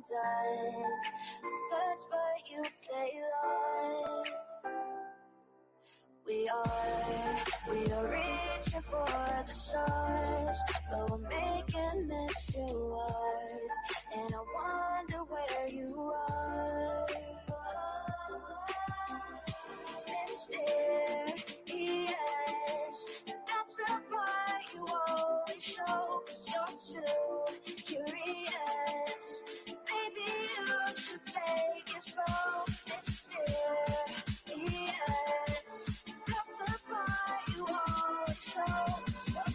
does. Search but you stay lost. We are reaching for the stars, but we're making this too hard. And I wonder where you are. Mysterious, that's the part you always show, 'cause you're too curious. Maybe you should take it slow. Mysterious, that's the part you always show, 'cause you're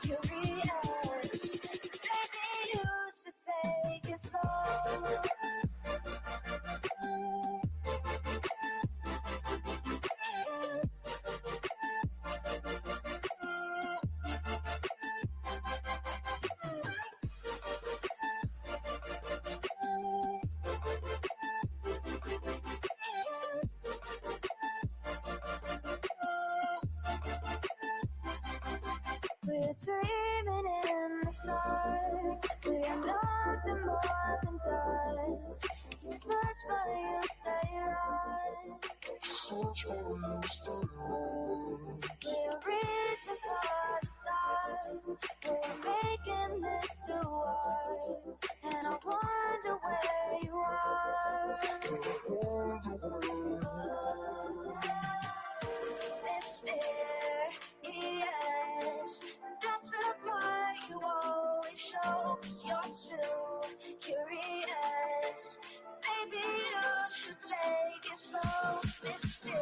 too curious. Maybe you should take it slow. We're dreaming in the dark. We are nothing more than dust. You search but you stay lost. We're reaching for the stars. We're making this too hard. And I wonder where you are. Mysterious, that's the part you always show, 'cause you're too curious. Maybe you should take it slow. Mysterious,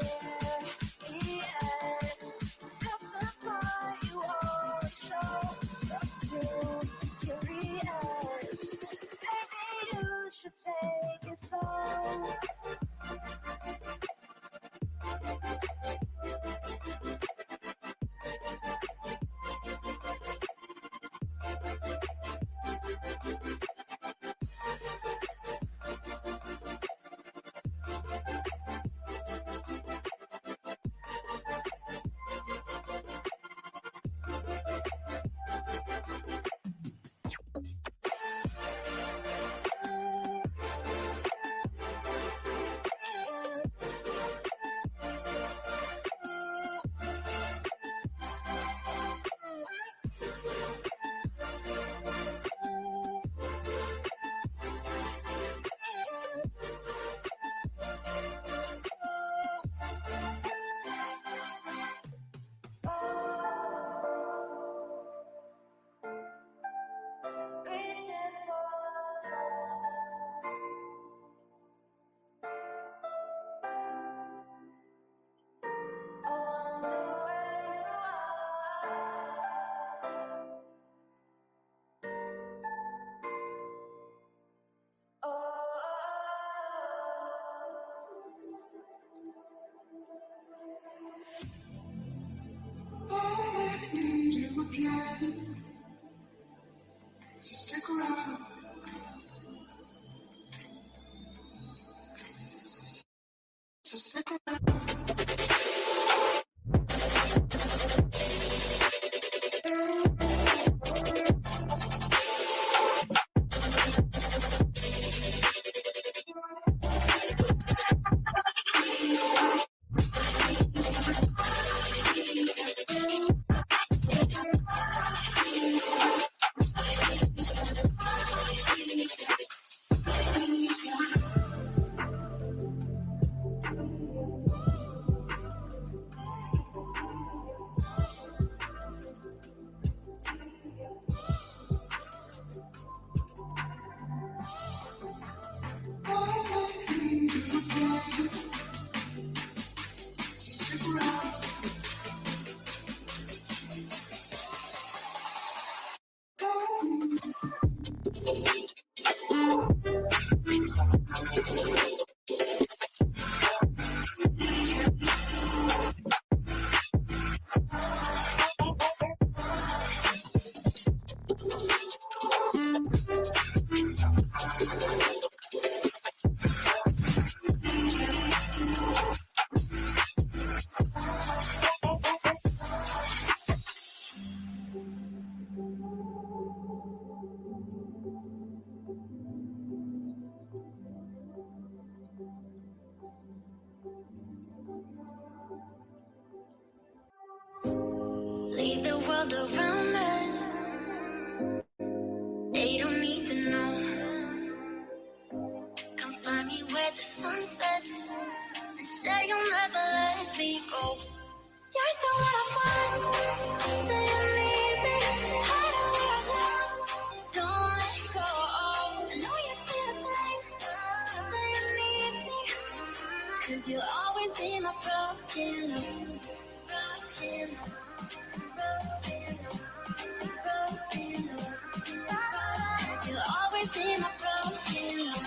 that's the part you always show, 'cause you're too curious. Maybe you should take it slow. Reaching for the stars. I wonder where you are. Oh. I need you again, so stick around. So stick around. world around us. They don't need to know. Come find me where the sun sets and say you'll never let me go. You're the one I want. Say you need me. Hide where I want. Don't let go. I know you feel the same. Say you need me. 'Cause you'll always be my broken love. Broken love. Broken love. Broken love. 'Cause you'll always be my broken love.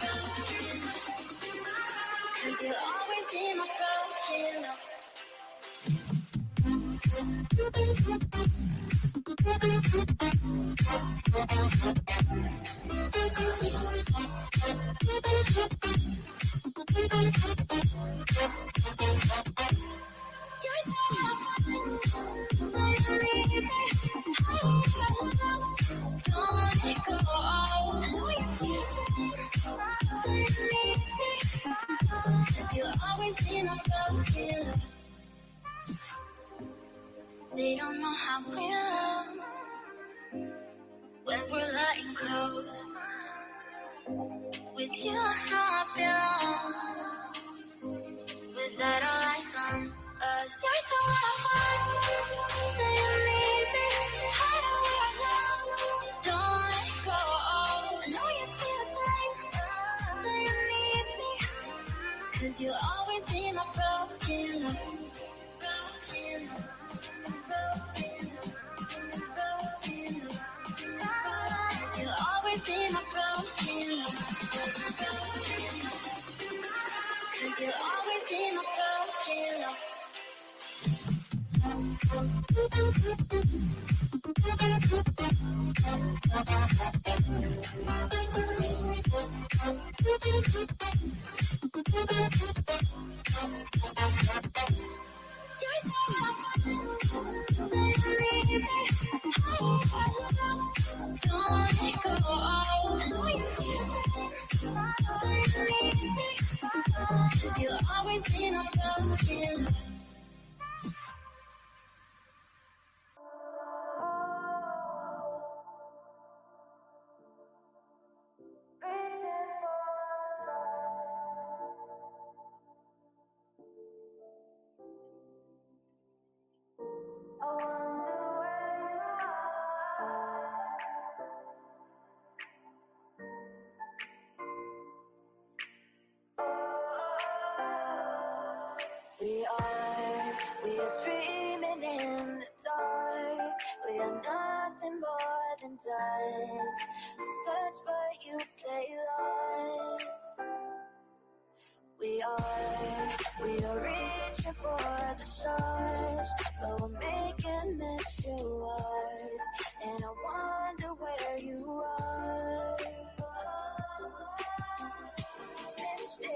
Broken love. 'Cause you'll always be my broken love. They don't know how we love when we're letting close. With you, I know I belong. Without all eyes on us, you're the one I want. Say you need me. Hide where I love. Don't let go. I know you feel the same. Say you need me. 'Cause you'll always be my broken love. Broken love. Broken love. Broken love. 'Cause you'll always be my broken love. Broken love. 'Cause you'll always be my broken love. You'll always be my broken love. We are dreaming in the dark. We are nothing more than dust. Search but you stay lost. We are reaching for the stars, but we're making this too hard. And I wonder where you are. Mysterious,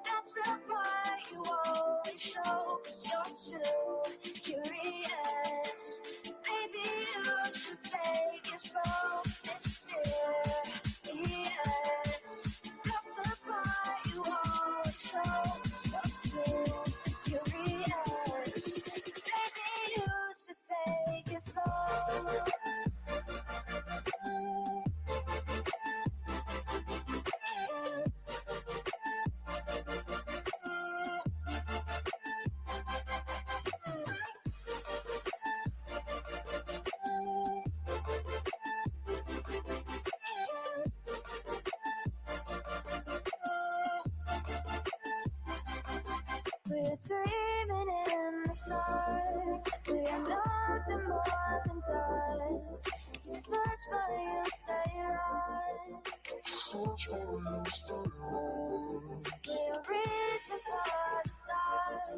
that's the part you always show. 'Cause you're too curious. Maybe you should take it slow. Mysterious, that's the part you always show. 'Cause you're too curious. Maybe you should take it slow. We're dreaming in the dark. We are nothing more than dust. You search but you stay lost. Search for you, stay on. We're reaching for the stars.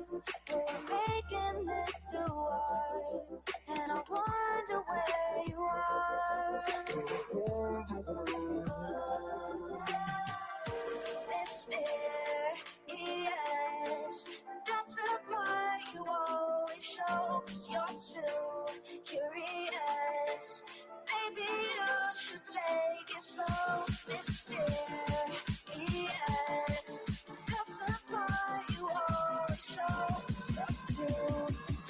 We're making this too hard. And I wonder where you are. Mysterious, that's the part you always show. 'Cause you're too curious. Maybe you should take it slow. Mysterious, that's the part you always show. 'Cause you're too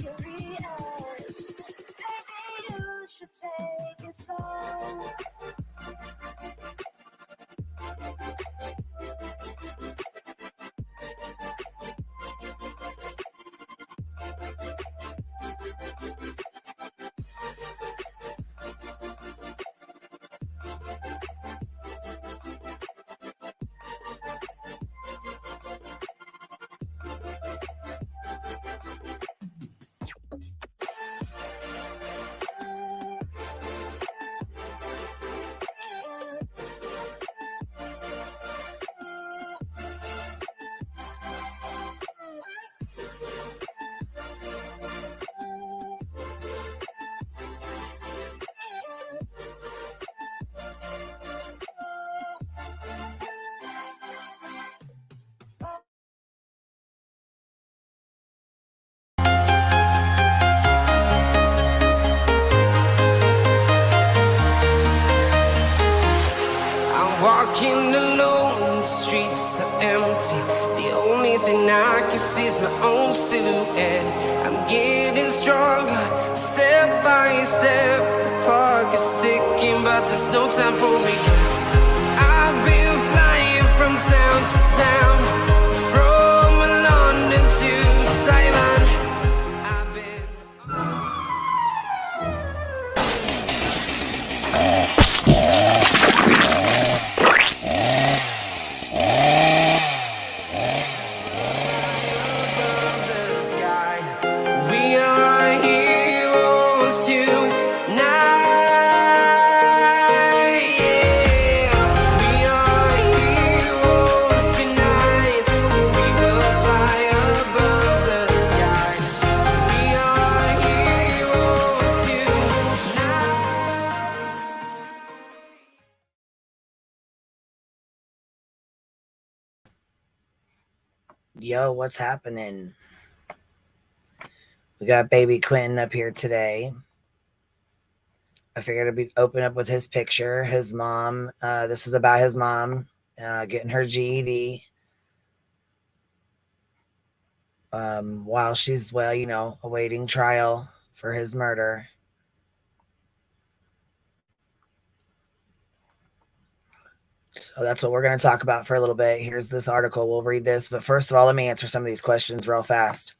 streets are empty. The only thing I can see is my own silhouette. I'm getting stronger, step by step. The clock is ticking, but there's no time for regrets. I've been flying from town to town, from London to Taiwan. I've been... Yo, what's happening? We got baby Quentin up here today. I figured I'd open up with his picture. His mom. This is about his mom getting her GED while she's, awaiting trial for his murder. So that's what we're going to talk about for a little bit. Here's this article. We'll read this. But first of all, let me answer some of these questions real fast.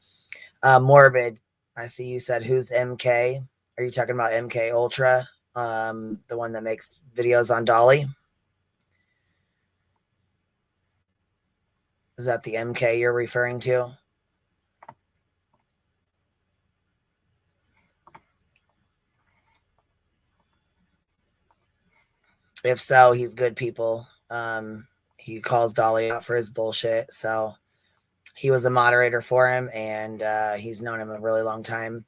Morbid, I see you said, who's MK? Are you talking about MK Ultra? The one that makes videos on Dolly? Is that the MK you're referring to? If so, he's good people. He calls Dolly out for his bullshit. So he was a moderator for him, and he's known him a really long time.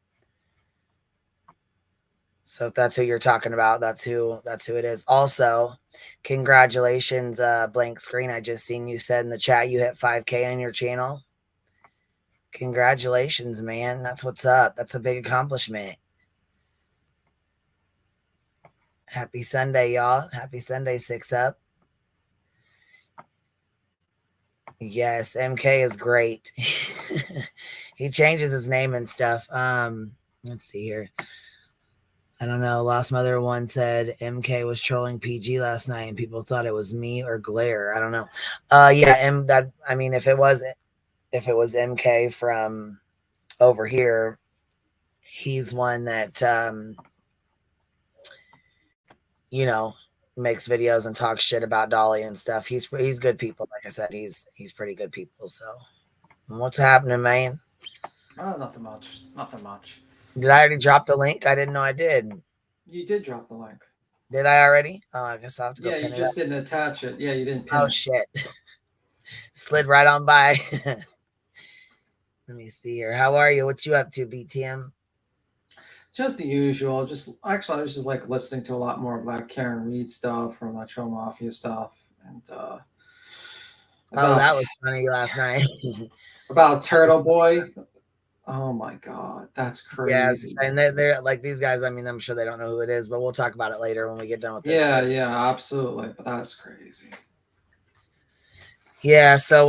So if that's who you're talking about, that's who it is. Also, congratulations, Blank Screen. I just seen you said in the chat you hit 5K on your channel. Congratulations, man. That's what's up. That's a big accomplishment. Happy Sunday, y'all. Happy Sunday, 6 Up. Yes, MK is great. He changes his name and stuff. Let's see here. I don't know. Lost Mother one said MK was trolling PG last night and people thought it was me or Glare. I don't know. If it was MK from over here, he's one that makes videos and talks shit about Dolly and stuff. He's good people. Like I said, he's pretty good people. So what's happening, man? Nothing much. Did I already drop the link? I didn't know I did. You did drop the link. Did I already? Oh, I guess I'll have to go. Yeah, you just didn't attach it. Yeah, you didn't pin it. Shit. Slid right on by. Let me see here. How are you? What you up to, BTM? Just the usual. I was just like listening to a lot more of like Karen Reed stuff from like Show Mafia stuff, and that was funny last night. About Turtle Boy. Oh my God, that's crazy. Yeah, and they're like these guys. I mean, I'm sure they don't know who it is, but we'll talk about it later when we get done with this. Yeah, absolutely. But that's crazy. Yeah. So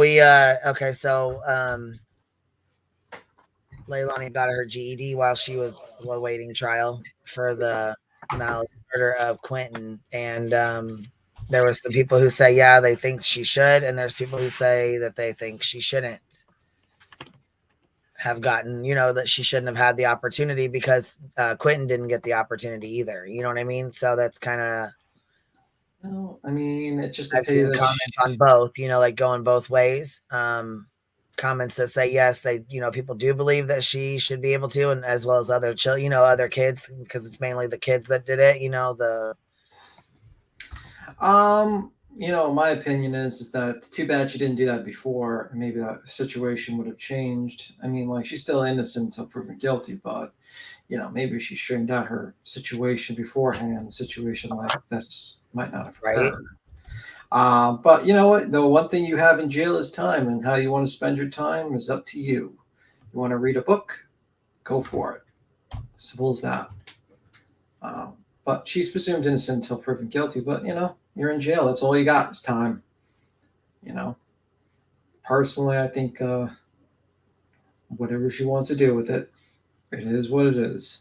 Leilani got her GED while she was awaiting trial for the malice murder of Quentin, and there was the people who say they think she should, and there's people who say that they think she shouldn't have gotten, that she shouldn't have had the opportunity because Quentin didn't get the opportunity either. You know what I mean? So that's kind of. No, I mean, it's just. I've seen comments on both, like going both ways. Comments that say yes, people do believe that she should be able to, and as well as other other kids, because it's mainly the kids that did it. My opinion is that too bad she didn't do that before. Maybe that situation would have changed. I mean, like, she's still innocent until proven guilty, but maybe she straightened out her situation beforehand. A situation like this might not have occurred. But you know what? The one thing you have in jail is time, and how you want to spend your time is up to you. You want to read a book? Go for it. Simple as that. But she's presumed innocent until proven guilty. But you're in jail. That's all you got is time. You know, personally, I think whatever she wants to do with it, it is what it is.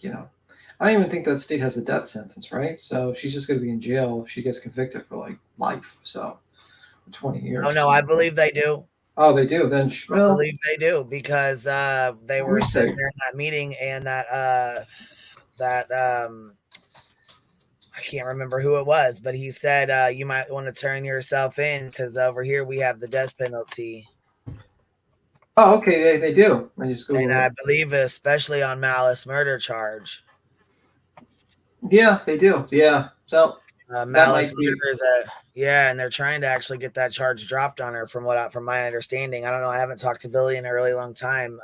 You know, I don't even think that state has a death sentence, right? So she's just going to be in jail if she gets convicted for like life. So 20 years. Oh or no, I something. believe they do. Oh, they do. Then, I well, believe they do because they let were me sitting see. there in that meeting, and that I can't remember who it was, but he said you might want to turn yourself in because over here we have the death penalty. Oh, okay. They do. I just And Google I it. believe especially on malice murder charge. Yeah, they do. Yeah. So that Malice might be. murder is yeah, and they're trying to actually get that charge dropped on her from my understanding. I don't know. I haven't talked to Billy in a really long time.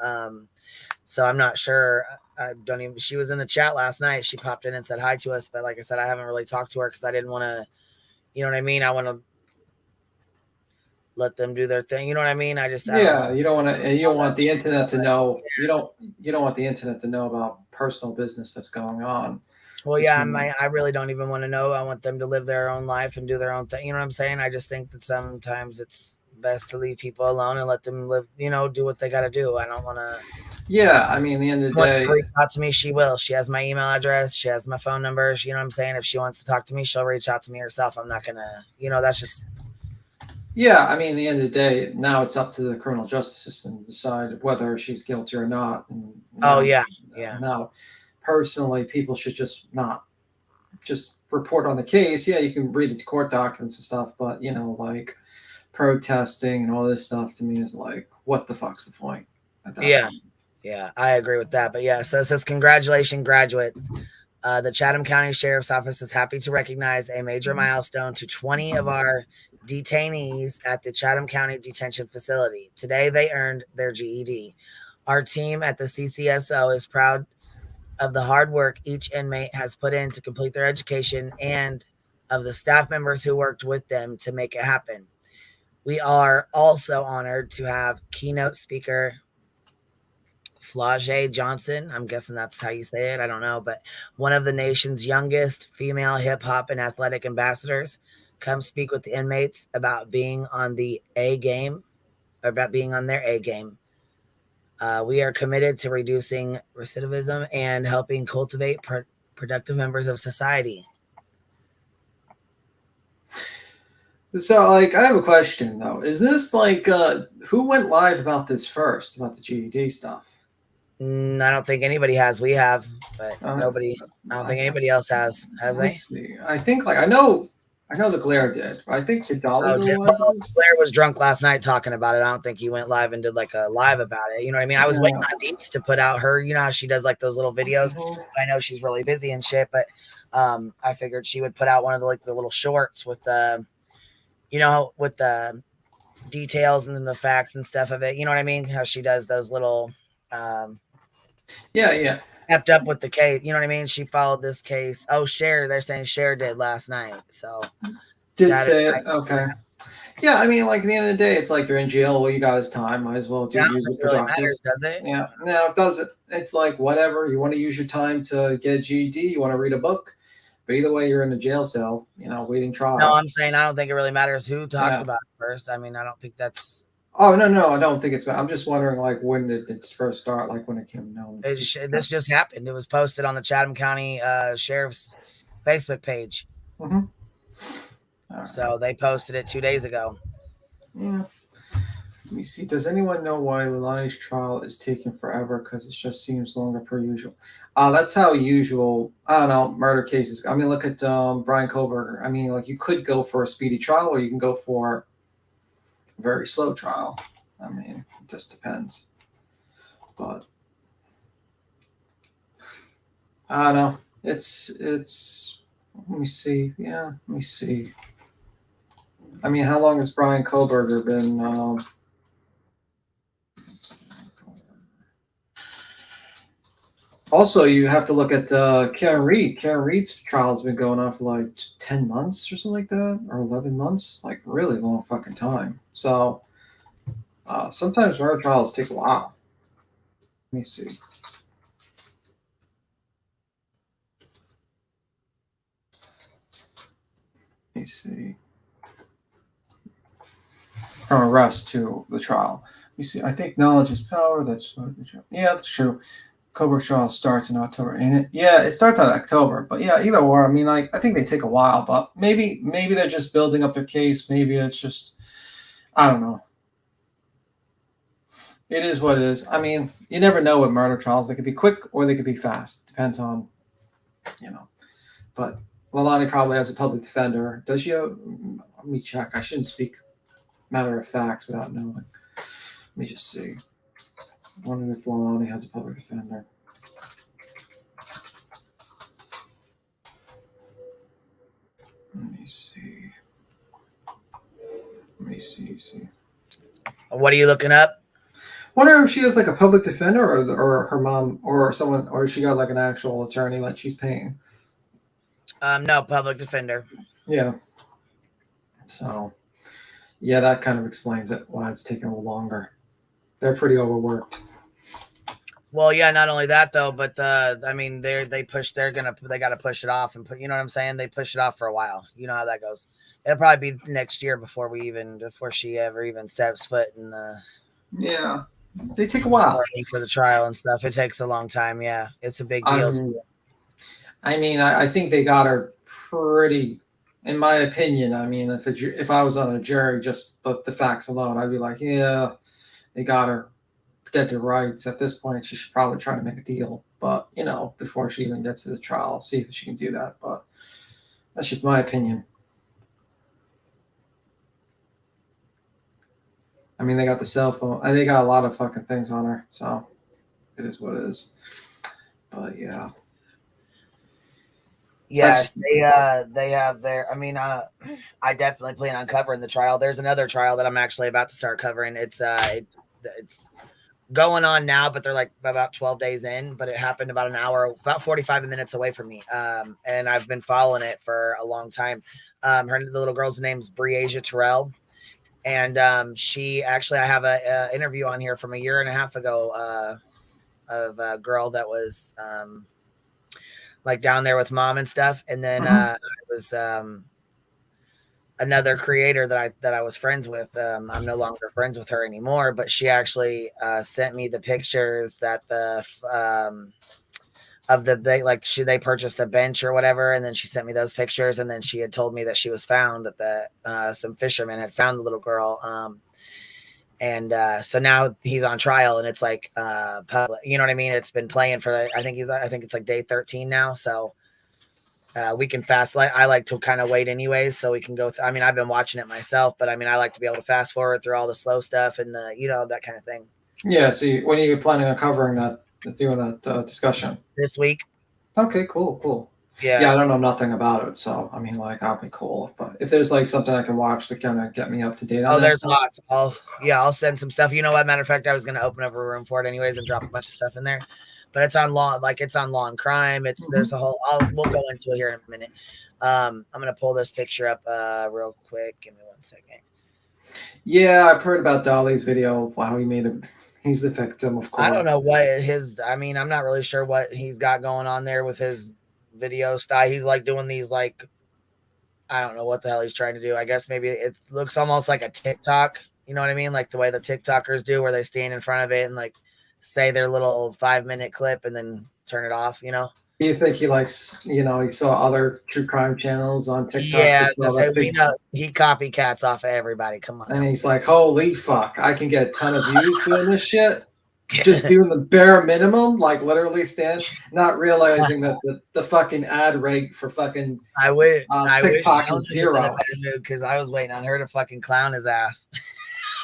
So I'm not sure. I don't even. She was in the chat last night. She popped in and said hi to us, but like I said, I haven't really talked to her because I didn't want to. You know what I mean? I want to let them do their thing. You know what I mean? I don't Yeah, know. you don't want to. You don't want the internet to know. Yeah. You don't want the internet to know about personal business that's going on. Well, yeah, between- I really don't even want to know. I want them to live their own life and do their own thing. You know what I'm saying? I just think that sometimes it's best to leave people alone and let them live. You know, do what they got to do. I don't want to. Yeah, I mean, at the end of the Wants to day, reach out to me, she will. She has my email address. She has my phone number. You know what I'm saying? If she wants to talk to me, she'll reach out to me herself. I'm not gonna. That's just. yeah, I mean, at the end of the day, now it's up to the criminal justice system to decide whether she's guilty or not. And Oh now, yeah, yeah. Now, personally, people should just not just report on the case. Yeah, you can read the court documents and stuff, but like protesting and all this stuff to me is like, what the fuck's the point at that Yeah. point? Yeah, I agree with that. But yeah, so it says congratulations, graduates. The Chatham County Sheriff's Office is happy to recognize a major milestone to 20 of our detainees at the Chatham County Detention Facility. Today, they earned their GED. Our team at the CCSO is proud of the hard work each inmate has put in to complete their education and of the staff members who worked with them to make it happen. We are also honored to have keynote speaker Flau'jae Johnson, I'm guessing that's how you say it. I don't know, but one of the nation's youngest female hip hop and athletic ambassadors, come speak with the inmates about being on the A game, or about being on their A game. We are committed to reducing recidivism and helping cultivate productive members of society. So, like, I have a question though. Is this like who went live about this first about the GED stuff? I don't think anybody has. We have, but nobody. I don't think anybody else has. Have they? See. I think like I know the Glare did. But I think did Dolly go live with this? Blair was drunk last night talking about it. I don't think he went live and did like a live about it. You know what I mean? I was waiting on Deets to put out her. You know how she does like those little videos. I know she's really busy and shit, but I figured she would put out one of the little shorts with the, with the details and then the facts and stuff of it. You know what I mean? How she does those little. Yeah. Kept up with the case. You know what I mean? She followed this case. Oh, Cher. They're saying Cher did last night. So did say it. Okay. Yeah, I mean, like at the end of the day, it's like you're in jail. Well, you got his time. Might as well use it really productive. matters, does it? Yeah. No, it doesn't. It's like whatever. You want to use your time to get a GED. You want to read a book. But either way, you're in a jail cell. Waiting trial. No, I'm saying I don't think it really matters who talked about it first. I mean, I don't think that's. Oh no, I don't think it's. I'm just wondering, like, when did it first start? Like when it came known. This just happened. It was posted on the Chatham County Sheriff's Facebook page. Mm-hmm. So they posted it 2 days ago. Yeah. Let me see. Does anyone know why Leilani's trial is taking forever? Because it just seems longer per usual. That's how usual. I don't know, murder cases. I mean, look at Brian Koberger. I mean, like you could go for a speedy trial, or you can go for a very slow trial. I mean, it just depends. But I don't know. It's. Let me see. Yeah, let me see. I mean, how long has Brian Koberger been? Also, you have to look at Karen Reed. Karen Reed's trial has been going on for like 10 months or something like that, or 11 months, like really long fucking time. So sometimes murder trials take a while. Let me see. Let me see. from arrest to the trial. You see, I think knowledge is power. That's that's true. Coburg trial starts in October, ain't it? Yeah, it starts in October. But yeah, either or. I mean, like, I think they take a while, but maybe they're just building up their case. Maybe it's just, I don't know. It is what it is. I mean, you never know with murder trials. They could be quick or they could be fast. Depends on, But Leilani probably has a public defender. Does she? Let me check. I shouldn't speak matter of facts without knowing. Let me just see. I wonder if Leilani has a public defender. Let me see. See. What are you looking up? Wonder if she has like a public defender or her mom or someone, or she got like an actual attorney that she's paying. No, public defender. Yeah. So, yeah, that kind of explains it, why it's taking a little longer. They're pretty overworked. Well, yeah, not only that though, but I mean, they got to push it off and put, you know what I'm saying? They push it off for a while. You know how that goes. It'll probably be next year before she ever even steps foot in the. Yeah, they take a while for the trial and stuff. It takes a long time. Yeah, it's a big deal. I mean, I think they got her pretty. In my opinion, I mean, if I was on a jury, just the facts alone, I'd be like, yeah, they got her. Protect her rights. At this point, she should probably try to make a deal. But, before she even gets to the trial, see if she can do that. But that's just my opinion. I mean, they got the cell phone. They got a lot of fucking things on her. So it is what it is. But yeah. Yes, they have their. I mean, I definitely plan on covering the trial. There's another trial that I'm actually about to start covering. It's going on now, but they're like about 12 days in. But it happened about an hour, about 45 minutes away from me. And I've been following it for a long time. The little girl's name's Breasia Terrell, and she actually, I have a interview on here from a year and a half ago of a girl that was like down there with mom and stuff. And then it was another creator that I was friends with. I'm no longer friends with her anymore, but she actually sent me the pictures that they purchased a bench or whatever, and then she sent me those pictures, and then she had told me that she was found, that some fishermen had found the little girl. And so now he's on trial, and it's like public. You know what I mean? It's been playing for. I think it's like day 13 now. So we can fast. I like to kind of wait anyways, so we can go. I mean, I've been watching it myself, but I mean, I like to be able to fast forward through all the slow stuff and that kind of thing. Yeah. So when are you planning on covering that, doing that discussion? This week. Okay. Cool. Yeah, I don't know nothing about it, so I mean, like, that'd be cool. But if there's like something I can watch to kind of get me up to date on. There's lots. I'll send some stuff. You know what? Matter of fact, I was gonna open up a room for it anyways and drop a bunch of stuff in there. But it's on law, and crime. There's a whole. We'll go into it here in a minute. I'm gonna pull this picture up real quick. Give me 1 second. Yeah, I've heard about Dolly's video. How he made him. He's the victim, of course. I don't know what I'm not really sure what he's got going on there with his video style. He's like doing these like, I don't know what the hell he's trying to do. I guess maybe it looks almost like a TikTok. You know what I mean? Like the way the TikTokers do, where they stand in front of it and like say their little 5-minute clip and then turn it off. You know? Do you think he likes? He saw other true crime channels on TikTok. Yeah, we know he copycats off of everybody. Come on. And he's like, holy fuck, I can get a ton of views doing this shit. Just doing the bare minimum, like literally not realizing that the fucking ad rate for fucking TikTok is 0. Because I was waiting on her to fucking clown his ass.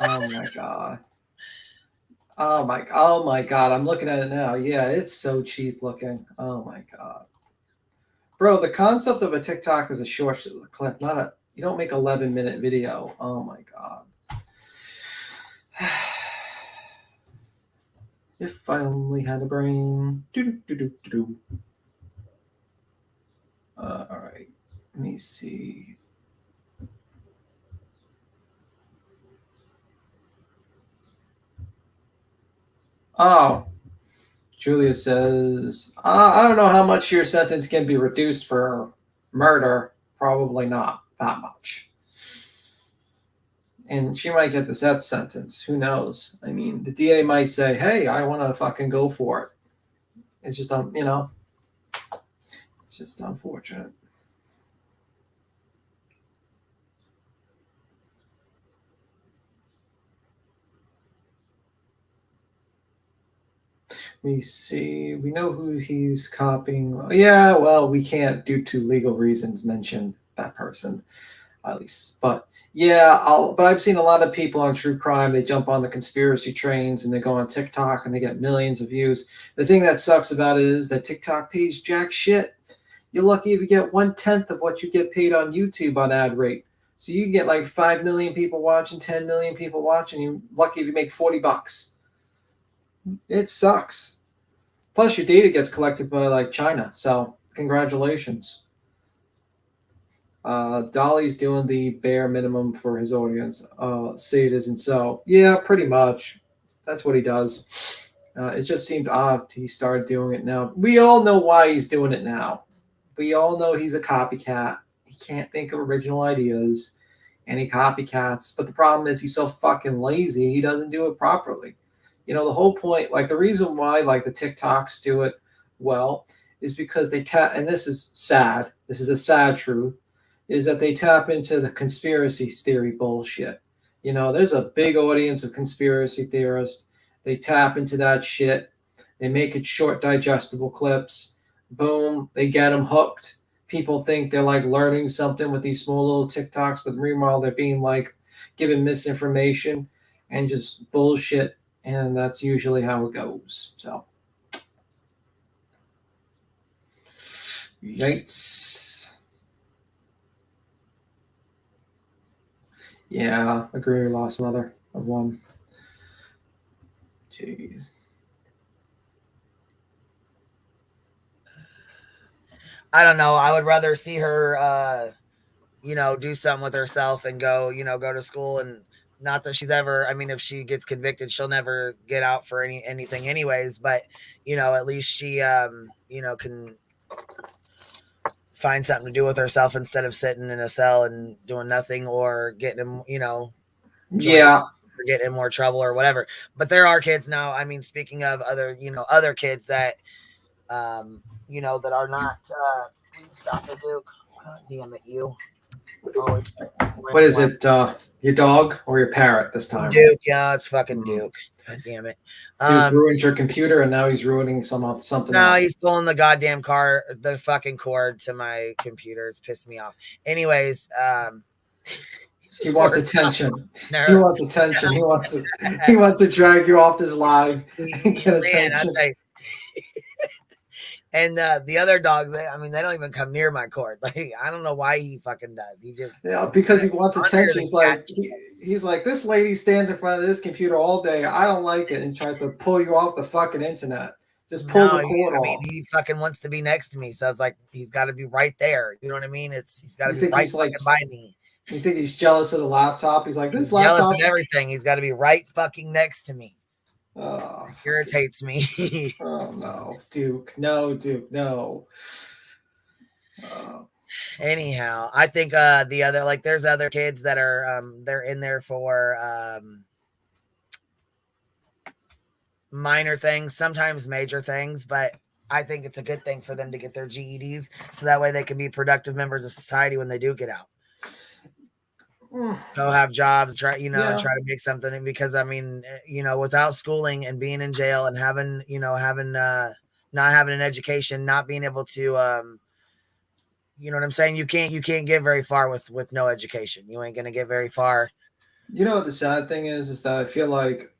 Oh my god. Oh my god. I'm looking at it now. Yeah, it's so cheap looking. Oh my god. Bro, the concept of a TikTok is a short clip, you don't make 11-minute video. Oh my god. If I only had a brain. All right. Let me see. Oh, Julia says, I don't know how much your sentence can be reduced for murder. Probably not that much. And she might get the death sentence. Who knows? I mean, the DA might say, hey, I want to fucking go for it. It's just, it's just unfortunate. We see, we know who he's copying. Yeah, well, we can't, due to legal reasons, mention that person, at least. But yeah, but I've seen a lot of people on true crime. They jump on the conspiracy trains and they go on TikTok and they get millions of views. The thing that sucks about it is that TikTok pays jack shit. You're lucky if you get 1/10 of what you get paid on YouTube on ad rate. So you get like 5 million people watching, 10 million people watching. You're lucky if you make $40. It sucks. Plus, your data gets collected by like China. So congratulations. Dolly's doing the bare minimum for his audience. Say it isn't so. Yeah, pretty much. That's what he does. It just seemed odd he started doing it now. We all know why he's doing it now. We all know he's a copycat. He can't think of original ideas, and he copycats. But the problem is he's so fucking lazy, he doesn't do it properly. You know, the whole point, like the reason why like the TikToks do it well is because they tap, and this is sad. This is a sad truth. Is that they tap into the conspiracy theory bullshit. You know, there's a big audience of conspiracy theorists. They tap into that shit. They make it short, digestible clips. Boom, they get them hooked. People think they're like learning something with these small little TikToks, but meanwhile they're being like given misinformation and just bullshit. And that's usually how it goes. So, yikes. Yeah, agree. We lost mother of one. Jeez. I don't know. I would rather see her, do something with herself and go to school. And not that she's ever, I mean, if she gets convicted, she'll never get out for anything anyways. But, at least she, can find something to do with herself instead of sitting in a cell and doing nothing or getting, Yeah. or getting in more trouble or whatever. But there are kids now. I mean, speaking of other kids that, that are not, please stop it, Duke. God damn it, you. What is it? Your dog or your parrot this time? Duke, yeah, it's fucking Duke. God damn it. Duke ruined your computer and now he's ruining something no, else. He's pulling the goddamn the fucking cord to my computer. It's pissed me off. Anyways, he wants attention. He wants attention. He wants to drag you off this live and get attention. And the other dogs, they don't even come near my cord. Like, I don't know why he fucking does. He just because he wants attention. He's like, this lady stands in front of this computer all day. I don't like it, and tries to pull you off the fucking internet. Just pull the cord off. He fucking wants to be next to me, so it's like he's got to be right there. You know what I mean? He's got to be right fucking by me. You think he's jealous of the laptop? He's like, this laptop. Jealous of everything. He's got to be right fucking next to me. Oh, it irritates me. Oh no, Duke! No, Duke! No. Anyhow, I think the other there's other kids that are they're in there for minor things, sometimes major things, but I think it's a good thing for them to get their GEDs so that way they can be productive members of society when they do get out. Go have jobs, try to make something. Because I mean, without schooling and being in jail and having not having an education, not being able to, you know what I'm saying? You can't get very far with no education. You ain't gonna get very far. You know what the sad thing is that I feel like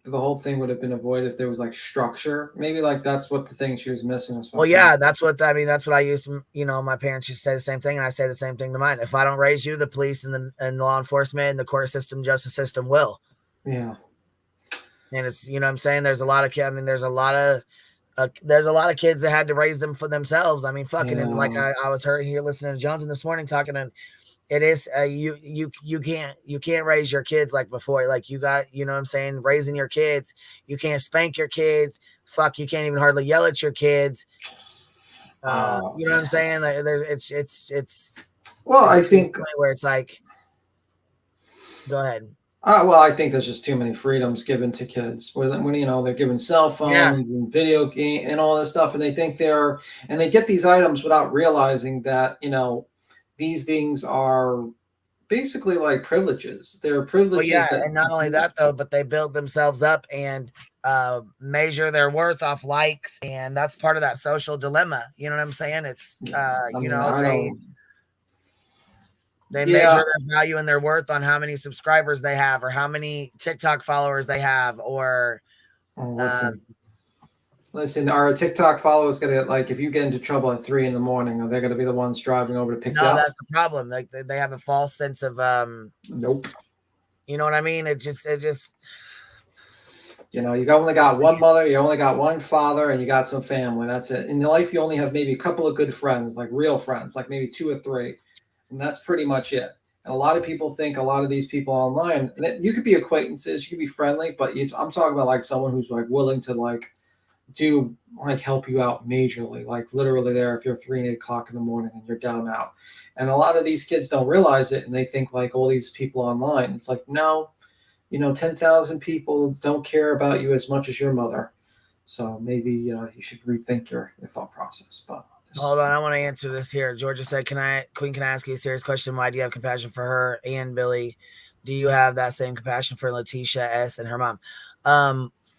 the whole thing would have been avoided if there was like structure. Maybe like that's what the thing she was missing was. Well, yeah, that's what I used to, my parents used to say the same thing, and I say the same thing to mine. If I don't raise you, the police and the law enforcement and the court system, justice system will. Yeah. And it's, what I'm saying, there's a lot of kids. There's a lot of kids that had to raise them for themselves. I mean, fucking, and like I was here listening to Johnson this morning talking, and it is you can't raise your kids like before. Like you got, what I'm saying, raising your kids. You can't spank your kids. Fuck, you can't even hardly yell at your kids. You know what I'm saying? Like, I think where it's like Go ahead. Well, I think there's just too many freedoms given to kids. When you know they're given cell phones and video game and all this stuff, and they think they get these items without realizing that these things are basically like privileges. They're privileges and not only that though, but they build themselves up and measure their worth off likes, and that's part of that social dilemma. You know what I'm saying? It's they measure their value and their worth on how many subscribers they have, or how many TikTok followers they have, or listen, are TikTok followers gonna like if you get into trouble at 3 a.m, are they gonna be the ones driving over to pick you up? No, that's the problem. Like they have a false sense of nope. You know what I mean? It just you only got one mother, you only got one father, and you got some family. That's it. In life, you only have maybe a couple of good friends, like real friends, like maybe 2 or 3. And that's pretty much it. And a lot of people think a lot of these people online, you could be acquaintances, you could be friendly, but I'm talking about like someone who's like willing to like do like help you out majorly, like literally there if you're 3 and 8 o'clock in the morning and you're down out. And a lot of these kids don't realize it, and they think like all these people online. It's like, no, 10,000 people don't care about you as much as your mother. So maybe you should rethink your thought process. But hold on, I want to answer this here. Georgia said, Queen, can I ask you a serious question? Why do you have compassion for her and Billy? Do you have that same compassion for Letitia S. and her mom?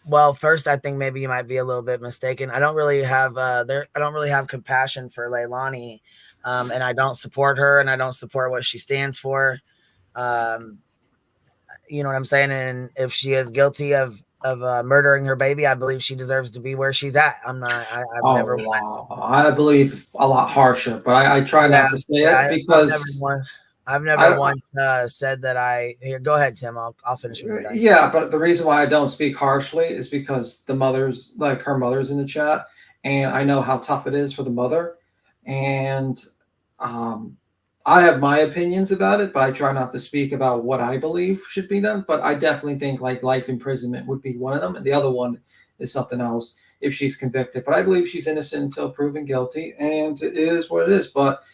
Well, first, I think maybe you might be a little bit mistaken. I don't really have compassion for Leilani, and I don't support her, and I don't support what she stands for. You know what I'm saying? And if she is guilty of murdering her baby, I believe she deserves to be where she's at. I believe a lot harsher, but I try not to say it because I've never once said that here, go ahead, Tim. I'll finish with you. Yeah, but the reason why I don't speak harshly is because the mother's, like her mother's in the chat, and I know how tough it is for the mother. And I have my opinions about it, but I try not to speak about what I believe should be done. But I definitely think like life imprisonment would be one of them. And the other one is something else if she's convicted. But I believe she's innocent until proven guilty. And it is what it is. But,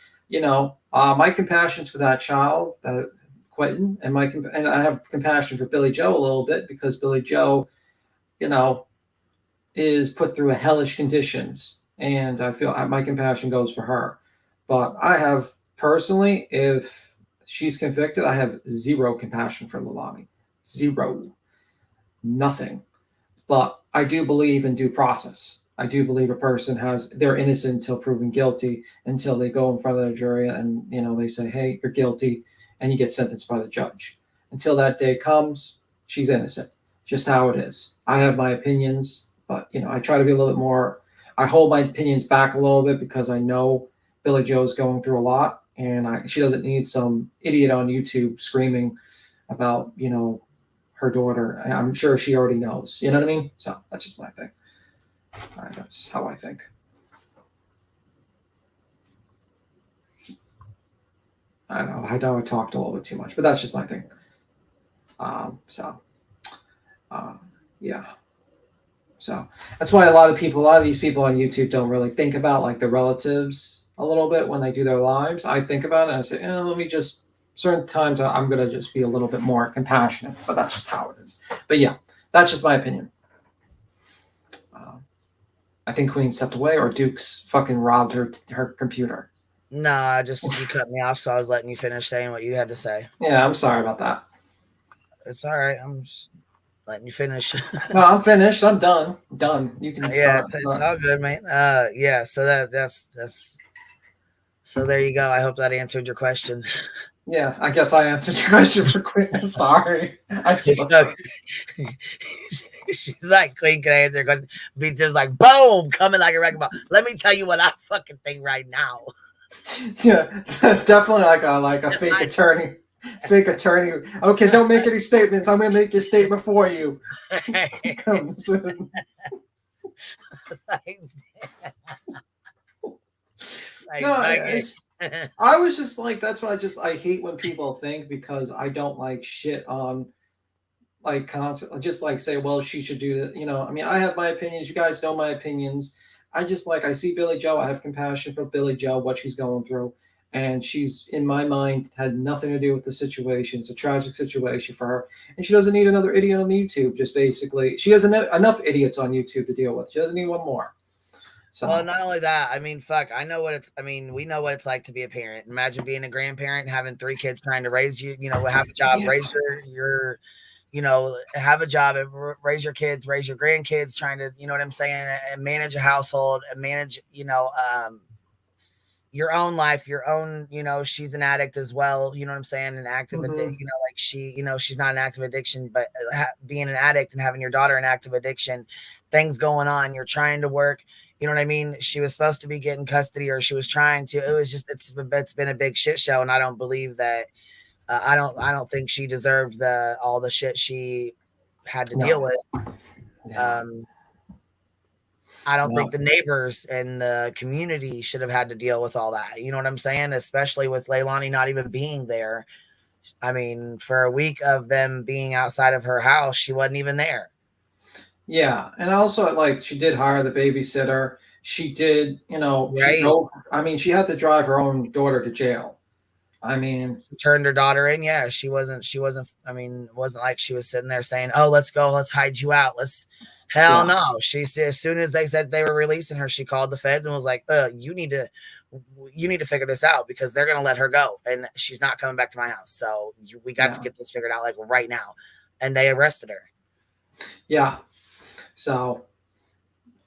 my compassion's for that child, that Quentin, and I have compassion for Billy Joe a little bit because Billy Joe, is put through hellish conditions. And I feel my compassion goes for her. But I have... Personally, if she's convicted, I have zero compassion for Leilani. Zero. Nothing. But I do believe in due process. I do believe a person they're innocent until proven guilty, until they go in front of the jury and, they say, hey, you're guilty, and you get sentenced by the judge. Until that day comes, she's innocent. Just how it is. I have my opinions, but, I try to be a little bit more, I hold my opinions back a little bit because I know Billy Joe's going through a lot. And she doesn't need some idiot on YouTube screaming about, her daughter. I'm sure she already knows. You know what I mean? So that's just my thing. All right, that's how I think. I know I talked a little bit too much, but that's just my thing. Yeah. So that's why a lot of these people on YouTube don't really think about like the relatives a little bit when they do their lives. I think about it and I say, let me just, certain times I'm going to just be a little bit more compassionate, but that's just how it is. But yeah, that's just my opinion. I think Queen stepped away, or Duke's fucking robbed her computer. Nah, you cut me off, so I was letting you finish saying what you had to say. Yeah, I'm sorry about that. It's all right. I'm just letting you finish. No, I'm finished. I'm done. Done. You can start. It's all good, mate. Yeah, so that's so there you go. I hope that answered your question. Yeah, I guess I answered your question for Queen. Sorry. She's like, Queen, can I answer your question? Beats was like, boom, coming like a wrecking ball. Let me tell you what I fucking think right now. Yeah, definitely like a fake attorney. Fake attorney. Okay, don't make any statements. I'm going to make your statement for you. Comes in. I was just like, that's what I hate when people think, because I don't like shit on like constantly just like say, well, she should do that. I have my opinions. You guys know my opinions. I see Billy Joe. I have compassion for Billy Joe, what she's going through. And she's, in my mind, had nothing to do with the situation. It's a tragic situation for her. And she doesn't need another idiot on YouTube. Just basically, she has enough idiots on YouTube to deal with. She doesn't need one more. So. Well, not only that, I mean, fuck, I know what it's, I mean, we know what it's like to be a parent. Imagine being a grandparent, having 3 kids trying to raise you, you know, have a job, Yeah. raise your, you know, have a job and raise your kids, raise your grandkids, trying to, you know what I'm saying, and manage a household and manage, you know, your own life, your own, you know, she's an addict as well, you know what I'm saying, an active, you know, like she, you know, she's not an active addiction, but being an addict and having your daughter an active addiction, things going on, you're trying to work, you know what I mean? She was supposed to be getting custody, or she was trying to, it was just, it's been a big shit show. And I don't believe that, I don't think she deserved all the shit she had to deal with. Yeah. I don't think the neighbors and the community should have had to deal with all that. You know what I'm saying? Especially with Leilani not even being there. I mean, for a week of them being outside of her house, she wasn't even there. Yeah. And also, like, she did hire the babysitter. She did, you know, Right. she drove. I mean, she had to drive her own daughter to jail. I mean, she turned her daughter in. Yeah, she wasn't, I mean, it wasn't like she was sitting there saying, oh, let's go, let's hide you out. Hell no. She said, as soon as they said they were releasing her, she called the feds and was like, you need to figure this out, because they're going to let her go and she's not coming back to my house. So we got to get this figured out like right now. And they arrested her. Yeah. So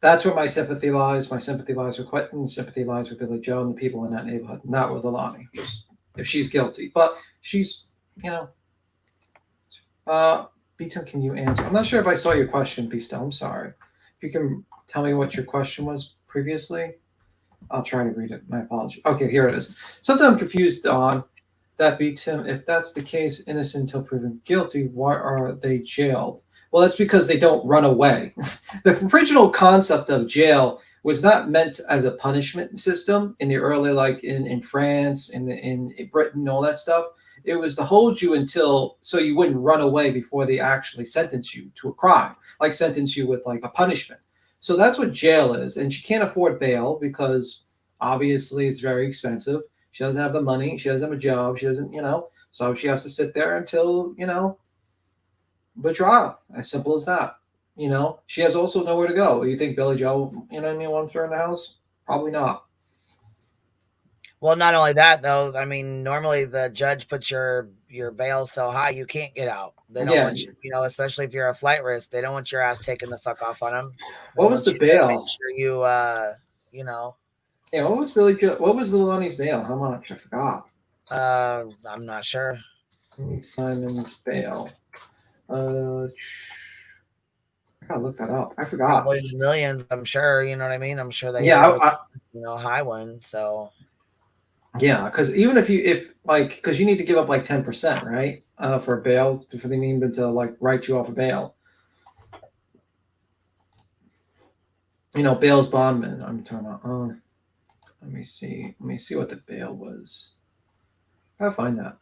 that's where my sympathy lies. My sympathy lies with Quentin. Sympathy lies with Billy Joe and the people in that neighborhood, not with Leilani. Just if she's guilty, but she's, you know, Beaton, can you answer? I'm not sure if I saw your question, Beaton. I'm sorry. If you can tell me what your question was previously, I'll try to read it. My apology. Okay, here it is. Something I'm confused on. That beats him. If that's the case, innocent until proven guilty, why are they jailed? Well, that's because they don't run away. The original concept of jail was not meant as a punishment system in the early, like in France, in Britain, all that stuff. It was to hold you until, so you wouldn't run away before they actually sentence you to a crime, like sentence you with like a punishment. So that's what jail is. And she can't afford bail because obviously it's very expensive. She doesn't have the money. She doesn't have a job. She doesn't, you know, so she has to sit there until, you know, the trial. As simple as that. You know, she has also nowhere to go. You think Billy Joe, you know what I mean, wants her in the house? Probably not. Well, not only that, though. I mean, normally the judge puts your bail so high you can't get out. They don't want you, you know, especially if you're a flight risk. They don't want your ass taking the fuck off on them. What was the bail? Make sure you, you know. Yeah, what was Billy Joe? What was Leilani's bail? How much? I forgot. I'm not sure. Simon's bail. I gotta look that up. I forgot. Probably millions, I'm sure. You know what I mean? I'm sure they you know, high one. So yeah, because even if because you need to give up like 10%, right? For bail, for the mean to like write you off a bail. You know, bail's bondman. I'm talking about. Let me see. Let me see what the bail was. I'll find that.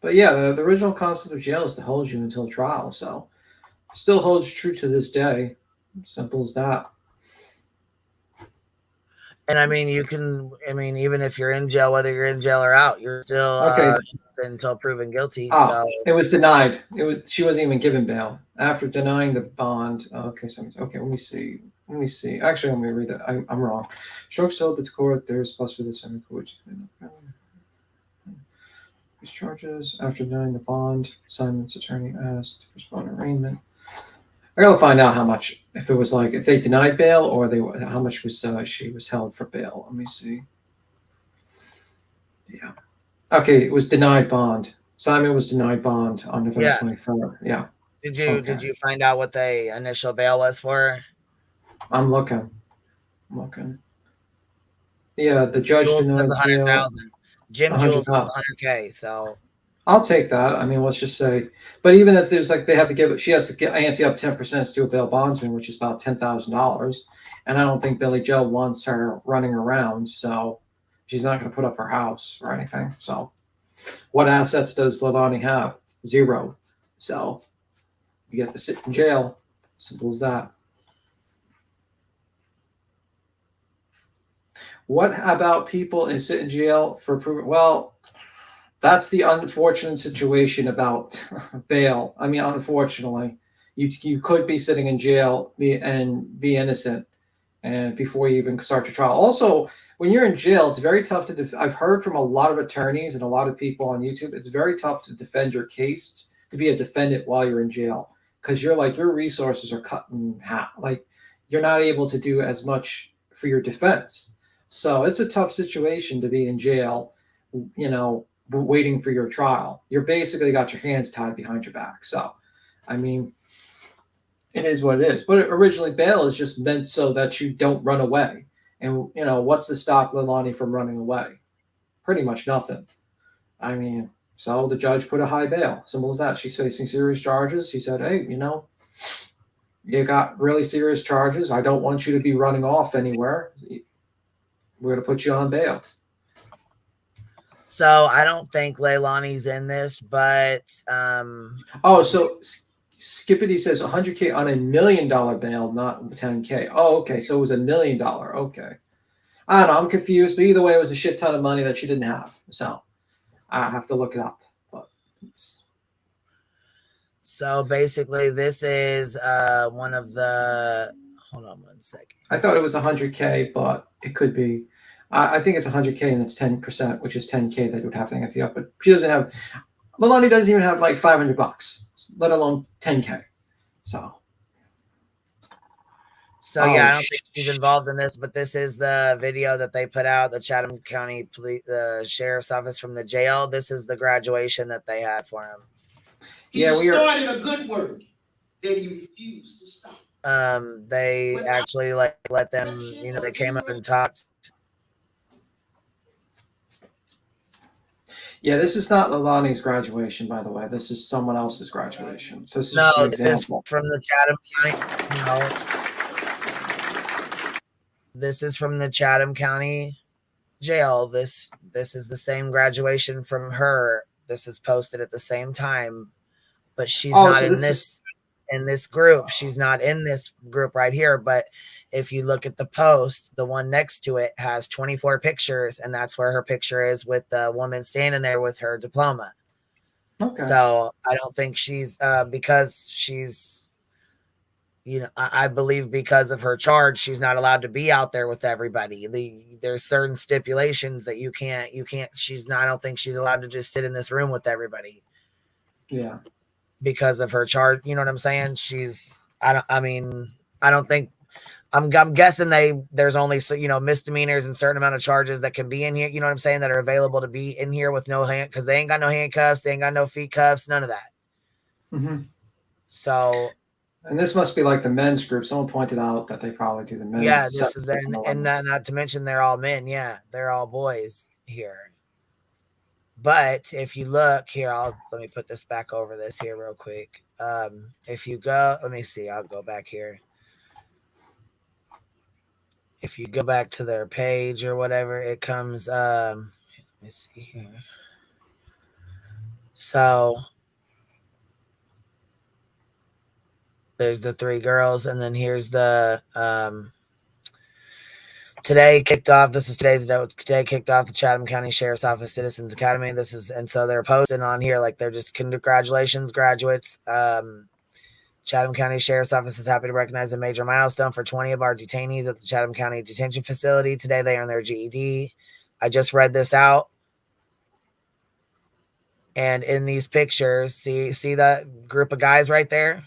But yeah, the original concept of jail is to hold you until trial. So it still holds true to this day. Simple as that. And I mean, even if you're in jail, whether you're in jail or out, you're still until proven guilty. Oh, so it was denied. She wasn't even given bail after denying the bond. Okay, let me see. Actually, let me read that. I'm wrong. Strokes told the court there's possibly the same which these charges after denying the bond. Simon's attorney asked to postpone arraignment. I gotta find out how much, if it was like if they denied bail or how much was she was held for bail. Let me see. Yeah. Okay, it was denied bond. Simon was denied bond on November 23rd. Yeah. Did you find out what the initial bail was for? I'm looking. Yeah, the judge denied 100,000. Jim Jules is 100K. So I'll take that. I mean, let's just say, but even if there's like they have to give it, she has to get ante up 10% to a bail bondsman, which is about $10,000. And I don't think Billy Joe wants her running around, so she's not going to put up her house or anything. So, what assets does Leilani have? Zero. So, you get to sit in jail. Simple as that. What about people in sit in jail for proven? Well, that's the unfortunate situation about bail. I mean, unfortunately, you could be sitting in jail and be innocent, and before you even start your trial. Also, when you're in jail, it's very tough to. I've heard from a lot of attorneys and a lot of people on YouTube. It's very tough to defend your case, to be a defendant while you're in jail, because you're like your resources are cut in half. Like you're not able to do as much for your defense. So it's a tough situation to be in jail. You know, waiting for your trial. You're basically got your hands tied behind your back. So, I mean, it is what it is. But originally, bail is just meant so that you don't run away. And you know, what's to stop Leilani from running away? Pretty much nothing. I mean, so the judge put a high bail. Simple as that. She's facing serious charges. He said, "Hey, you know, you got really serious charges. I don't want you to be running off anywhere. We're going to put you on bail." So I don't think Leilani's in this, but oh, so Skippity says 100K on $1 million bail, not 10K. Oh, okay. So it was $1 million. Okay. I don't know. I'm confused, but either way, it was a shit ton of money that she didn't have. So I have to look it up. But it's... So basically, this is one of the. Hold on 1 second. I thought it was 100K, but it could be. I think it's 100K and it's 10%, which is 10K that would have to ante up. But she doesn't have. Leilani doesn't even have like $500, let alone 10K. So yeah, I don't think she's involved in this, but this is the video that they put out. The Chatham County Police, the Sheriff's Office from the jail. This is the graduation that they had for him. He started a good work that he refused to stop. They actually like let them, you know, they came up and talked. Yeah, this is not Leilani's graduation, by the way. This is someone else's graduation. So this is just an example. This is from the Chatham County. This is from the Chatham County jail. This is the same graduation from her. This is posted at the same time, but she's not in this group. She's not in this group right here. But if you look at the post, the one next to it has 24 pictures, and that's where her picture is with the woman standing there with her diploma. Okay. So I don't think she's because she's, you know, I believe because of her charge, she's not allowed to be out there with everybody. There's certain stipulations that you can't. She's not. I don't think she's allowed to just sit in this room with everybody. Yeah. Because of her charge, you know what I'm saying? I'm guessing there's only, you know, misdemeanors and certain amount of charges that can be in here, you know what I'm saying, that are available to be in here with no hand, because they ain't got no handcuffs, they ain't got no feet cuffs, none of that. Mm-hmm. So, and this must be like the men's group. Someone pointed out that they probably do the men's. Yeah, this is and not to mention they're all men. Yeah, they're all boys here. But if you look here, let me put this back over this here real quick. If you go, let me see, I'll go back here. If you go back to their page or whatever, it comes, let me see here. So there's the 3 girls, and then here's the, today kicked off the Chatham County Sheriff's Office Citizens Academy. And so they're posting on here like they're just congratulations, graduates. Chatham County Sheriff's Office is happy to recognize a major milestone for 20 of our detainees at the Chatham County Detention Facility. Today they earned their GED. I just read this out. And in these pictures, see that group of guys right there?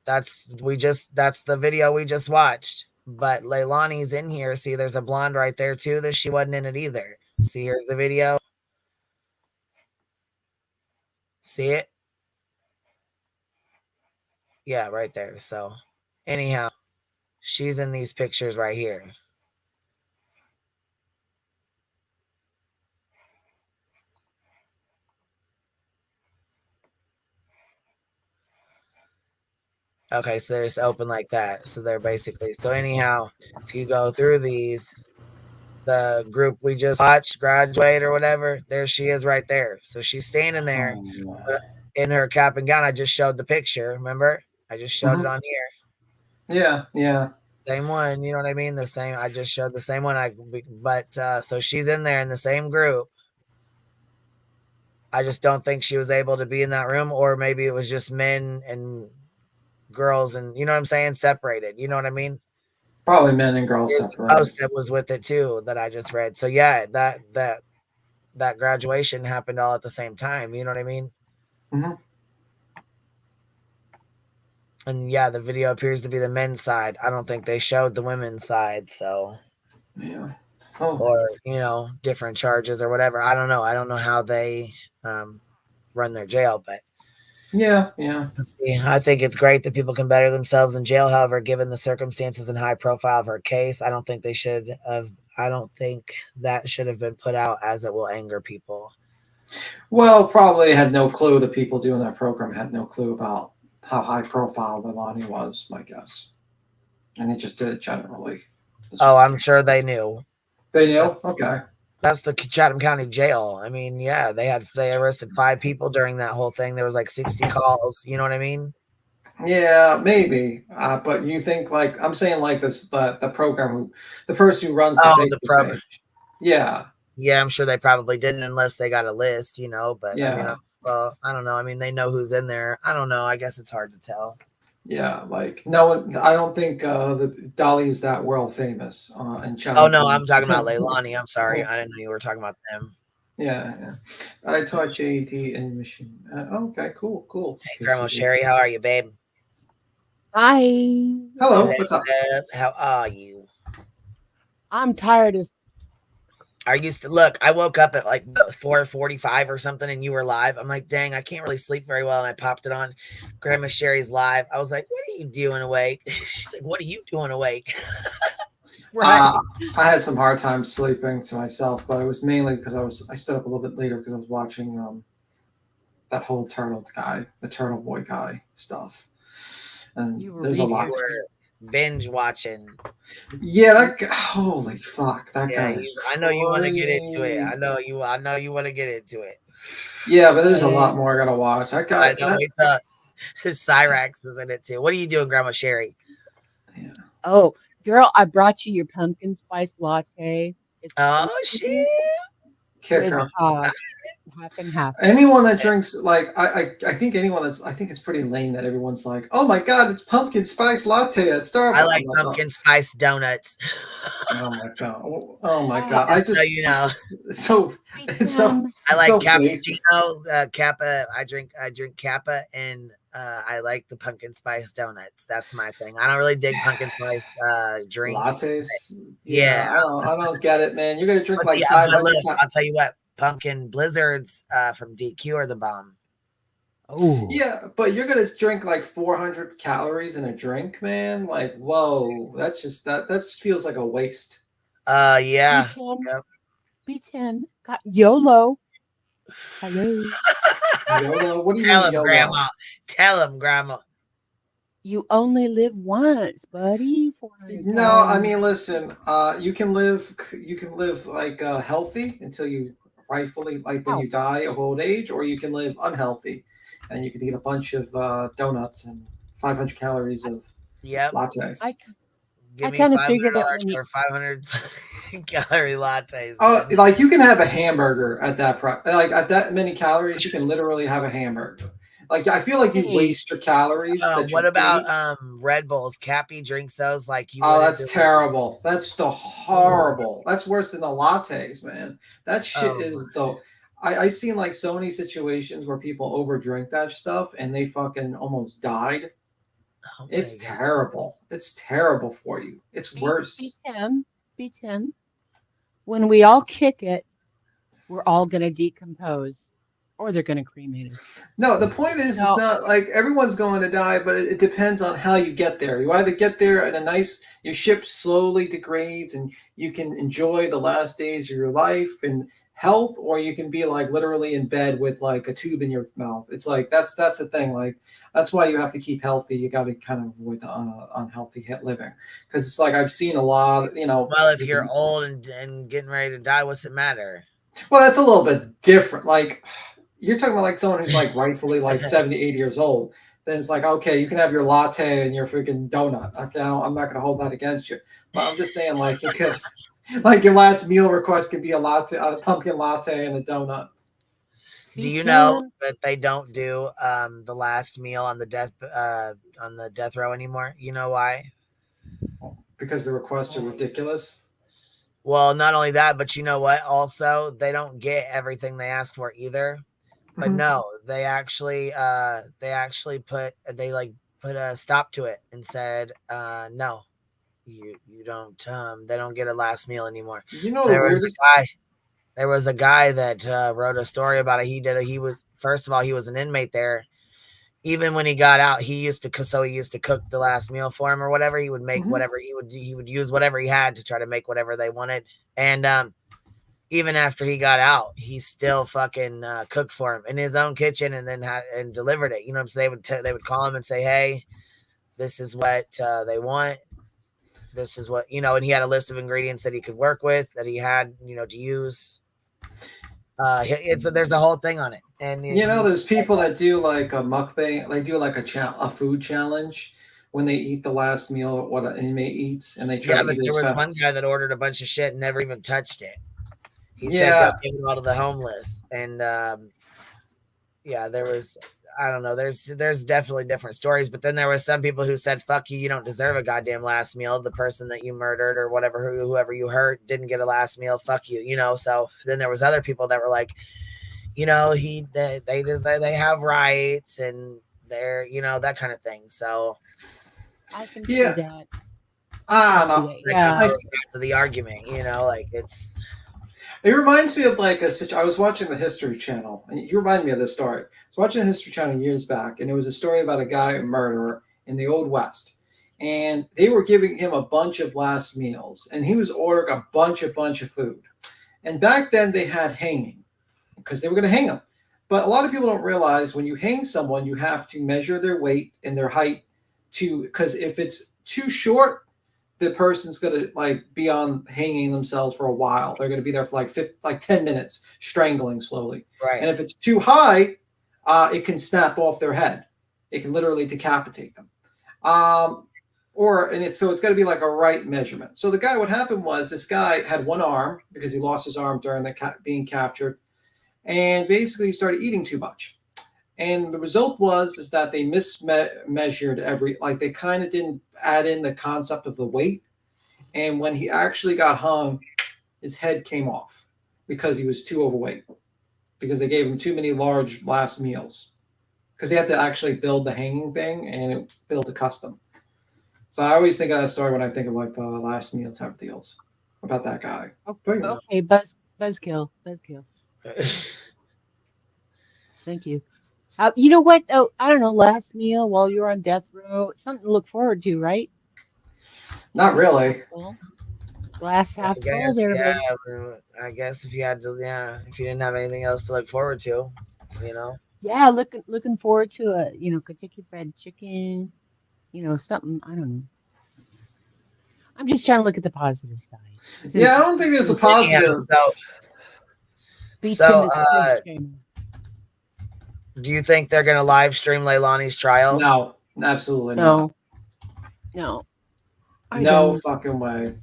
That's the video we just watched. But Leilani's in here. See, there's a blonde right there too that she wasn't in it either. See, here's the video. See it? Yeah, right there. So anyhow, she's in these pictures right here. Okay, so they're just open like that. So they're basically, so anyhow, if you go through these, the group we just watched graduate or whatever, there she is right there. So she's standing there in her cap and gown. I just showed the picture. Remember? I just showed it on here. Yeah. Same one, you know what I mean? The same. I just showed the same one. So she's in there in the same group. I just don't think she was able to be in that room, or maybe it was just men and girls, and you know what I'm saying, separated. You know what I mean? Probably men and girls There's separated. a post that was with it too that I just read. So yeah, that graduation happened all at the same time. You know what I mean? Mm-hmm. And yeah, the video appears to be the men's side. I don't think they showed the women's side. So Yeah. Oh. Or different charges or whatever. I don't know. I don't know how they run their jail, but yeah. I think it's great that people can better themselves in jail. However, given the circumstances and high profile of her case, I don't think they should have. I don't think that should have been put out, as it will anger people. Well, probably had no clue. The people doing that program had no clue about how high profile Leilani was, my guess. And they just did it generally. I'm sure they knew. They knew? Okay. That's the Chatham County Jail. I mean, yeah, they arrested 5 people during that whole thing. There was like 60 calls. You know what I mean? Yeah, maybe. But you think I'm saying this the program the person who runs the Facebook page. Yeah. Yeah, I'm sure they probably didn't unless they got a list, but yeah. I mean, I don't know. I mean, they know who's in there. I don't know. I guess it's hard to tell. Yeah, no one. I don't think the Dolly is that world famous in Chatham. Oh no, I'm talking about Leilani. I'm sorry, I didn't know you were talking about them. Yeah. I taught GED in Michigan. Okay, cool. Hey, Grandma Sherry, how are you, babe? Hi. Hello. What's up? How are you? I'm tired as. I used to look. I woke up at like 4:45 or something, and you were live. I'm like, dang, I can't really sleep very well, and I popped it on. Grandma Sherry's live. I was like, what are you doing awake? She's like, what are you doing awake? Right. I had some hard time sleeping to myself, but it was mainly because I stood up a little bit later because I was watching that whole the Turtle Boy guy stuff. And there's a lot. Binge watching. Yeah, holy fuck, that guy is I know you want to get into it. I know you want to get into it. Yeah, but there's a lot more I gotta watch. That guy. Cyrax is in it too. What are you doing, Grandma Sherry? Yeah. Oh, girl, I brought you your pumpkin spice latte. Shit! Half and half. Anyone that drinks I think I think it's pretty lame that everyone's like, oh my god, it's pumpkin spice latte at Starbucks. I like pumpkin spice donuts. Oh my god! I just so I like cappuccino, Kappa. I drink Kappa, and I like the pumpkin spice donuts. That's my thing. I don't really dig pumpkin spice drinks. Lattes. Yeah, I don't get it, man. You're gonna drink 500. I'll tell you what. Pumpkin blizzards from DQ are the bomb. Oh yeah, but you're gonna drink 400 calories in a drink, man. Whoa, that just feels like a waste. Yeah. B10 got YOLO. Hello. YOLO. What do you Tell mean, him, Grandma? Tell him, Grandma. You only live once, buddy. No, I mean, listen. You can live healthy until you rightfully when you die of old age, or you can live unhealthy, and you can eat a bunch of donuts and 500 calories of lattes. I kind of figured that for 500 calorie lattes. Oh, you can have a hamburger at that price. At that many calories, you can literally have a hamburger. I feel like you waste your calories. What about Red Bulls? Cappy drinks those that's terrible. That's horrible. That's worse than the lattes, man. That shit is I've seen so many situations where people overdrink that stuff and they fucking almost died. It's terrible. It's terrible for you. It's worse. B10. When we all kick it, we're all gonna decompose. Or they're going to cremate us. No, the point is, it's not everyone's going to die, but it depends on how you get there. You either get there in your ship slowly degrades and you can enjoy the last days of your life and health, or you can be literally in bed with a tube in your mouth. It's that's the thing. That's why you have to keep healthy. You got to kind of avoid the unhealthy living, because it's I've seen a lot. Well, if you're old and getting ready to die, what's it matter? Well, that's a little bit different. You're talking about someone who's rightfully 70, 80 years old. then it's like, okay, you can have your latte and your freaking donut. Okay, I'm not going to hold that against you. But I'm just saying, like, it could, like, your last meal request could be a latte, a pumpkin latte, and a donut. Do you know that they don't do the last meal on the death row anymore? You know why? Because the requests are ridiculous. Well, not only that, but you know what? Also, they don't get everything they ask for either. But no, they actually put a stop to it and said, no, you don't they don't get a last meal anymore. You know, there was a guy that wrote a story about it. He was, first of all, he was an inmate there. Even when he got out, he used to cook the last meal for him or whatever. He would make whatever he would use whatever he had to try to make whatever they wanted. And even after he got out, he still fucking cooked for him in his own kitchen and then and delivered it. You know what I'm saying? They would call him and say, "Hey, this is what they want. This is what," and he had a list of ingredients that he could work with, that he had, to use. There's a whole thing on it. And there's people that do like a mukbang, they do like a food challenge when they eat the last meal, what an inmate eats, and they try to eat it as fast. There was one guy that ordered a bunch of shit and never even touched it. He said, "Go give it all to the homeless." And there was, I don't know, there's definitely different stories. But then there was some people who said, "Fuck you, you don't deserve a goddamn last meal. The person that you murdered or whatever, whoever you hurt, didn't get a last meal. Fuck you." So then there was other people that were like, they have rights and they're, that kind of thing. So I can see that. To the argument, It reminds me of like I was watching the History Channel, and you remind me of this story. I was watching the History Channel years back, and it was a story about a guy, a murderer in the Old West, and they were giving him a bunch of last meals, and he was ordering a bunch of food. And back then they had hanging because they were going to hang him. But a lot of people don't realize when you hang someone, you have to measure their weight and their height because if it's too short, the person's going to be on hanging themselves for a while. They're going to be there for like 10 minutes, strangling slowly. Right. And if it's too high, it can snap off their head. It can literally decapitate them. So it's got to be like a right measurement. So what happened was this guy had one arm because he lost his arm during being captured, and basically he started eating too much. And the result is that they mismeasured they kind of didn't add in the concept of the weight. And when he actually got hung, his head came off because he was too overweight, because they gave him too many large last meals, because they had to actually build the hanging thing, and it built a custom. So I always think of that story when I think of like the last meal type deals about that guy. Okay, buzzkill. Thank you. You know what? Oh, I don't know. Last meal while you're on death row, something to look forward to, right? Not really. Glass half full there. Yeah, I guess if you didn't have anything else to look forward to, Yeah, looking forward to a Kentucky Fried Chicken, something. I don't know. I'm just trying to look at the positive side. Yeah, I don't think there's a positive. Do you think they're going to live stream Leilani's trial? No, absolutely not. No. No fucking way.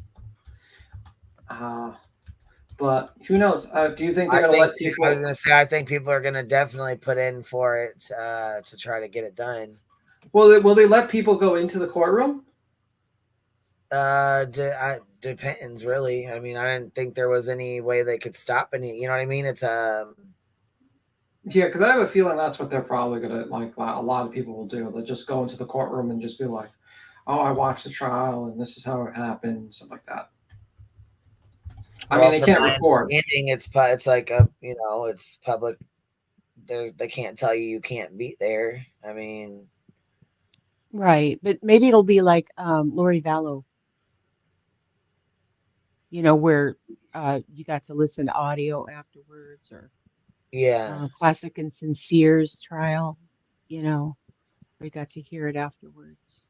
But who knows? Do you think they're going to let people? I was going to say, I think people are going to definitely put in for it to try to get it done. Will they let people go into the courtroom? Depends, really. I mean, I didn't think there was any way they could stop any. You know what I mean? It's Yeah, because I have a feeling that's what they're probably gonna like. A lot of people will do. They'll just go into the courtroom and just be like, "Oh, I watched the trial, and this is how it happened," stuff like that. I mean, they can't record. It's like it's public. They can't tell you can't be there. I mean, right, but maybe it'll be like Lori Vallow. Where you got to listen to audio afterwards, or Classic and Sincere's trial, we got to hear it afterwards.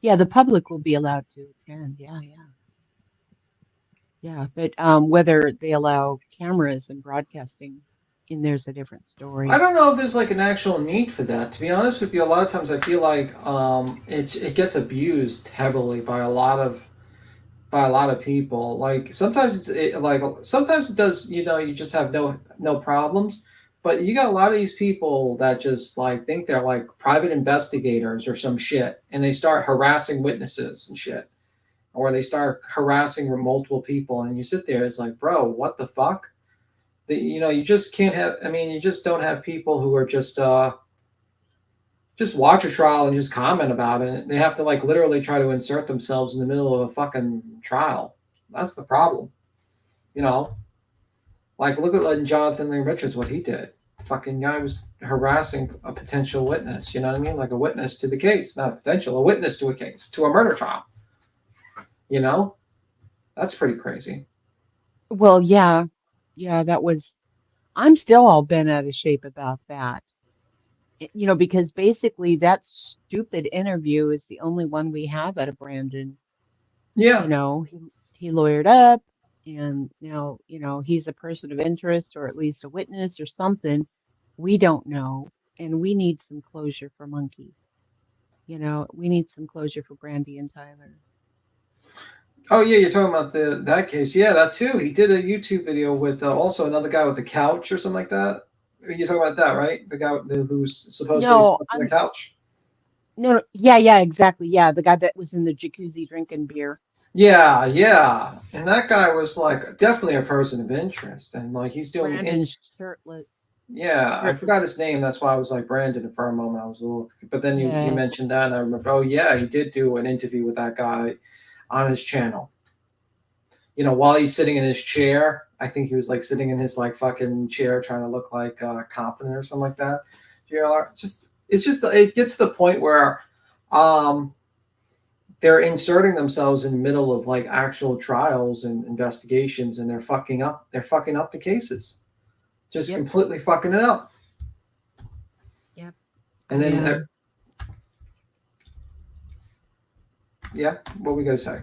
Yeah, the public will be allowed to attend. Yeah, but whether they allow cameras and broadcasting, and there's a different story. I don't know if there's like an actual need for that. To be honest with you, a lot of times I feel like it gets abused heavily by a lot of people. Like sometimes sometimes it does. You just have no problems. But you got a lot of these people that just like think they're like private investigators or some shit, and they start harassing witnesses and shit, or they start harassing multiple people, and you sit there, it's like, bro, what the fuck? You just can't have. I mean, you just don't have people who are just watch a trial and just comment about it. They have to like literally try to insert themselves in the middle of a fucking trial. That's the problem. Like look at like Jonathan Lee Richards, what he did. Fucking guy was harassing a potential witness. You know what I mean? Like a witness to the case, not a potential, a witness to a case, to a murder trial. That's pretty crazy. Well, yeah, that was. I'm still all bent out of shape about that. Because basically that stupid interview is the only one we have out of Brandon. Yeah. He lawyered up, and now, he's a person of interest, or at least a witness or something. We don't know, and we need some closure for Monkey. We need some closure for Brandy and Tyler. Oh yeah, you're talking about that case. Yeah, that too. He did a YouTube video with also another guy with a couch or something like that. You're talking about that, right? The guy who's supposedly slept on the couch. No, yeah, exactly. Yeah, the guy that was in the jacuzzi drinking beer. Yeah, and that guy was like definitely a person of interest, and like he's doing Brandon's shirtless. Yeah, I forgot his name. That's why I was like Brandon for a moment. I was a little, but then you mentioned that, and I remember. Oh yeah, he did do an interview with that guy on his channel. While he's sitting in his chair, I think he was like sitting in his like fucking chair, trying to look like confident or something like that. It gets to the point where, they're inserting themselves in the middle of like actual trials and investigations, and they're fucking up. They're fucking up the cases. Just completely fucking it up. Yep. And then, what were we gonna say?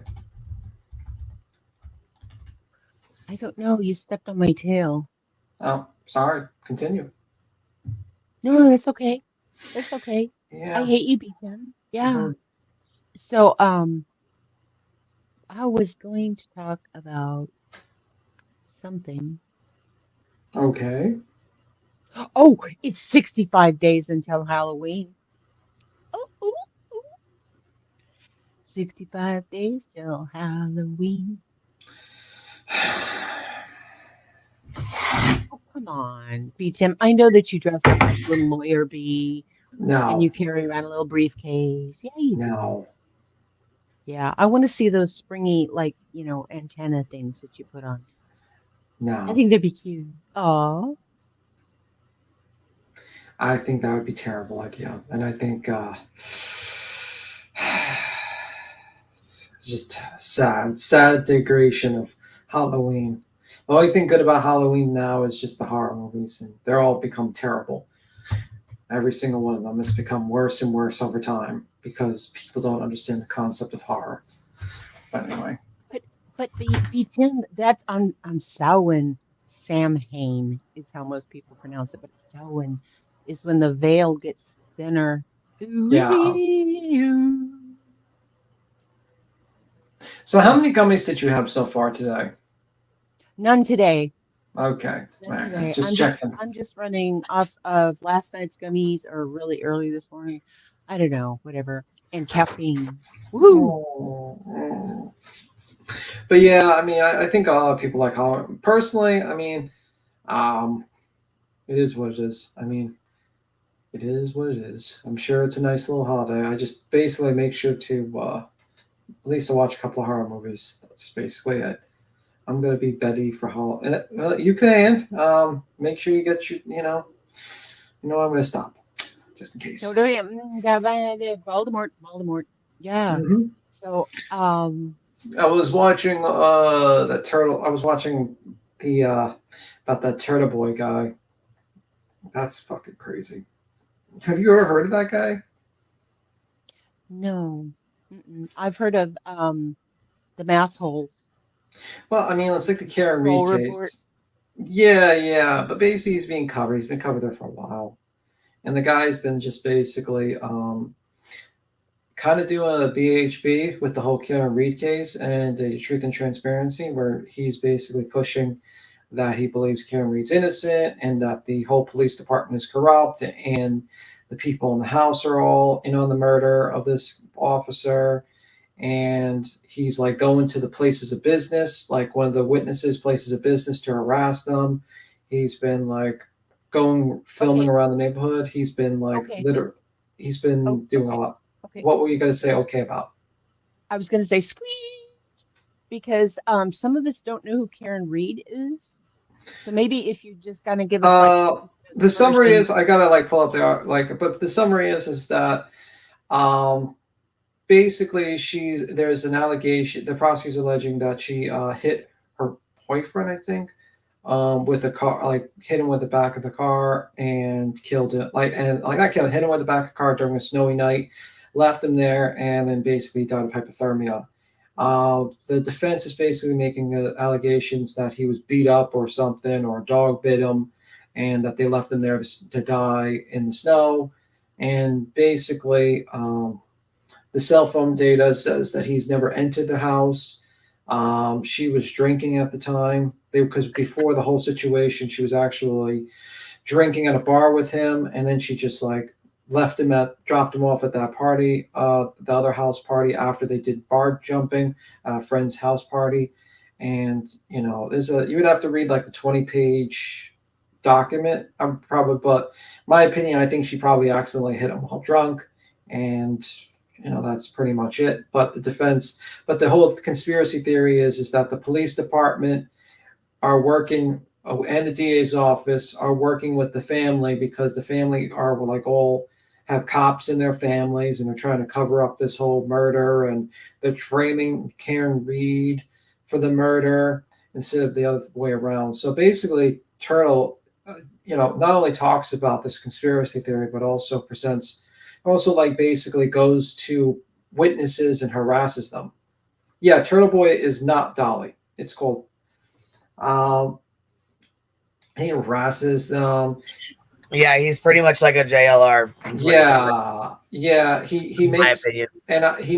I don't know. You stepped on my tail. Oh, sorry. Continue. No, that's okay. That's okay. Yeah. I hate you, B10. Yeah. So, I was going to talk about something. Okay. Oh, it's 65 days until Halloween. Oh. 65 days till Halloween. Oh, come on, B-Tim. I know that you dress up like little lawyer bee. No. And you carry around a little briefcase. Yeah, you do. No. Yeah, I want to see those springy, like, antenna things that you put on. No. I think they'd be cute. Oh. I think that would be a terrible idea. And I think it's just sad degradation of Halloween. The only thing good about Halloween now is just the horror movies, and they're all become terrible. Every single one of them has become worse and worse over time because people don't understand the concept of horror. But anyway. But B10, that's on Samhain. Samhain is how most people pronounce it, but Samhain is when the veil gets thinner. Yeah. So how many gummies did you have so far today? None today. Okay. None today. I'm just running off of last night's gummies or really early this morning. I don't know, whatever. And caffeine. Woo! But yeah, I mean, I think a lot of people like Halloween. Personally, I mean, it is what it is. I mean, it is what it is. I'm sure it's a nice little holiday. I just basically make sure to at least watch a couple of horror movies. That's basically it. I'm gonna be Betty for Halloween. You can make sure you get your. I'm gonna stop just in case. Voldemort. Yeah. Mm-hmm. So I was watching that turtle. I was watching the about that Turtle Boy guy. That's fucking crazy. Have you ever heard of that guy? No. I've heard of the mass holes. Well, I mean, it's like the Karen Reed case. Yeah. But basically, he's being covered. He's been covered there for a while, and the guy's been just basically kind of doing a BHB with the whole Karen Reed case and a Truth and Transparency, where he's basically pushing that he believes Karen Reed's innocent and that the whole police department is corrupt and the people in the house are all in on the murder of this officer. And he's like going to the places of business, like one of the witnesses' places of business, to harass them. He's been like going filming around the neighborhood. He's been like he's been doing a lot. What were you going to say okay about? I was going to say squeeze, because some of us don't know who Karen Reed is. So maybe if you just kind of give us the summary is, I gotta like pull up the but the summary is that basically there's an allegation, the prosecutor's alleging that she hit her boyfriend, I think, with a car, like hit him with the back of the car and killed him, hit him with the back of the car during a snowy night, left him there, and then basically died of hypothermia. The defense is basically making allegations that he was beat up or something, or a dog bit him, and that they left him there to die in the snow. And basically, the cell phone data says that he's never entered the house. She was drinking at the time, because before the whole situation, she was actually drinking at a bar with him, and then she just like dropped him off at that party, the other house party, after they did bar jumping at a friend's house party. And you would have to read like the 20-page document, but my opinion, I think she probably accidentally hit him while drunk, and that's pretty much it. But the whole conspiracy theory is that the police department are working, and the DA's office are working with the family, because the family are like all have cops in their families, and they're trying to cover up this whole murder, and they're framing Karen Reed for the murder instead of the other way around. So basically, Turtle, not only talks about this conspiracy theory, but also basically goes to witnesses and harasses them. Yeah, Turtle Boy is not Dolly. It's called. He harasses them. Yeah, he's pretty much like a JLR. Yeah. He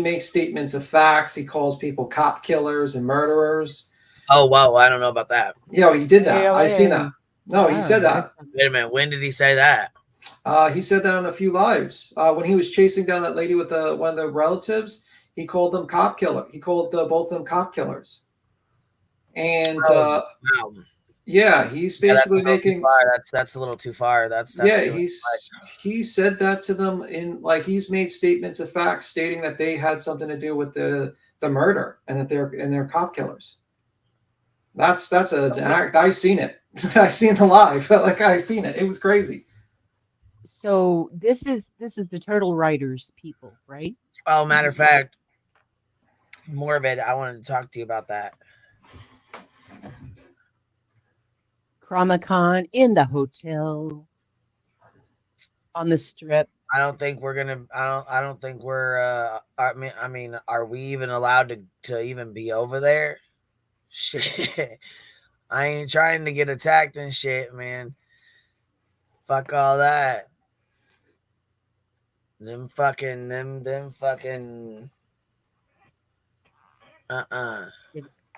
makes statements of facts. He calls people cop killers and murderers. Oh wow, I don't know about that. Yeah, he did that. I seen that. No, he said that. Wait a minute. When did he say that? He said that on a few lives. When he was chasing down that lady with one of the relatives, he called them cop killer. He called both of them cop killers. And wow. Yeah, he's basically making. That's a little too far. He said that to them he's made statements of facts stating that they had something to do with the murder, and that they're cop killers. That's an act. I've seen it. I've seen it live. I've seen it. It was crazy. So this is the Turtle Writers people, right? Oh, matter of fact, Morbid, I wanted to talk to you about that. Comic-Con in the hotel on the strip. I don't think we're gonna. I don't think we're. I mean, are we even allowed to even be over there? Shit, I ain't trying to get attacked and shit, man. Fuck all that. Them fucking.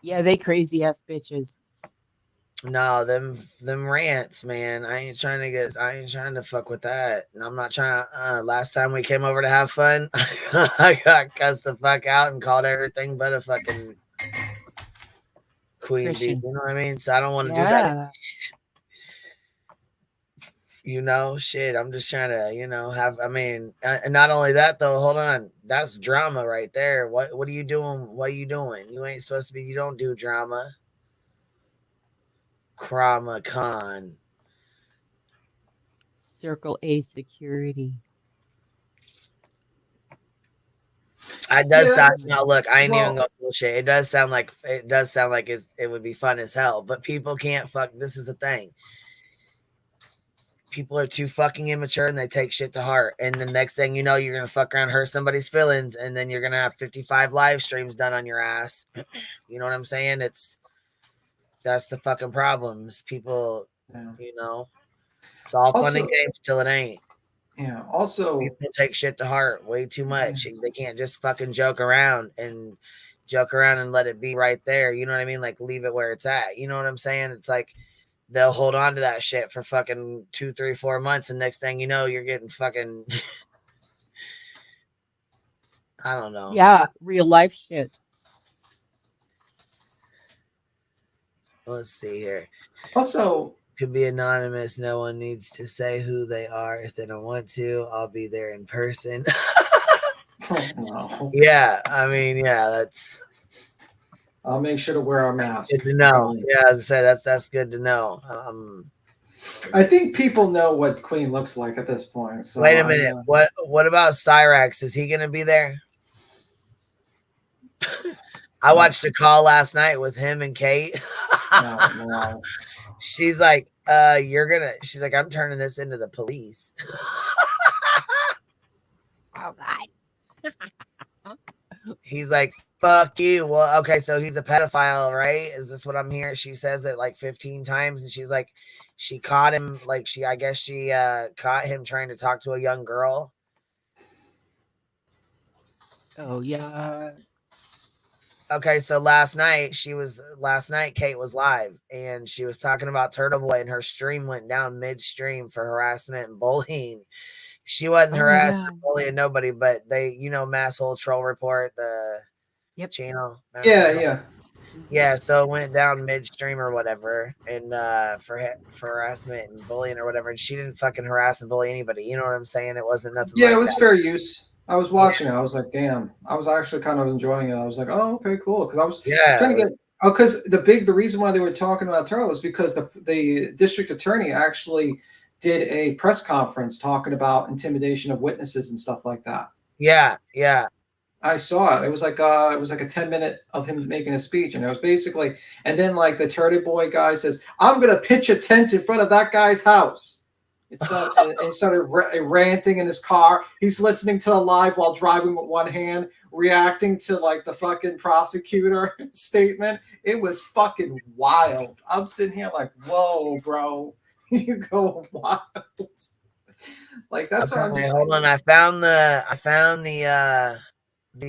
Yeah, they crazy ass bitches. No, them rants, man. I ain't trying to fuck with that. And I'm not trying. Last time we came over to have fun, I got cussed the fuck out and called everything but a fucking queen bee. You know what I mean? So I don't want to do that. Shit. I'm just trying to, have. I mean, and not only that though. Hold on, that's drama right there. What are you doing? What are you doing? You ain't supposed to be. You don't do drama. Comic-Con. Circle A security. It does sound. Now look, I ain't even gonna bullshit. It does sound like it would be fun as hell. But people can't fuck. This is the thing. People are too fucking immature and they take shit to heart. And the next thing you know, you're gonna fuck around, hurt somebody's feelings, and then you're gonna have 55 live streams done on your ass. You know what I'm saying? That's the fucking problems. People, Yeah. you know, it's all fun and Also, games till it ain't. yeah. Also, People take shit to heart way too much. They can't just fucking joke around and let it be right there. You know what I mean? Like leave it where it's at. You know what I'm saying? It's like they'll hold on to that shit for fucking 2, 3, 4 months, and next thing you know, you're getting fucking I don't know. Yeah, real life shit. Let's see here. Also, could be anonymous. No one needs to say who they are if they don't want to. I'll be there in person. no. Yeah, I mean, yeah, that's. I'll make sure to wear a mask. Good to know. Yeah, as I said, that's good to know. I think people know what Queen looks like at this point. So wait a minute. What about Cyrax? Is he gonna be there? I watched a call last night with him and Kate. No. She's like, she's like, I'm turning this into the police. Oh God. He's like, fuck you. Well, okay, so he's a pedophile, right? Is this what I'm hearing? She says it like 15 times, and she's like, she caught him, like I guess she caught him trying to talk to a young girl. Oh yeah. Okay, so last night Kate was live, and she was talking about Turtle Boy, and her stream went down midstream for harassment and bullying. She wasn't harassing or bullying nobody, but they, Masshole Troll Report, the channel. Yeah. So it went down midstream or whatever, and for harassment and bullying or whatever. And she didn't fucking harass and bully anybody. You know what I'm saying? It wasn't nothing. Yeah, like it was that. fair use. I was watching it. I was like, damn. I was actually kind of enjoying it. I was like, oh, okay, cool. Because I was trying to get. Oh, because the reason why they were talking about Turtle was because the district attorney actually did a press conference talking about intimidation of witnesses and stuff like that. Yeah. I saw it. It was like a 10-minute of him making a speech, and it was basically, and then like the Turtle Boy guy says, "I'm gonna pitch a tent in front of that guy's house." It started ranting in his car. He's listening to the live while driving with one hand, reacting to like the fucking prosecutor statement. It was fucking wild. I'm sitting here like, whoa, bro. You go wild. Like that's what I'm just hold on. I found the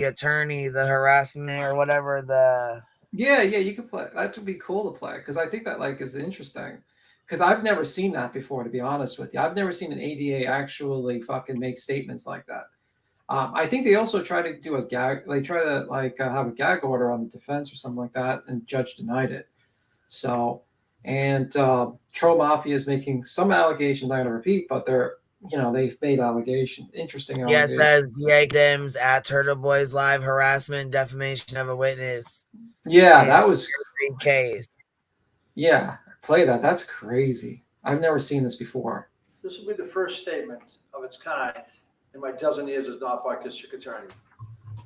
attorney, the harassment or whatever. Yeah, you can play. That would be cool to play because I think that like is interesting. Because I've never seen that before, to be honest with you. I've never seen an ADA actually fucking make statements like that. I think they also try to do a gag. They try to like have a gag order on the defense or something like that, and the judge denied it. So, and Tro Mafia is making some allegations. I'm going to repeat, but they've made allegations, interesting allegations. Yes, says DA Dems at Turtle Boys Live, harassment, defamation of a witness. Yeah, that was case. Yeah, play that. That's crazy. I've never seen this before. This will be the first statement of its kind in my dozen years as Norfolk District Attorney.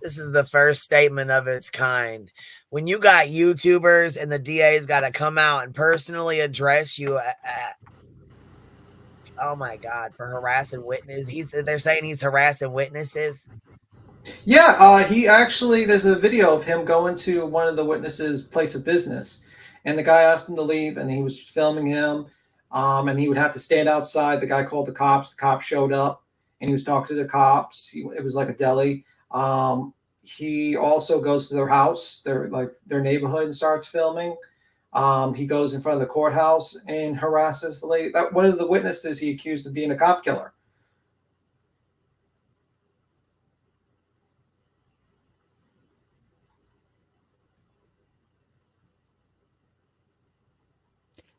This is the first statement of its kind. When you got YouTubers and the DA's got to come out and personally address you, oh my God, for harassing witnesses. They're saying he's harassing witnesses. Yeah, he actually, there's a video of him going to one of the witnesses' place of business, and the guy asked him to leave, and he was filming him, and he would have to stand outside. The guy called the cops. The cops showed up, and he was talking to the cops. It was like a deli. He also goes to their house, their neighborhood, and starts filming. He goes in front of the courthouse and harasses the lady. One of the witnesses he accused of being a cop killer.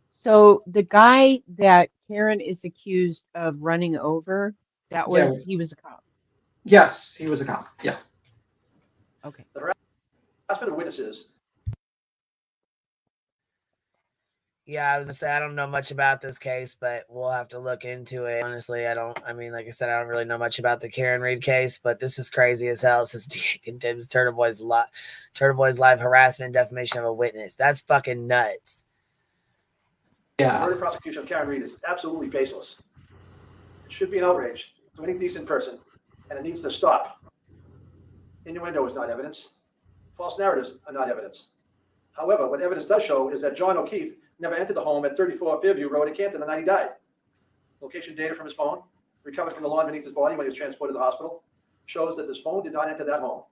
So the guy that Karen is accused of running over, he was a cop. Yes, he was a cop. Yeah. Okay. The harassment of witnesses. Yeah, I was gonna say I don't know much about this case, but we'll have to look into it. Honestly, like I said, I don't really know much about the Karen Reed case, but this is crazy as hell. It says condemns Turtle Boy's live harassment and defamation of a witness. That's fucking nuts. Yeah. The murder prosecution of Karen Reed is absolutely baseless. It should be an outrage to any decent person, and it needs to stop. Innuendo is not evidence. False narratives are not evidence. However, what evidence does show is that John O'Keefe never entered the home at 34 Fairview Road in Camden the night he died. Location data from his phone, recovered from the lawn beneath his body when he was transported to the hospital, shows that this phone did not enter that home.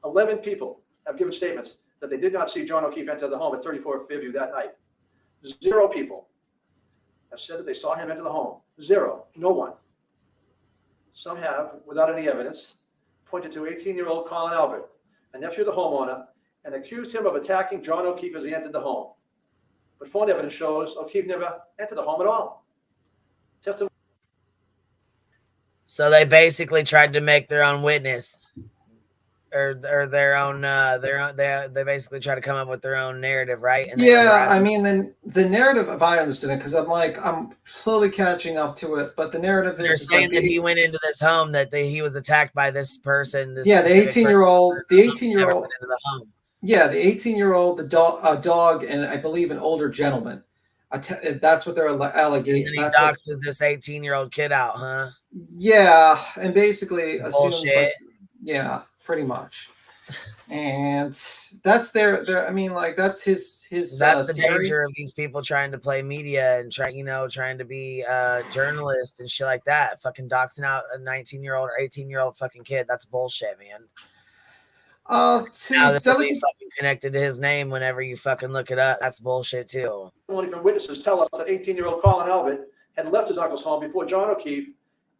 11 people have given statements that they did not see John O'Keefe enter the home at 34 Fairview that night. 0 people have said that they saw him enter the home. 0, no one. Some have, without any evidence, pointed to 18-year-old Colin Albert, a nephew of the homeowner, and accused him of attacking John O'Keefe as he entered the home. But phone evidence shows O'Keefe never entered the home at all. So they basically tried to make their own witness, or their own. They basically try to come up with their own narrative, right? And yeah, I mean, then the narrative, if I understand it, because I'm slowly catching up to it, but the narrative is they're saying that he went into this home, that he was attacked by this person. The 18-year-old, into the home. Yeah, the 18-year-old, the dog, and I believe an older gentleman. That's what they're alleging. And he doxes this 18-year-old kid out, huh? Yeah, and basically assumes, bullshit. Yeah, pretty much. And that's their. I mean, like that's his. That's the theory. danger of these people trying to play media and trying to be journalists and shit like that. Fucking doxing out a 19-year-old or 18-year-old fucking kid. That's bullshit, man. Now the police fucking connected to his name whenever you fucking look it up. That's bullshit too. Testimony from witnesses tell us that 18-year-old Colin Albert had left his uncle's home before John O'Keefe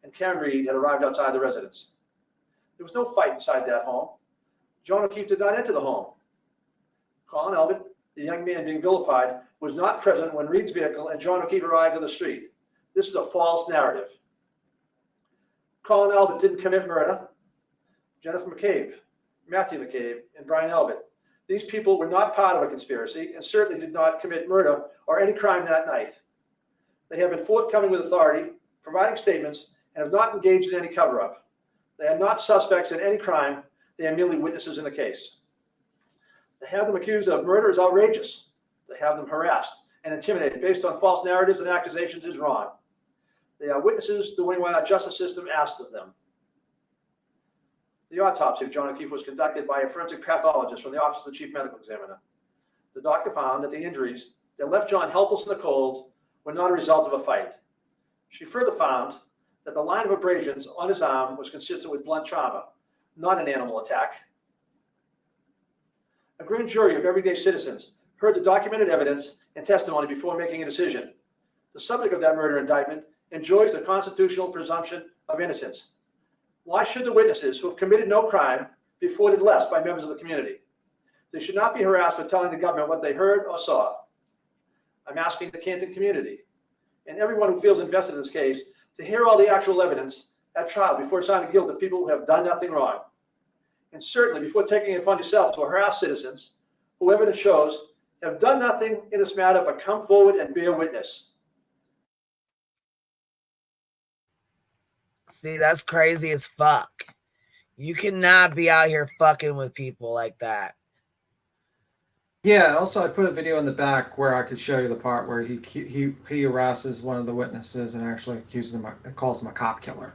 and Karen Reed had arrived outside the residence. There was no fight inside that home. John O'Keefe did not enter the home. Colin Albert, the young man being vilified, was not present when Reed's vehicle and John O'Keefe arrived on the street. This is a false narrative. Colin Albert didn't commit murder. Jennifer McCabe, Matthew McCabe, and Brian Albert. These people were not part of a conspiracy and certainly did not commit murder or any crime that night. They have been forthcoming with authority, providing statements, and have not engaged in any cover-up. They are not suspects in any crime. They are merely witnesses in the case. To have them accused of murder is outrageous. To have them harassed and intimidated based on false narratives and accusations is wrong. They are witnesses doing what our justice system asks of them. The autopsy of John O'Keefe was conducted by a forensic pathologist from the Office of the Chief Medical Examiner. The doctor found that the injuries that left John helpless in the cold were not a result of a fight. She further found that the line of abrasions on his arm was consistent with blunt trauma, not an animal attack. A grand jury of everyday citizens heard the documented evidence and testimony before making a decision. The subject of that murder indictment enjoys the constitutional presumption of innocence. Why should the witnesses who have committed no crime be afforded less by members of the community? They should not be harassed for telling the government what they heard or saw. I'm asking the Canton community and everyone who feels invested in this case to hear all the actual evidence at trial before assigning guilt to people who have done nothing wrong. And certainly before taking it upon yourself to harass citizens who evidence shows have done nothing in this matter but come forward and bear witness. See, that's crazy as fuck. You cannot be out here fucking with people like that. Yeah, and also I put a video in the back where I could show you the part where he harasses one of the witnesses and actually accuses him, calls him a cop killer.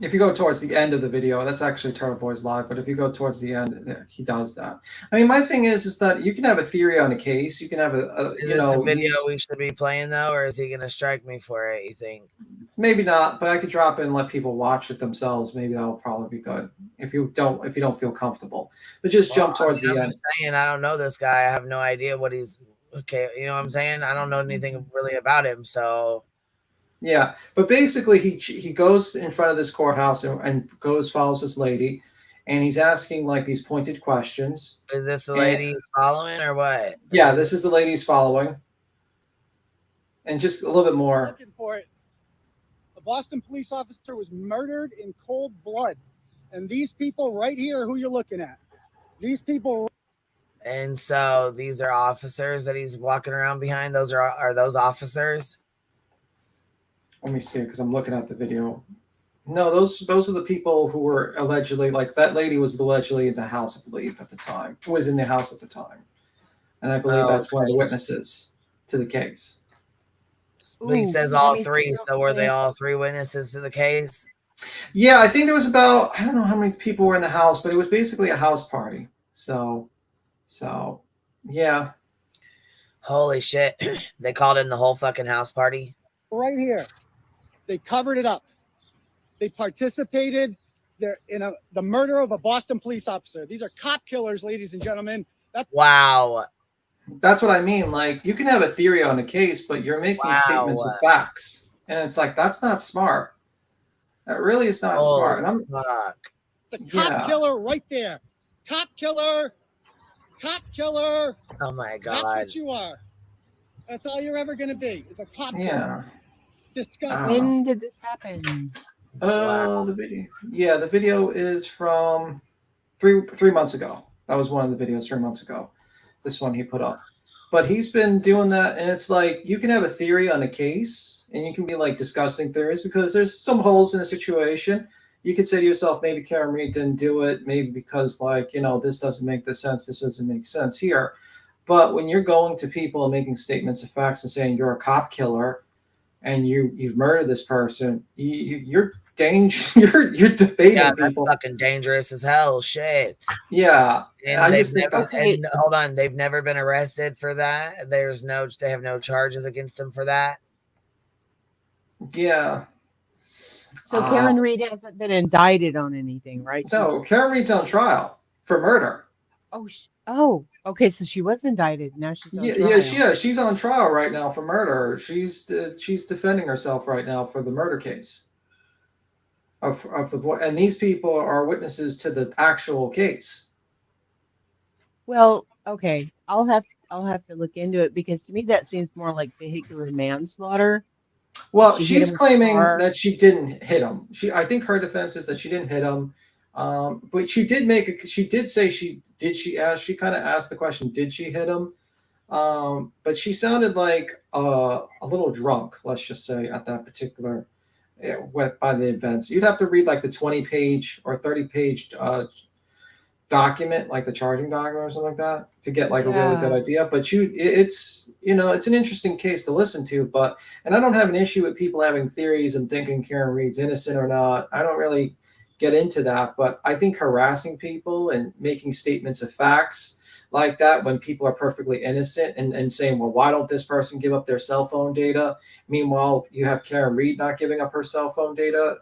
If you go towards the end of the video, that's actually Turtle Boys Live, but if you go towards the end, he does that. I mean, my thing is that you can have a theory on a case. You can have is this a video we should be playing though, or is he going to strike me for it, you think? Maybe not, but I could drop it and let people watch it themselves. Maybe that'll probably be good if you don't feel comfortable. But just jump towards the end. Saying, I don't know this guy. I have no idea what he's okay. You know what I'm saying? I don't know anything really about him, so. Yeah, but basically he goes in front of this courthouse and follows this lady, and he's asking like these pointed questions. Is this the lady he's following or what? Yeah, this is the lady he's following. And just a little bit more. Looking for it. A Boston police officer was murdered in cold blood. And these people right here who you're looking at. These people. And so these are officers that he's walking around behind. Those are those officers? Let me see, because I'm looking at the video. No, those are the people who were allegedly, like that lady was allegedly in the house, I believe, at the time. Was in the house at the time. And I believe that's one of the witnesses to the case. But he says all three, so were they all three witnesses to the case? Yeah, I think there was about, I don't know how many people were in the house, but it was basically a house party. So So, yeah. Holy shit. They called in the whole fucking house party. Right here. They covered it up. They participated in the murder of a Boston police officer. These are cop killers, ladies and gentlemen. Wow. That's what I mean. Like, you can have a theory on a case, but you're making statements of facts. And it's like, that's not smart. That really is not smart. And fuck. It's a cop killer right there. Cop killer. Cop killer. Oh my God. That's what you are. That's all you're ever going to be, is a cop killer. Disgusting. When did this happen? The video. Yeah, the video is from three months ago. That was one of the videos 3 months ago. This one he put up. But he's been doing that, and it's like, you can have a theory on a case, and you can be like discussing theories because there's some holes in the situation. You could say to yourself, maybe Karen Reed didn't do it, maybe because, like, you know, this doesn't make sense, this doesn't make sense here. But when you're going to people and making statements of facts and saying you're a cop killer and you've murdered this person, you're you're defaming people. That's fucking dangerous as hell. Shit. Yeah. And I they've just think never, and hold on, they've never been arrested for that. They have no charges against them for that. Yeah. So Karen Reed hasn't been indicted on anything, right? No, Karen Reed's on trial for murder. Oh, okay. So she was indicted. Now she's on trial. She's on trial right now for murder. She's defending herself right now for the murder case of the boy, and these people are witnesses to the actual case. Well, okay. I'll have to look into it, because to me that seems more like vehicular manslaughter. Well, she's claiming that she didn't hit him. I think her defense is that she didn't hit him. But she did say she kind of asked the question, did she hit him? But she sounded like a little drunk, let's just say, at that particular by the events. You'd have to read like the 20-page or 30-page document, like the charging document or something like that, to get like a really good idea. But it's an interesting case to listen to. And I don't have an issue with people having theories and thinking Karen Reed's innocent or not. I don't really get into that, but I think harassing people and making statements of facts like that when people are perfectly innocent and saying, well, why don't this person give up their cell phone data? Meanwhile, you have Karen Reed not giving up her cell phone data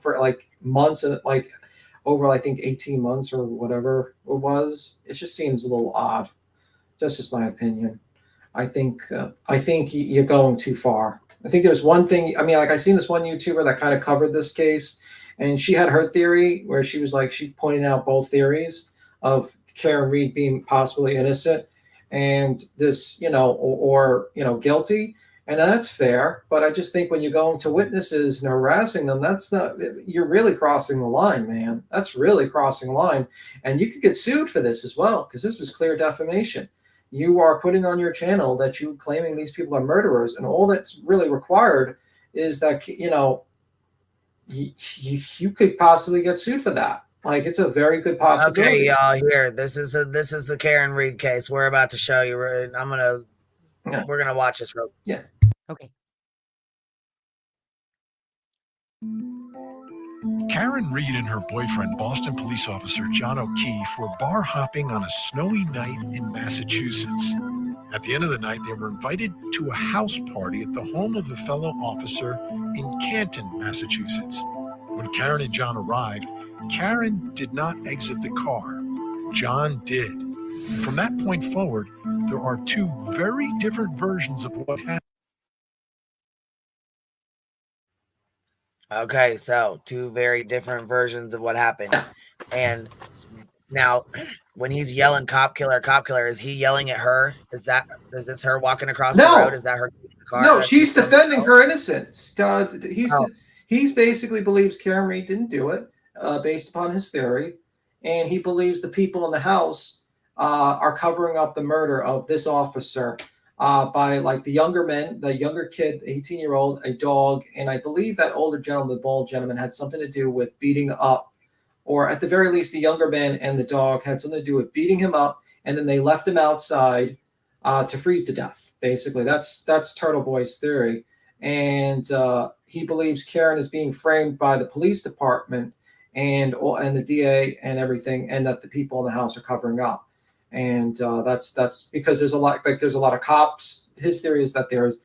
for like months, and like over, I think, 18 months or whatever it was. It just seems a little odd. That's just my opinion. I think you're going too far. I think there's one thing. I mean, like, I seen this one YouTuber that kind of covered this case, and she had her theory where she was like, she pointed out both theories of Karen Reed being possibly innocent and this, guilty. And that's fair. But I just think when you're going to witnesses and harassing them, you're really crossing the line, man. That's really crossing the line. And you could get sued for this as well, because this is clear defamation. You are putting on your channel that you're claiming these people are murderers, and all that's really required is that, you could possibly get sued for that. Like, it's a very good possibility. Okay, y'all, here. This is the Karen Reed case. We're about to show you. We're gonna watch this real. Yeah. Okay. Karen Reed and her boyfriend, Boston police officer John O'Keefe, were bar hopping on a snowy night in Massachusetts. At the end of the night, they were invited to a house party at the home of a fellow officer in Canton, Massachusetts. When Karen and John arrived, Karen did not exit the car. John did. From that point forward, there are two very different versions of what happened. Okay, so two very different versions of what happened. And now, when he's yelling cop killer, is he yelling at her? Is this her walking across the road? Is that her in the car? No, she's defending her innocence. He's basically believes Karen Reed didn't do it, based upon his theory. And he believes the people in the house are covering up the murder of this officer by, like, the younger kid, 18-year-old, a dog, and I believe that older gentleman, the bald gentleman, had something to do with beating up, or at the very least, the younger man and the dog had something to do with beating him up, and then they left him outside to freeze to death. Basically, that's Turtle Boy's theory, and he believes Karen is being framed by the police department and the DA and everything, and that the people in the house are covering up. And that's because there's a lot of cops. His theory is that there's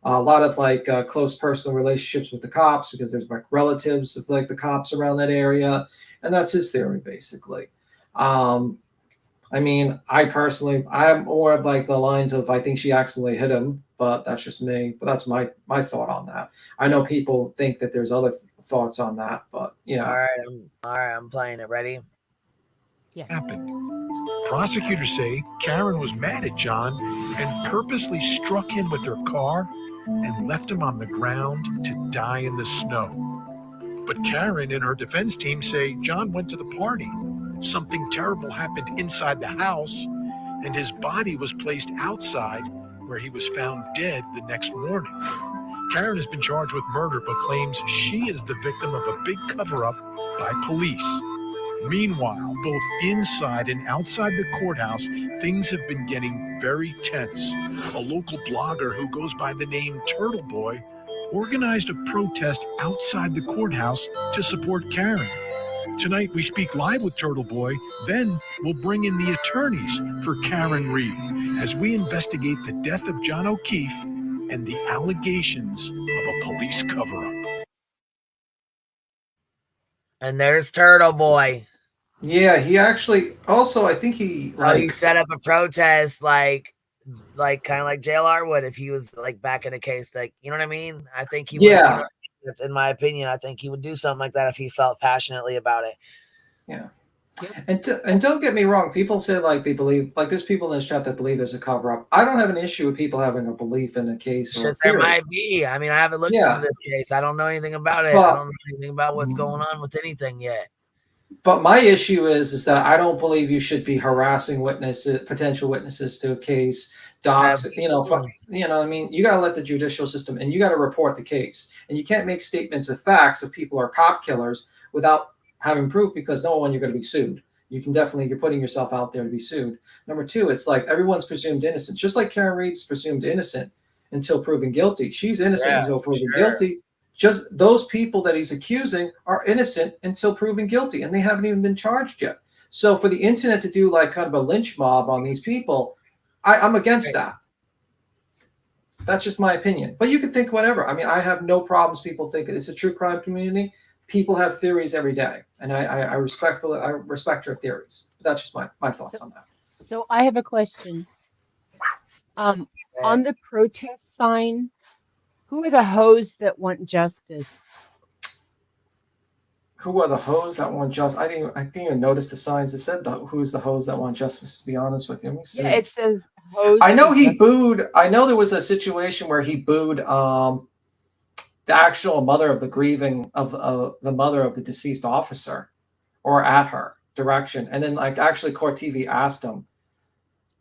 a lot of like close personal relationships with the cops because there's like relatives of like the cops around that area, and that's his theory basically. I mean, I'm more of like the lines of I think she accidentally hit him, but that's just me. But that's my thought on that. I know people think that there's other thoughts on that, but yeah. All right, I'm playing it. Ready? Yes. Happened. Prosecutors say Karen was mad at John and purposely struck him with her car and left him on the ground to die in the snow. But Karen and her defense team say John went to the party. Something terrible happened inside the house, and his body was placed outside where he was found dead the next morning. Karen has been charged with murder but claims she is the victim of a big cover-up by police. Meanwhile, both inside and outside the courthouse, things have been getting very tense. A local blogger who goes by the name Turtle Boy organized a protest outside the courthouse to support Karen. Tonight, we speak live with Turtle Boy. Then we'll bring in the attorneys for Karen Reed as we investigate the death of John O'Keefe and the allegations of a police cover-up. And there's Turtle Boy. Yeah, he actually also I think he he set up a protest like kind of like JLR would if he was like back in a case, like, you know what I mean? I think he would. Yeah. That's in my opinion. I think he would do something like that if he felt passionately about it. Yeah. And don't get me wrong. People say like they believe, like there's people in this chat that believe there's a cover up. I don't have an issue with people having a belief in a case. Or There might be. I mean, I haven't looked into this case. I don't know anything about it. I don't know anything about what's going on with anything yet. But my issue is that I don't believe you should be harassing potential witnesses to a case. Docs, you know, I mean, you got to let the judicial system, and you got to report the case, and you can't make statements of facts if people are cop killers without having proof, because number one, you're going to be sued. You're putting yourself out there to be sued. Number two, it's like everyone's presumed innocent, just like Karen Reed's presumed innocent until proven guilty. She's innocent until proven guilty. Just those people that he's accusing are innocent until proven guilty, and they haven't even been charged yet. So for the internet to do like kind of a lynch mob on these people, I'm against that. That's just my opinion. But you can think whatever. I mean, I have no problems. People think it's a true crime community. People have theories every day, and I respect your theories. But that's just my thoughts on that. So I have a question. On the protest sign, who are the hoes that want justice? Who are the hoes that want justice? I didn't even notice the signs that said who's the hoes that want justice, to be honest with you. Let me see. Yeah, it says hoes. I know he booed. I know there was a situation where he booed the actual mother of the grieving of the mother of the deceased officer, or at her direction. And then like actually Court TV asked him,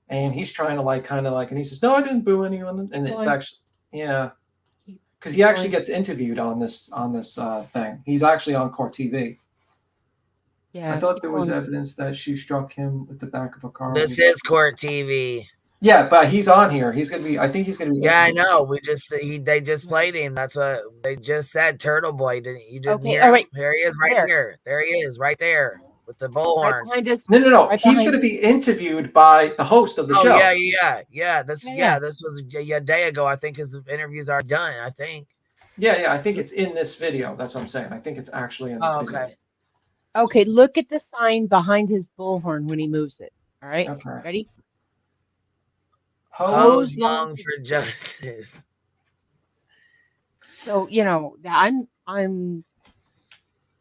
and he's trying to like kind of like, and he says, no, I didn't boo anyone. And it's actually, yeah. Because he actually gets interviewed on this thing. He's actually on Court TV. Yeah, I thought there was evidence that she struck him with the back of a car. This is Court TV. Yeah, but he's on here. He's gonna be. I think he's gonna be. Yeah, I know. They just played him. That's what they just said. Turtle Boy. You didn't hear? All right. There he is, right there. There he is, right there with the bullhorn. No. He's gonna be interviewed by the host of the show. Yeah. This was a day ago. I think his interviews are done. I think. Yeah. I think it's in this video. That's what I'm saying. I think it's actually in this video. Okay. Look at the sign behind his bullhorn when he moves it. All right. Okay. Ready? Hose long for justice. So I'm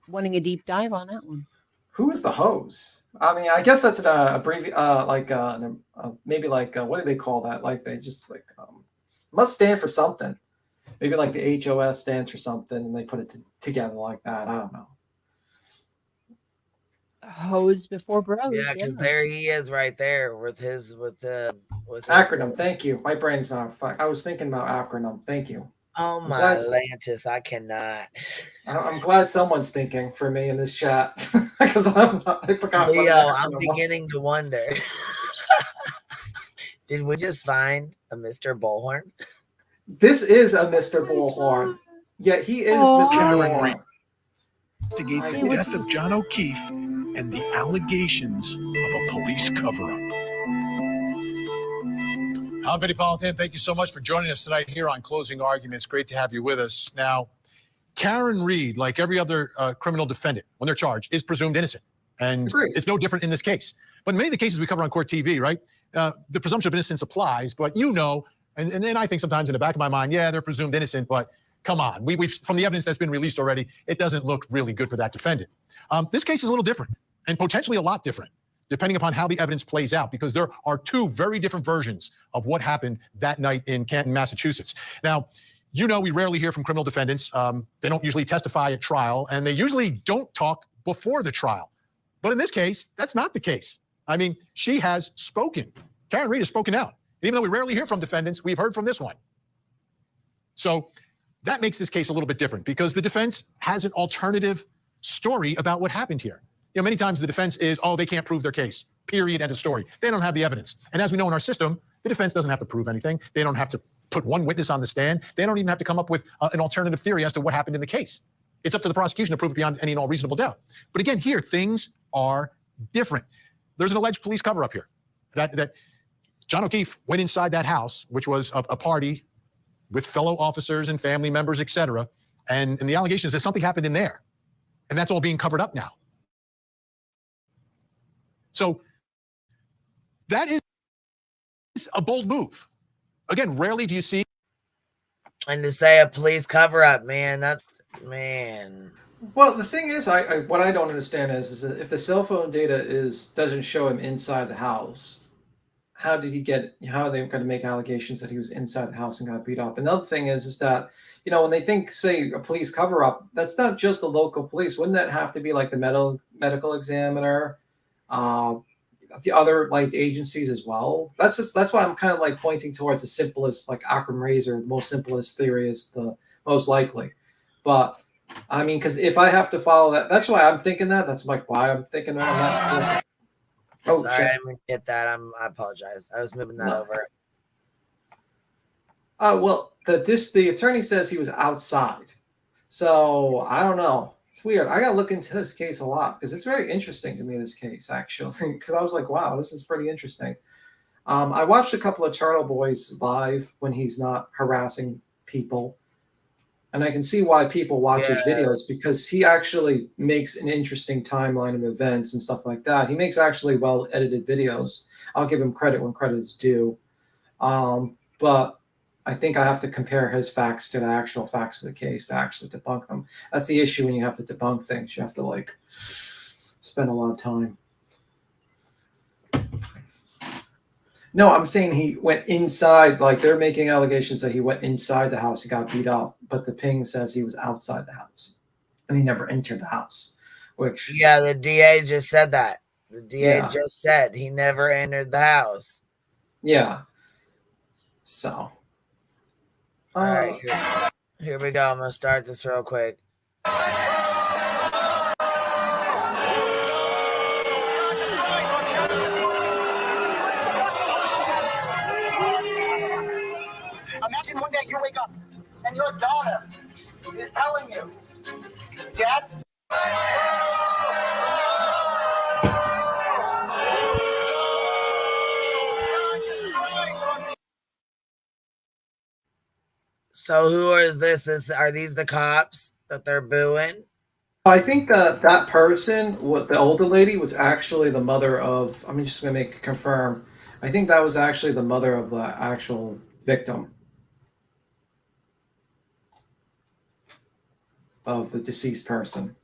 wanting a deep dive on that one. Who is the hose? I mean, I guess that's maybe like what do they call that? Like they just like must stand for something. Maybe like the HOS stands for something, and they put it together like that. I don't know. Hose before bros. Yeah, because there he is, right there with the acronym. Thank you. My brain's on fire. I was thinking about acronym. Thank you. Oh my Lantis, I cannot. I'm glad someone's thinking for me in this chat because I forgot. Leo, I'm beginning to wonder. Did we just find a Mr. Bullhorn? This is a Mr. Bullhorn. Yeah, he is Mr. Bullhorn. Investigate the death of John O'Keefe and the allegations of a police cover-up. I'm Vinny Politan. Thank you so much for joining us tonight here on Closing Arguments. Great to have you with us. Now, Karen Reed, like every other criminal defendant, when they're charged, is presumed innocent. And it's no different in this case. But in many of the cases we cover on Court TV, right, the presumption of innocence applies. But and I think sometimes in the back of my mind, yeah, they're presumed innocent. But come on, we've from the evidence that's been released already, it doesn't look really good for that defendant. This case is a little different and potentially a lot different, depending upon how the evidence plays out, because there are two very different versions of what happened that night in Canton, Massachusetts. Now, we rarely hear from criminal defendants. They don't usually testify at trial, and they usually don't talk before the trial. But in this case, that's not the case. I mean, she has spoken. Karen Reed has spoken out. Even though we rarely hear from defendants, we've heard from this one. So that makes this case a little bit different because the defense has an alternative story about what happened here. Many times the defense is, they can't prove their case, period, end of story. They don't have the evidence. And as we know in our system, the defense doesn't have to prove anything. They don't have to put one witness on the stand. They don't even have to come up with an alternative theory as to what happened in the case. It's up to the prosecution to prove it beyond any and all reasonable doubt. But again, here, things are different. There's an alleged police cover-up here that John O'Keefe went inside that house, which was a party with fellow officers and family members, et cetera. And the allegation is that something happened in there. And that's all being covered up now. So that is a bold move. Again, rarely do you see. And to say a police cover-up, man. Well, the thing is, what I don't understand is that if the cell phone data doesn't show him inside the house, how are they going to make allegations that he was inside the house and got beat up? Another thing is that, when they think, say, a police cover-up, that's not just the local police. Wouldn't that have to be like the medical examiner, the other agencies as well? That's why I'm kind of pointing towards the simplest, Occam razor, the most simplest theory is the most likely. But I mean, because if I have to follow that, that's why I'm thinking that. That's why I'm thinking that. Sorry, I didn't get that. I apologize. I was moving that over. Well, the attorney says he was outside. So I don't know. It's weird. I got to look into this case a lot because it's very interesting to me, this case, actually, because I was like, wow, this is pretty interesting. I watched a couple of Turtle Boys live when he's not harassing people. And I can see why people watch his videos because he actually makes an interesting timeline of events and stuff like that. He makes actually well-edited videos. I'll give him credit when credit is due. But I think I have to compare his facts to the actual facts of the case to actually debunk them. That's the issue when you have to debunk things. You have to spend a lot of time. No, I'm saying he went inside. They're making allegations that he went inside the house. He got beat up, but the ping says he was outside the house, and he never entered the house. Which the DA just said that. The DA just said he never entered the house. Yeah. So. All right, here we go. I'm gonna start this real quick. Imagine one day you wake up and your daughter is telling you, Dad. So who is this? Are these the cops that they're booing? I think that person, the older lady, was actually the mother of. I'm just gonna confirm. I think that was actually the mother of the actual victim of the deceased person.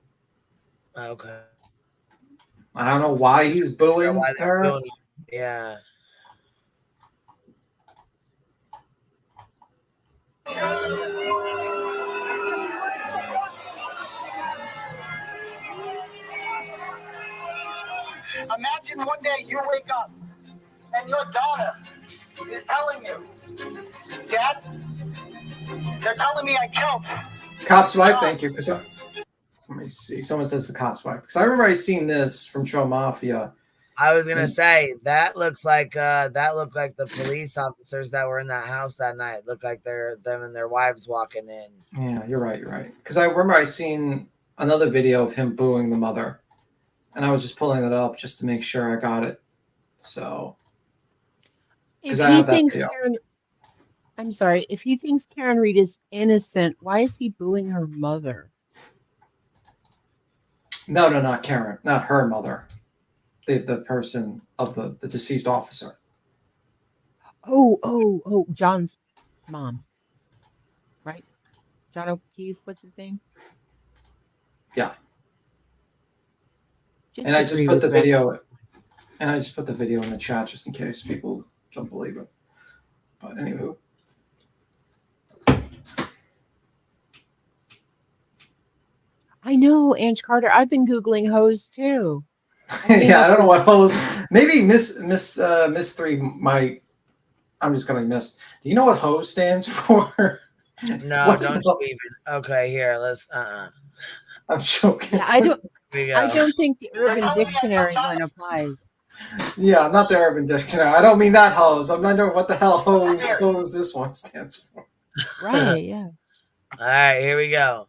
Okay. I don't know why he's booing her. Booing. Yeah. Imagine one day you wake up and your daughter is telling you, Dad, they're telling me I killed Cop's wife, thank you. Let me see. Someone says the cop's wife. Because I remember I seen this from Tro Mafia. I was gonna say that looked like the police officers that were in that house that night. Looked like them and their wives walking in. Yeah, you're right. Because I remember I seen another video of him booing the mother, and I was just pulling it up just to make sure I got it. So If I he have that thinks video. I'm sorry, if he thinks Karen Reed is innocent, why is he booing her mother? No, not Karen, not her mother. The person of the deceased officer. Oh, John's mom. Right? John O'Keefe, what's his name? Yeah. Just And I just agree put with the Red. video, and I just put the video in the chat just in case people don't believe it. But anywho. I know, Ange Carter. I've been Googling hoes too. Yeah, I don't know what hose. Maybe Miss Three might. I'm just gonna miss. Do you know what hose stands for? No, don't you even. Okay, here, let's. I'm joking. Yeah, I don't. Here we go. I don't think the Urban Dictionary one applies. Yeah, not the Urban Dictionary. I don't mean that hose. I'm wondering what the hell hose this one stands for. Right, yeah. All right, here we go.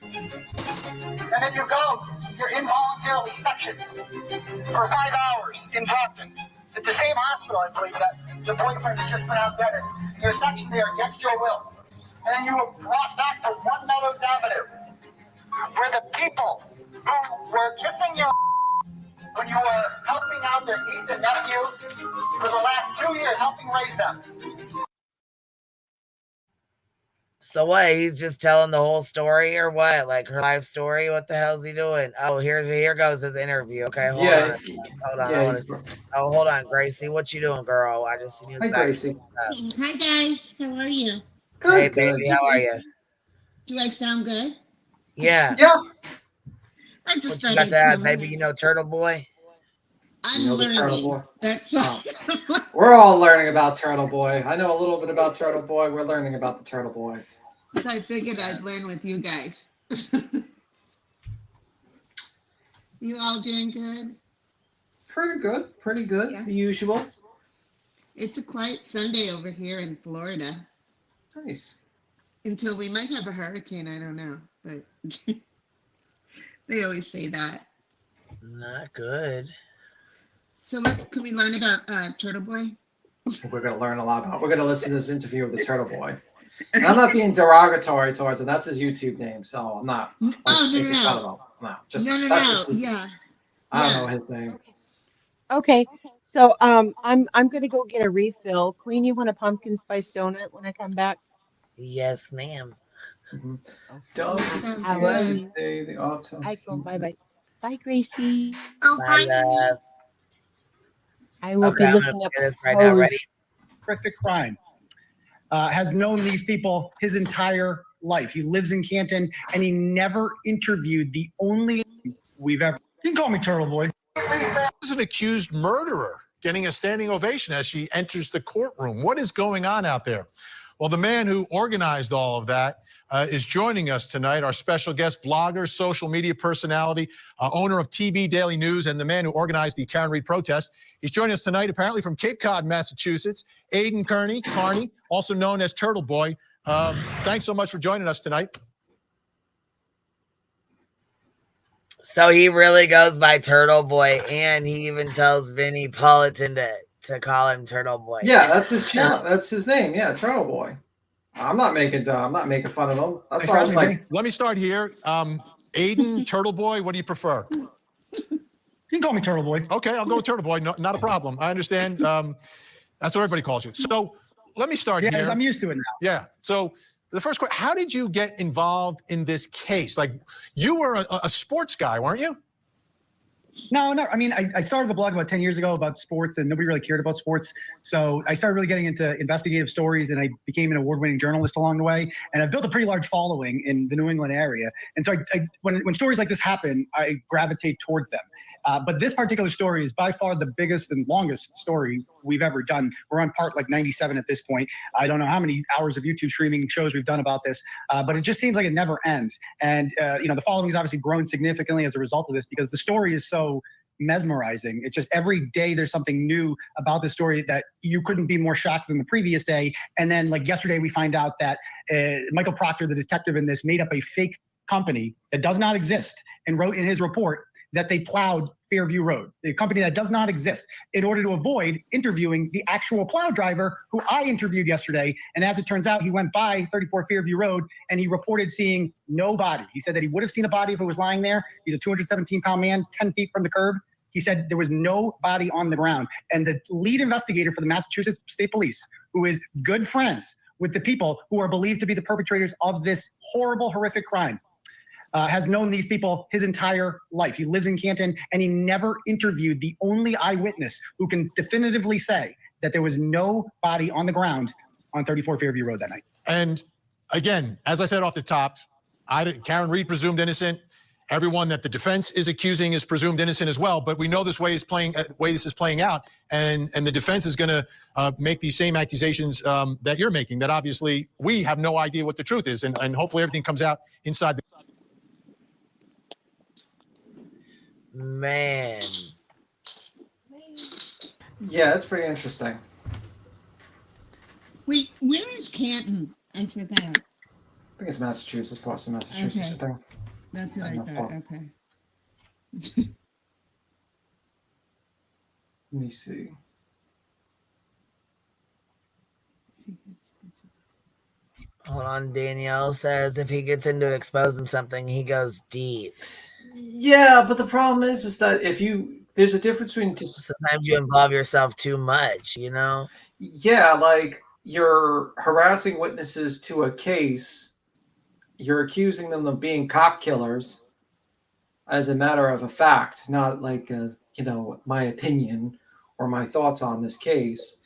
And then you go, you're involuntarily sectioned for 5 hours in Brockton. At the same hospital, I believe, that the boyfriend was just pronounced dead in. You're sectioned there against your will. And then you were brought back to One Meadows Avenue, where the people who were kissing your when you were helping out their niece and nephew for the last 2 years, helping raise them. So what? He's just telling the whole story, or what? Like her life story? What the hell's he doing? Oh, here goes his interview. Okay, hold on. Hold on. I want to. Oh, hold on, Gracie. What you doing, girl? I just seen you. Hi, Gracie. Hi guys, how are you? Good. Hey, baby, how are you? Do I sound good? Yeah. Yeah. I just What you got to add, baby? You know Turtle Boy? I'm learning. That's why. We're all learning about Turtle Boy. I know a little bit about Turtle Boy. We're learning about the Turtle Boy. So I figured I'd learn with you guys. You all doing good? Pretty good. Pretty good. Yeah. The usual. It's a quiet Sunday over here in Florida. Nice. Until we might have a hurricane, I don't know. But they always say that. Not good. So can we learn about Turtle Boy? We're going to learn a lot about. We're going to listen to this interview with the Turtle Boy. And I'm not being derogatory towards him. That's his YouTube name, so I'm not. No. Just no. Yeah. I don't know his name. Okay, so I'm gonna go get a refill. Queen, you want a pumpkin spice donut when I come back? Yes, ma'am. Mm-hmm. I love you. I go bye. Bye, Gracie. Oh, bye, love. I will be looking up this right now. Ready? Horrific crime. Has known these people his entire life. He lives in Canton, and he never interviewed the only we've ever. You can call me Turtle Boy. This is an accused murderer getting a standing ovation as she enters the courtroom. What is going on out there? Well, the man who organized all of that is joining us tonight, our special guest, blogger, social media personality, owner of TV Daily News, and the man who organized the Karen Reed protest. He's joining us tonight, apparently from Cape Cod, Massachusetts, Aidan Kearney, also known as Turtle Boy. Thanks so much for joining us tonight. So he really goes by Turtle Boy, and he even tells Vinnie Politan to call him Turtle Boy. Yeah, that's his channel. That's his name. Yeah, Turtle Boy. I'm not making fun of him. That's why I was like, let me start here. Aidan, Turtle Boy, what do you prefer? You can call me Turtle Boy. Okay, I'll go with Turtle Boy. No, not a problem. I understand. That's what everybody calls you. So let me start here. I'm used to it now. Yeah. So the first question, how did you get involved in this case? Like, you were a sports guy, weren't you? No. I mean, I started the blog about 10 years ago about sports, and nobody really cared about sports. So I started really getting into investigative stories, and I became an award-winning journalist along the way. And I've built a pretty large following in the New England area. And so when stories like this happen, I gravitate towards them. But this particular story is by far the biggest and longest story we've ever done. We're on part like 97 at this point. I don't know how many hours of YouTube streaming shows we've done about this, but it just seems like it never ends. And the following has obviously grown significantly as a result of this because the story is so mesmerizing. It's just every day there's something new about the story that you couldn't be more shocked than the previous day. And then like yesterday, we find out that Michael Proctor, the detective in this, made up a fake company that does not exist and wrote in his report that they plowed Fairview Road, a company that does not exist, in order to avoid interviewing the actual plow driver who I interviewed yesterday. And as it turns out, he went by 34 Fairview Road and he reported seeing no body. He said that he would have seen a body if it was lying there. He's a 217-pound man, 10 feet from the curb. He said there was no body on the ground. And the lead investigator for the Massachusetts State Police, who is good friends with the people who are believed to be the perpetrators of this horrible, horrific crime, has known these people his entire life. He lives in Canton, and he never interviewed the only eyewitness who can definitively say that there was no body on the ground on 34 Fairview Road that night. And again, as I said off the top, Karen Reed presumed innocent. Everyone that the defense is accusing is presumed innocent as well. But we know this way this is playing out, and the defense is going to make these same accusations that you're making. That obviously we have no idea what the truth is, and hopefully everything comes out inside the. Man. Yeah, it's pretty interesting. Wait, where is Canton? I forgot. I think it's Massachusetts, Boston, Massachusetts. Okay. I think. That's what I thought. Okay. Let me see. Hold on, Danielle says if he gets into exposing something, he goes deep. Yeah, but the problem is that there's a difference between sometimes you involve yourself too much, you know? Yeah, like you're harassing witnesses to a case, you're accusing them of being cop killers as a matter of a fact, not like my opinion or my thoughts on this case.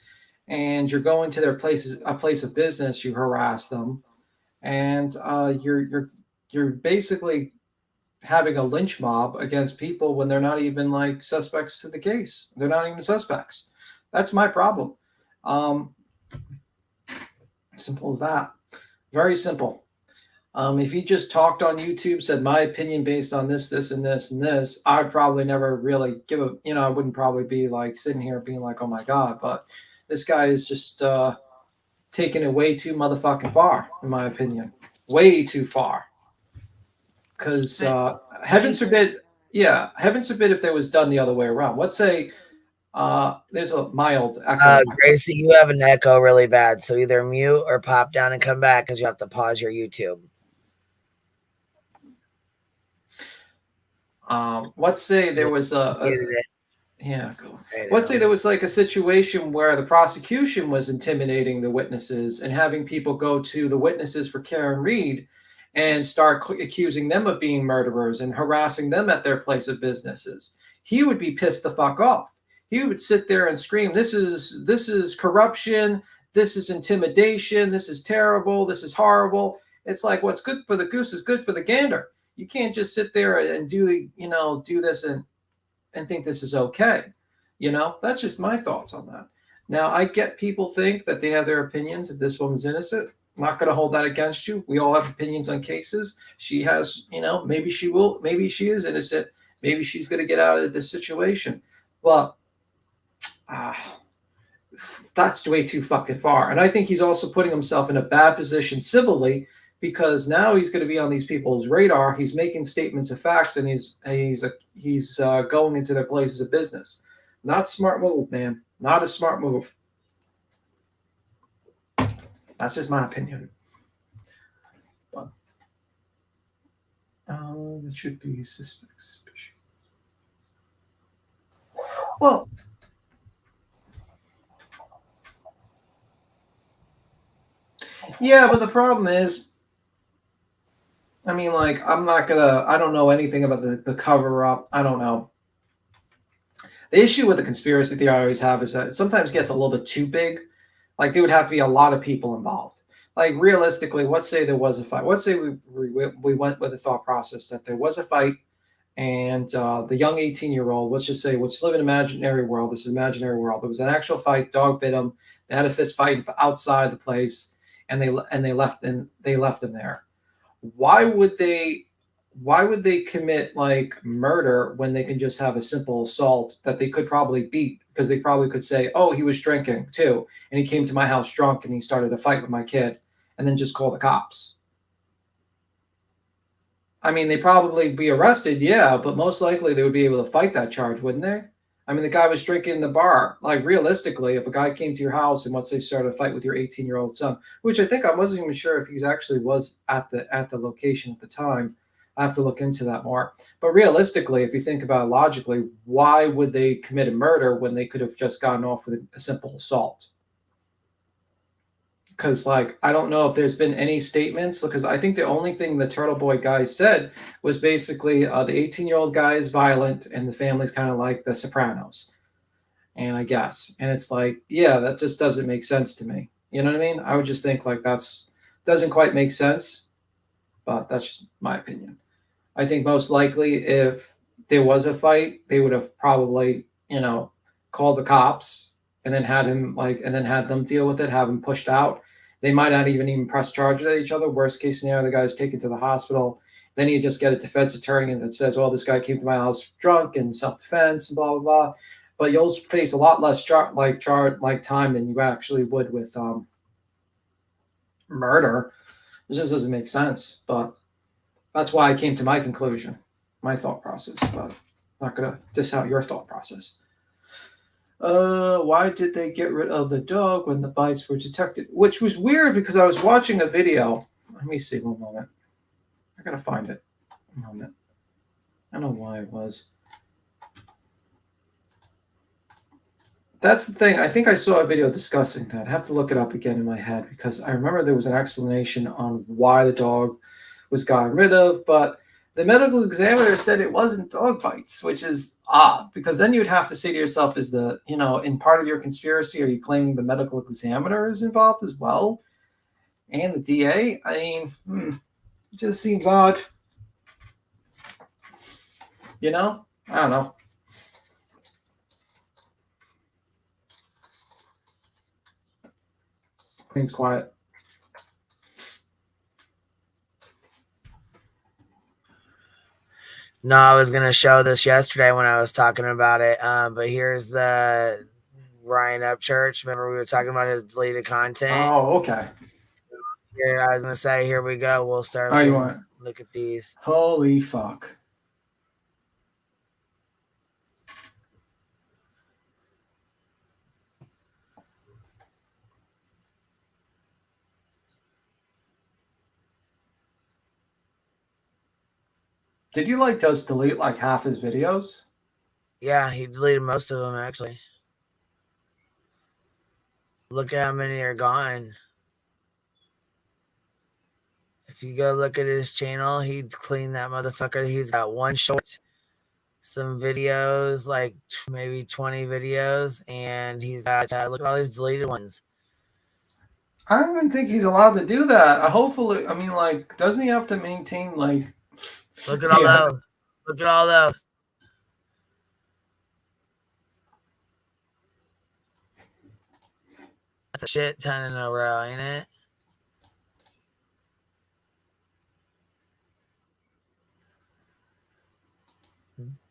And you're going to a place of business, you harass them, and you're basically having a lynch mob against people when they're not even like suspects to the case. They're not even suspects. That's my problem. Simple as that. Very simple. If he just talked on YouTube, said my opinion based on this, this, and this, and this, I'd probably never really I wouldn't probably be like sitting here being like, oh my God, but this guy is just taking it way too motherfucking far, in my opinion. Way too far. Because heavens forbid if they was done the other way around. Let's say there's a mild echo. Gracie, you have an echo really bad, so either mute or pop down and come back because you have to pause your YouTube. Let's say there was let's say there was like a situation where the prosecution was intimidating the witnesses and having people go to the witnesses for Karen Reed and start accusing them of being murderers and harassing them at their place of businesses. He would be pissed the fuck off. He would sit there and scream, this is corruption, this is intimidation, this is terrible, this is horrible. It's like what's good for the goose is good for the gander. You can't just sit there and do this and think this is okay. That's just my thoughts on that. Now, I get people think that they have their opinions that this woman's innocent. I'm not going to hold that against you. We all have opinions on cases. She has, maybe she is innocent. Maybe she's going to get out of this situation. But that's way too fucking far. And I think he's also putting himself in a bad position civilly because now he's going to be on these people's radar. He's making statements of facts and he's going into their places of business. Not smart move, man. Not a smart move. That's just my opinion. But it should be suspicious. Well, yeah, but the problem is, I don't know anything about the cover up. I don't know. The issue with the conspiracy theory I always have is that it sometimes gets a little bit too big. Like there would have to be a lot of people involved. Like realistically, let's say there was a fight. Let's say we went with the thought process that there was a fight and the young 18-year-old, let's just say, let's live in an imaginary world. This is an imaginary world. There was an actual fight. Dog bit him. They had a fist fight outside the place and they left him there. Why would they commit like murder when they can just have a simple assault that they could probably beat? Because they probably could say, oh, he was drinking too. And he came to my house drunk and he started a fight with my kid and then just call the cops. I mean, they'd probably be arrested, yeah, but most likely they would be able to fight that charge, wouldn't they? I mean, the guy was drinking in the bar. Like, realistically, if a guy came to your house and once they started a fight with your 18-year-old son, which I think I wasn't even sure if he actually was at the location at the time. I have to look into that more. But realistically, if you think about it logically, why would they commit a murder when they could have just gotten off with a simple assault? Because, like, I don't know if there's been any statements, because I think the only thing the Turtle Boy guy said was basically the 18-year-old guy is violent and the family's kind of like the Sopranos. And I guess, and it's like, yeah, that just doesn't make sense to me. You know what I mean? I would just think like that's doesn't quite make sense, but that's just my opinion. I think most likely if there was a fight, they would have probably, called the cops and then had him and then had them deal with it, have him pushed out. They might not even press charges at each other. Worst case scenario, the guy's taken to the hospital. Then you just get a defense attorney that says, "Oh, this guy came to my house drunk and self-defense and blah blah blah." But you'll face a lot less time than you actually would with murder. It just doesn't make sense. But that's why I came to my conclusion, my thought process. But I'm not gonna diss out your thought process. Why did they get rid of the dog when the bites were detected? Which was weird because I was watching a video. Let me see one moment. I gotta find it. A moment. I don't know why it was. That's the thing. I think I saw a video discussing that. I have to look it up again in my head because I remember there was an explanation on why the dog was gotten rid of, but the medical examiner said it wasn't dog bites, which is odd because then you'd have to say to yourself, is in part of your conspiracy, are you claiming the medical examiner is involved as well? And the DA? I mean, it just seems odd. I don't know. Queen's quiet. No, I was going to show this yesterday when I was talking about it. But here's the Ryan Upchurch. Remember we were talking about his deleted content? Oh, okay. Yeah, I was going to say, here we go. We'll start. Look at these. Holy fuck. Did you just delete half his videos? Yeah, he deleted most of them actually. Look at how many are gone. If you go look at his channel, he'd clean that motherfucker. He's got one short, some videos, maybe 20 videos, and he's got look at all these deleted ones. I don't even think he's allowed to do that. Hopefully, doesn't he have to maintain Look at all those. Look at all those. That's a shit ton in a row, ain't it?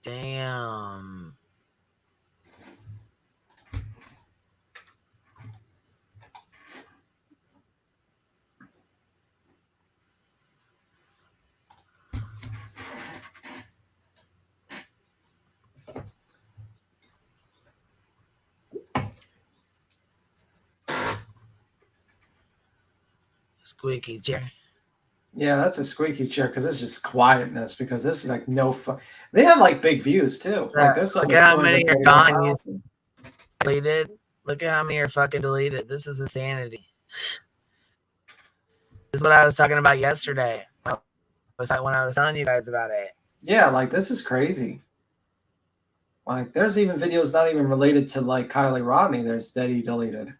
Damn. Squeaky chair. Yeah, that's a squeaky chair because it's just quietness because this is no fun. They had big views too. There's look at how many are gone. Deleted. Look at how many are fucking deleted. This is insanity. This is what I was talking about yesterday. When I was telling you guys about it. Yeah, this is crazy. There's even videos not even related to Kylie Rodney. There's that he deleted.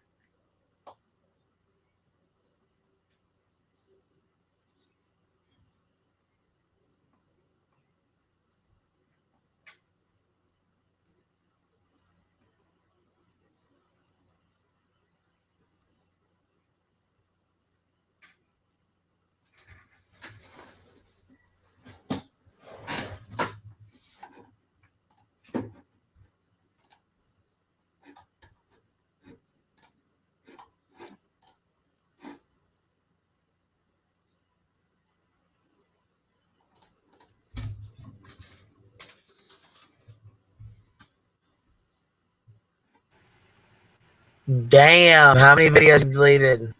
Damn, how many videos you deleted?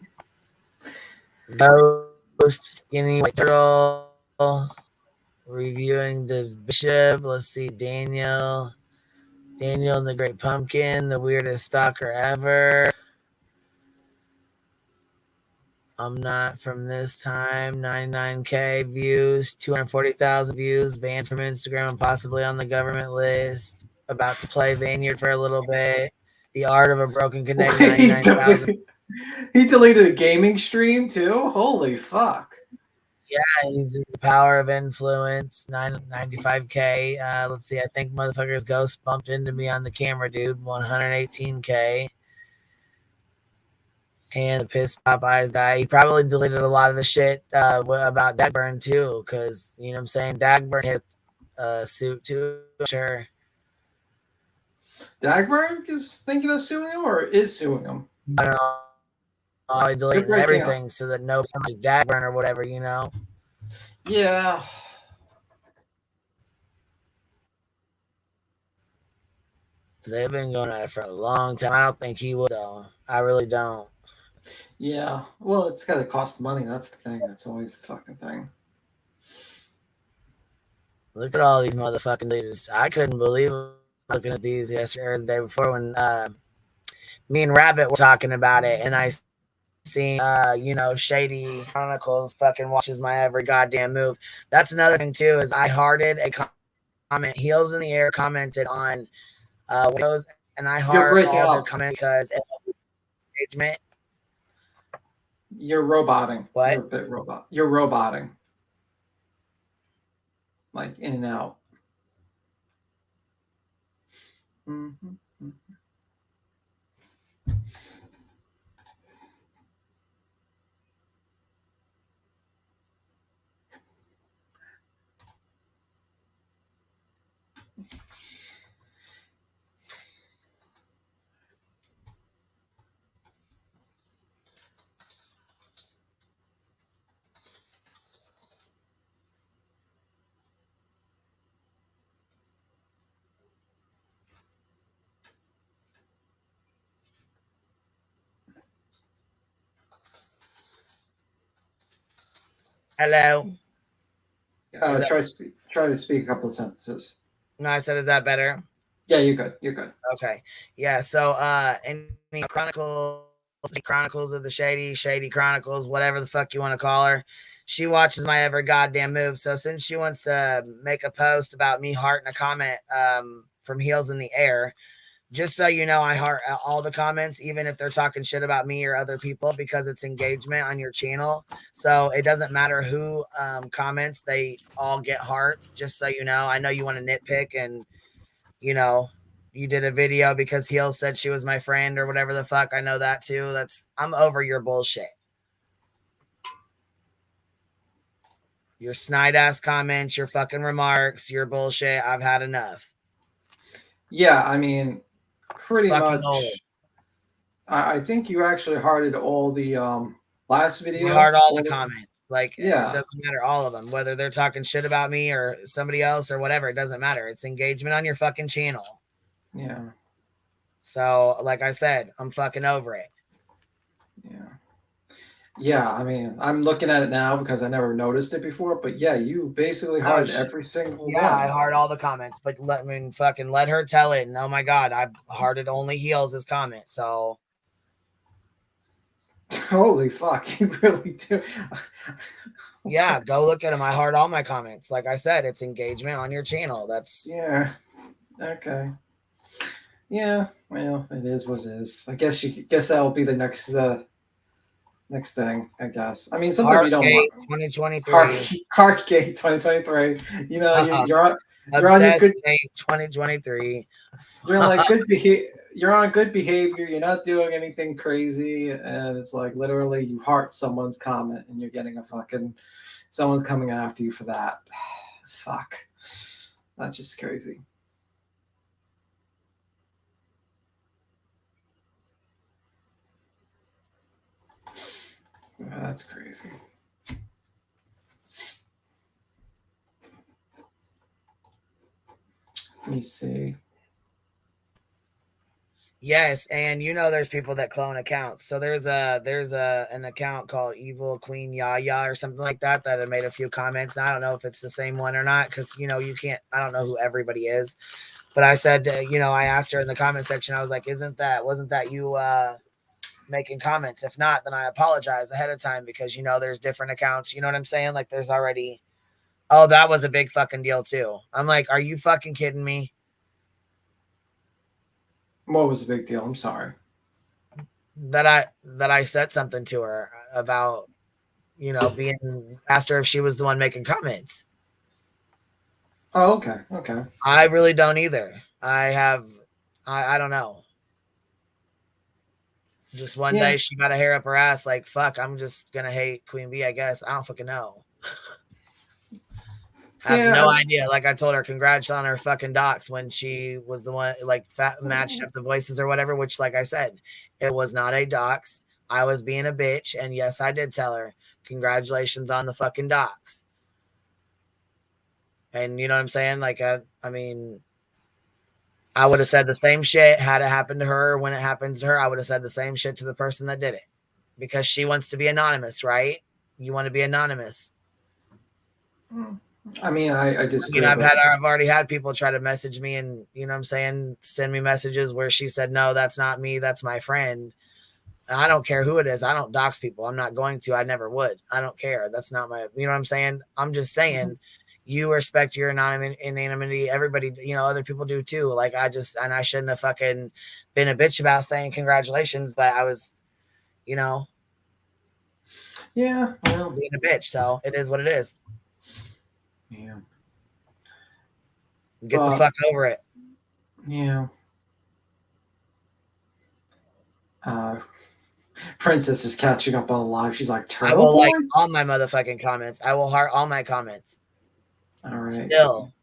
Ghost, Skinny White Turtle, reviewing the Bishop. Let's see, Daniel and the Great Pumpkin, the weirdest stalker ever. I'm not from this time. 99K views, 240,000 views, banned from Instagram and possibly on the government list. About to play Vineyard for a little bit. The Art of a Broken Connect, 99,000. He deleted a gaming stream too? Holy fuck. Yeah, he's the Power of Influence, 95K. Let's see, I think motherfucker's ghost bumped into me on the camera, dude, 118K. And the piss pop eyes guy. He probably deleted a lot of the shit about Dagburn too, because you know what I'm saying. Dagburn hit a suit too. Sure. Dagberg is thinking of suing him or is suing him? I don't know. Probably deleting everything so that nobody like Dagburn or whatever, you know. Yeah. They've been going at it for a long time. I don't think he would though. I really don't. Yeah, well, it's got to cost money. That's the thing. That's always the fucking thing. Look at all these motherfucking leaders. I couldn't believe looking at these yesterday or the day before when me and Rabbit were talking about it, and I seen you know, Shady Chronicles fucking watches my every goddamn move. That's another thing too, is I hearted a comment. Heels in the Air commented on Windows, and I heart all their comment because it engagement. You're roboting. What? You're a bit robot. You're roboting. Like in and out. Mm-hmm. Hello. Try to speak a couple of sentences. No, I said, is that better? Yeah, you're good. You're good. Okay. Yeah. So, any Chronicles of the Shady Chronicles, whatever the fuck you want to call her. She watches my every goddamn move. So since she wants to make a post about me hearting a comment from Heels in the Air, just so you know, I heart all the comments, even if they're talking shit about me or other people, because it's engagement on your channel. So it doesn't matter who comments, they all get hearts, just so you know. I know you want to nitpick and, you know, you did a video because Heel said she was my friend or whatever the fuck. I know that too. I'm over your bullshit. Your snide ass comments, your fucking remarks, your bullshit. I've had enough. Yeah, I mean, pretty much. Old. I think you actually hearted all the last video. You heart all the comments. Like, yeah, it doesn't matter, all of them, whether they're talking shit about me or somebody else or whatever. It doesn't matter. It's engagement on your fucking channel. Yeah. So, like I said, I'm fucking over it. Yeah. Yeah, I mean, I'm looking at it now because I never noticed it before, but yeah, you basically hearted every single one. Yeah, I heart all the comments, but let her tell it. And oh my God, I hearted only Heels' comment. So holy fuck, you really do. Yeah, go look at them. I heart all my comments. Like I said, it's engagement on your channel. That's yeah. Okay. Yeah, well, it is what it is. I guess that'll be the next thing, I guess. I mean, sometimes you don't want 2023. Heartgate 2023. You know, you're on your good 2023. You're like good behavior. You're on good behavior. You're not doing anything crazy, and it's like literally you heart someone's comment, and you're getting someone's coming after you for that. Fuck, that's just crazy. That's crazy. Let me see. Yes, and you know there's people that clone accounts. So there's an account called Evil Queen Yaya or something like that that had made a few comments. I don't know if it's the same one or not because you know you can't. I don't know who everybody is, but I said you know I asked her in the comment section. I was like, wasn't that you making comments? If not, then I apologize ahead of time because you know there's different accounts. You know what I'm saying? Like there's already. Oh, that was a big fucking deal too. I'm like, are you fucking kidding me? What was the big deal? I'm sorry. That I said something to her about, you know, being asked her if she was the one making comments. Oh, okay. Okay. I really don't either. I don't know. Just one day she got a hair up her ass like, fuck, I'm just gonna hate Queen Bee, I guess. I don't fucking know. Have no idea. Like I told her, congrats on her fucking docs when she was the one like matched up the voices or whatever, which like I said, it was not a docs. I was being a bitch. And yes, I did tell her, congratulations on the fucking docs. And you know what I'm saying? Like, I mean, I would have said the same shit had it happened to her. When it happens to her, I would have said the same shit to the person that did it because she wants to be anonymous, right? You want to be anonymous. I mean, I disagree. I mean, I've already had people try to message me and, you know what I'm saying, send me messages where she said, no, that's not me. That's my friend. I don't care who it is. I don't dox people. I'm not going to. I never would. I don't care. That's not my, you know what I'm saying? I'm just saying you respect your anonymity. Everybody, you know, other people do too. Like and I shouldn't have fucking been a bitch about saying congratulations, but I was, you know, being a bitch. So it is what it is. Yeah. Get the fuck over it. Yeah. Princess is catching up on live. She's like, I will like all my motherfucking comments. I will heart all my comments. All right. Still.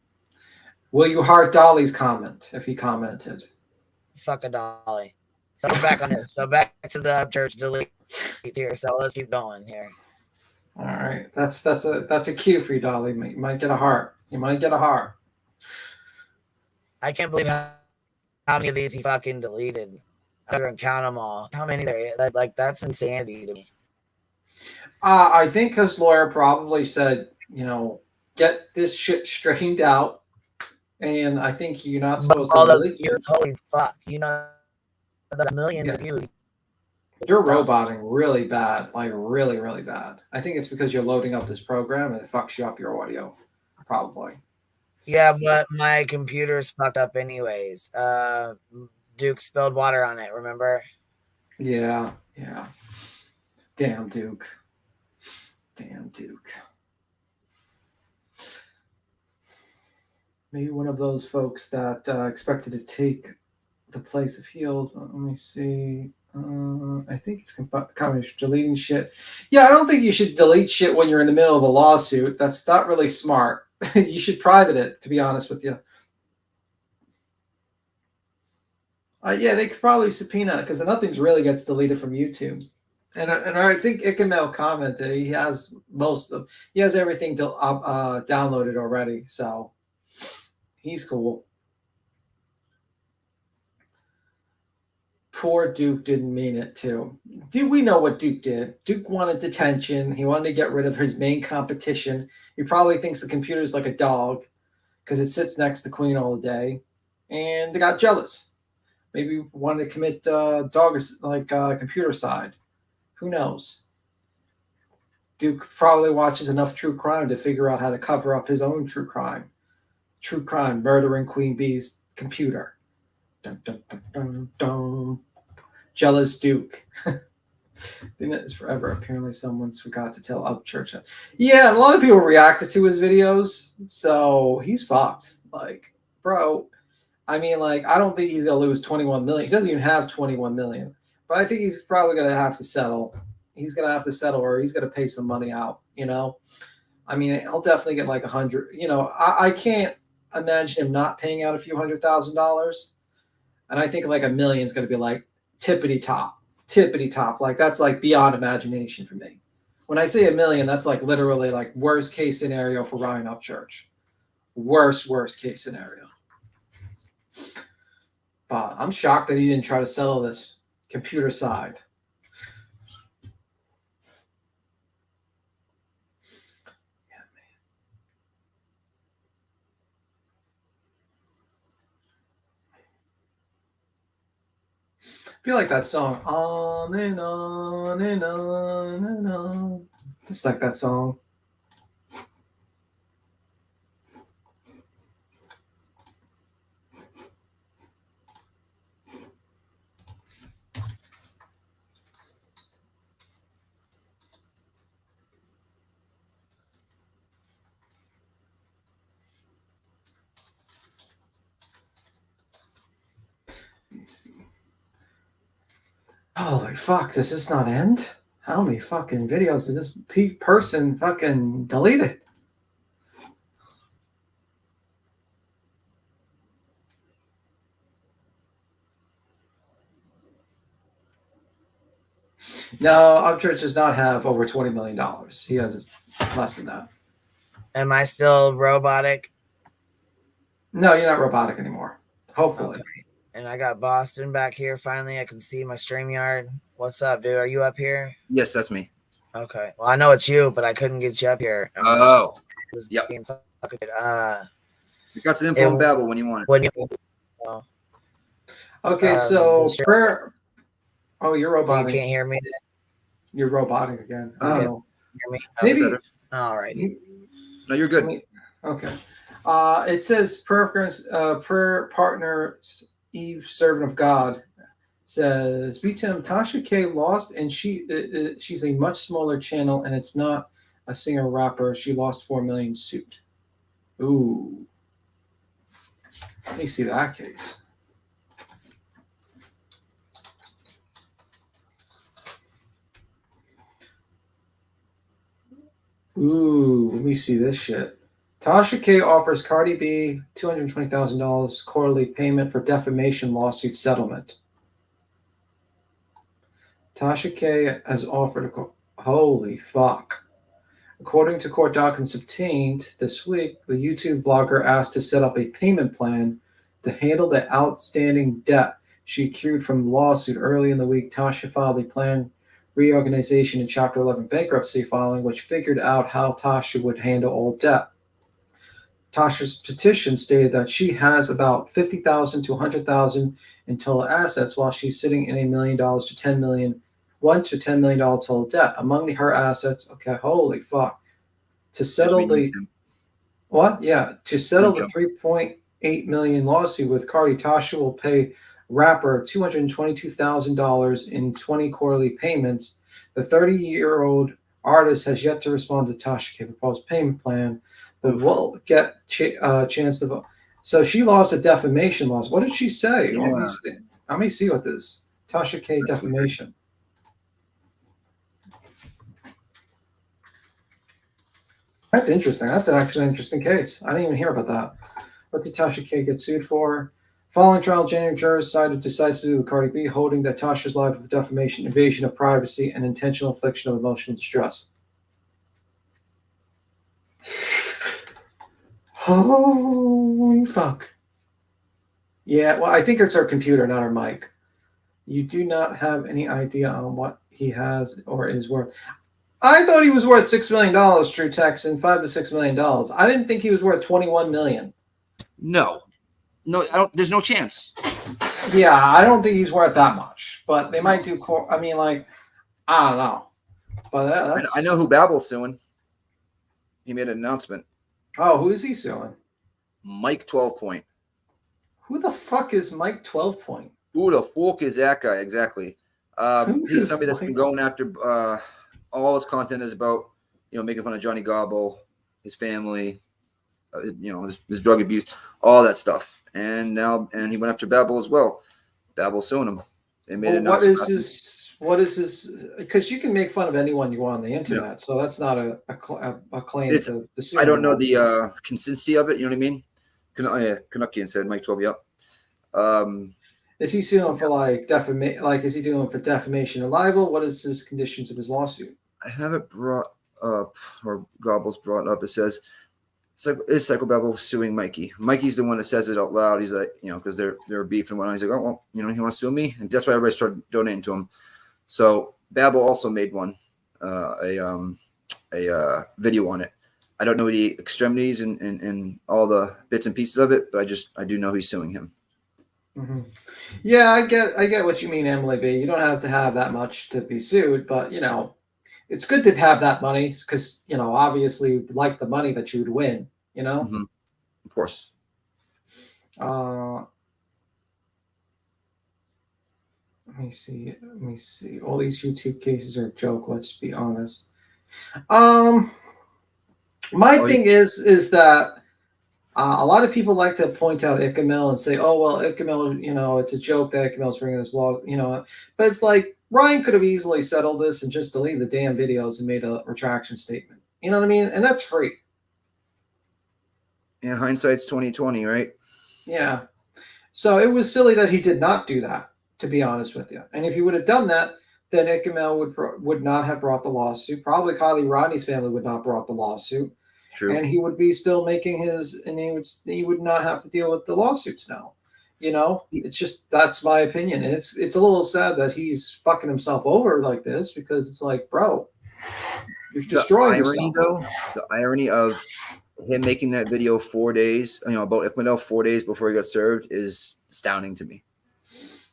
Will you heart Dolly's comment if he commented? Fuck a Dolly. So back on this. So back to the Upchurch Deleted here. So let's keep going here. All right. That's a cue for you, Dolly. You might get a heart. You might get a heart. I can't believe how many of these he fucking deleted. I don't count them all. How many there? Like that's insanity to me. I think his lawyer probably said, you know, get this shit straightened out. And I think you're not supposed to delete views. Holy fuck. You know, the millions of views. You're roboting really bad, like really, really bad. I think it's because you're loading up this program and it fucks you up your audio, probably. Yeah, but my computer's fucked up anyways. Duke spilled water on it, remember? Yeah. Damn Duke. Maybe one of those folks that expected to take the place of healed. Let me see. I think it's coming deleting shit. Yeah, I don't think you should delete shit when you're in the middle of a lawsuit. That's not really smart. You should private it, to be honest with you. Yeah, they could probably subpoena because nothing's really gets deleted from YouTube. And I think Ikamel commented he has everything downloaded already, so he's cool. Poor Duke didn't mean it too. Dude, we know what Duke did. Duke wanted detention. He wanted to get rid of his main competition. He probably thinks the computer's like a dog because it sits next to Queen all day, and they got jealous. Maybe wanted to commit computer side. Who knows? Duke probably watches enough true crime to figure out how to cover up his own true crime. True crime, murdering Queen Bee's computer. Dun, dun, dun, dun, dun. Jealous Duke. Been it is forever. Apparently someone's forgot to tell Upchurch. Yeah, a lot of people reacted to his videos, so he's fucked. Like, bro, I mean, like, I don't think he's gonna lose 21 million. He doesn't even have 21 million. But I think he's probably gonna have to settle. He's gonna have to settle, or he's gonna pay some money out, you know. I mean, he'll definitely get like 100. You know, I can't imagine him not paying out a few $100,000. And I think like $1 million is going to be like tippity top. Like that's like beyond imagination for me. When I say $1 million, that's like literally like worst case scenario for Ryan Upchurch. Worst case scenario. But I'm shocked that he didn't try to settle this computer side. I feel like that song, on and on and on and on. Just like that song. Let me see. Holy fuck, does this not end? How many fucking videos did this person fucking delete? No, Upchurch does not have over $20 million. He has less than that. Am I still robotic? No, you're not robotic anymore. Hopefully. Okay. And I got Boston back here. Finally, I can see my StreamYard. What's up, dude? Are you up here? Yes, that's me. Okay. Well, I know it's you, but I couldn't get you up here. Oh. Yep. You got some info on Babel when you want it. Okay, so prayer. Oh, you're robotic. So you can't hear me then? You're robotic again. Oh. Hear me? Maybe. All right. No, you're good. Okay. It says prayer partner Eve, servant of God, says, BTM Tasha K lost, and she's a much smaller channel, and it's not a singer rapper. She lost 4 million suit. Ooh. Let me see that case. Ooh, let me see this shit. Tasha K offers Cardi B $220,000 quarterly payment for defamation lawsuit settlement. Tasha K has offered holy fuck. According to court documents obtained this week, the YouTube vlogger asked to set up a payment plan to handle the outstanding debt she accrued from the lawsuit. Early in the week, Tasha filed a planned reorganization in Chapter 11 bankruptcy filing, which figured out how Tasha would handle all debt. Tasha's petition stated that she has about $50,000 to $100,000 in total assets, while she's sitting in $1 million to $10 million, $1 to $10 million total debt. Among her assets, okay, holy fuck, to settle the what? Yeah, to settle the $3.8 million lawsuit with Cardi, Tasha will pay rapper $222,000 in 20 quarterly payments. The 30-year-old artist has yet to respond to Tasha K's proposed payment plan, but will get a chance to vote. So she lost a defamation lawsuit. What did she say? Yeah. Let me see what this Tasha K defamation. That's interesting. That's actually an interesting case. I didn't even hear about that. What did Tasha K get sued for? Following trial, January jurors cited decisively with Cardi B, holding that Tasha's liable for defamation, invasion of privacy, and intentional infliction of emotional distress. Holy fuck. Yeah, well, I think it's her computer, not her mic. You do not have any idea on what he has or is worth. I thought he was worth $6 million, True Texan, $5 to $6 million. I didn't think he was worth $21 million. No, I don't. There's no chance. Yeah, I don't think he's worth that much. But they might do. I mean, like, I don't know. But I know who Babel's suing. He made an announcement. Oh, who is he suing? Mike 12 Point. Who the fuck is Mike 12 Point? Who the fuck is that guy? Exactly. He's somebody that's been going after. All his content is about, making fun of Johnny Gobble, his family, his drug abuse, all that stuff. And he went after Babel as well. Babel suing him. They made an announcement. What is his? Because you can make fun of anyone you want on the internet, so that's not a claim to sue. I don't know the consistency of it. You know what I mean? Kanuckian said Mike 12. Yep. Is he suing for defamation? Is he doing for defamation and libel? What is his conditions of his lawsuit? I have it brought up, or Gobble's brought up. It says is Psychobabble suing Mikey? Mikey's the one that says it out loud. He's like, because they're beefing one. He's like, oh well, he wants to sue me, and that's why everybody started donating to him. So Babble also made one, a video on it. I don't know the extremities and all the bits and pieces of it, but I do know he's suing him. Mm-hmm. Yeah, I get what you mean, Emily B. You don't have to have that much to be sued, but it's good to have that money because obviously you'd like the money that you would win. Mm-hmm. Of course. Let me see. All these YouTube cases are a joke. Let's be honest. My thing is that a lot of people like to point out Icamel and say, "Oh well, Icamel, it's a joke that Icamel's bringing this law." But it's like Ryan could have easily settled this and just deleted the damn videos and made a retraction statement. You know what I mean? And that's free. Yeah, hindsight's 20/20, right? Yeah. So it was silly that he did not do that, to be honest with you. And if he would have done that, then Icamel would not have brought the lawsuit. Probably Kylie Rodney's family would not have brought the lawsuit. True. And he would be still making he would not have to deal with the lawsuits now. It's just, that's my opinion. And it's a little sad that he's fucking himself over like this, because it's like, bro, you're destroying yourself. The irony of him making that video 4 days, about Icamel 4 days before he got served is astounding to me.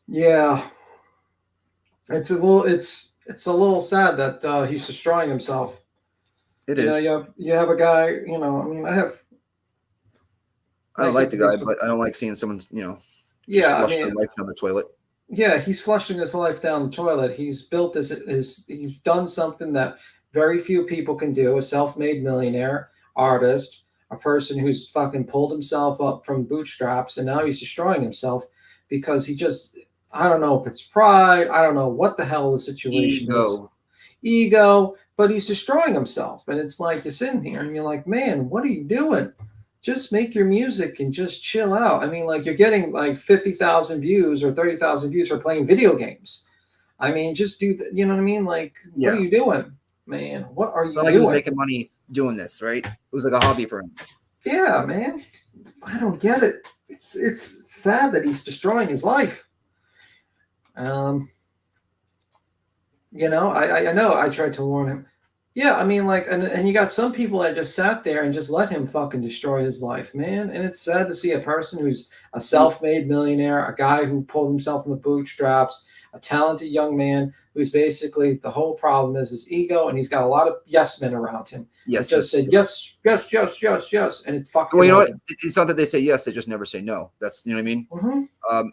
Yeah. It's a little sad that he's destroying himself. It is. You have a guy, I like the guy, but I don't like seeing someone, flush their life down the toilet. Yeah, he's flushing his life down the toilet. He's built he's done something that very few people can do. A self-made millionaire, artist, a person who's fucking pulled himself up from bootstraps, and now he's destroying himself because I don't know if it's pride. I don't know what the hell the situation is. Ego, but he's destroying himself. And it's like, you're sitting here and you're like, man, what are you doing? Just make your music and just chill out. I mean, like, you're getting like 50,000 views or 30,000 views for playing video games. I mean, just do, you know what I mean? Like, what are you doing, man? What are you doing? It's not like he was making money doing this, right? It was like a hobby for him. Yeah, man. I don't get it. It's sad that he's destroying his life. I know I tried to warn him. Yeah, I mean, like, and you got some people that just sat there and just let him fucking destroy his life, man. And it's sad to see a person who's a self-made millionaire, a guy who pulled himself from the bootstraps, a talented young man who's basically, the whole problem is his ego, and he's got a lot of yes men around him. Yes, just said yes, and it's fucking. Well, you know what? It's not that they say yes; they just never say no. That's, you know what I mean. Mm-hmm.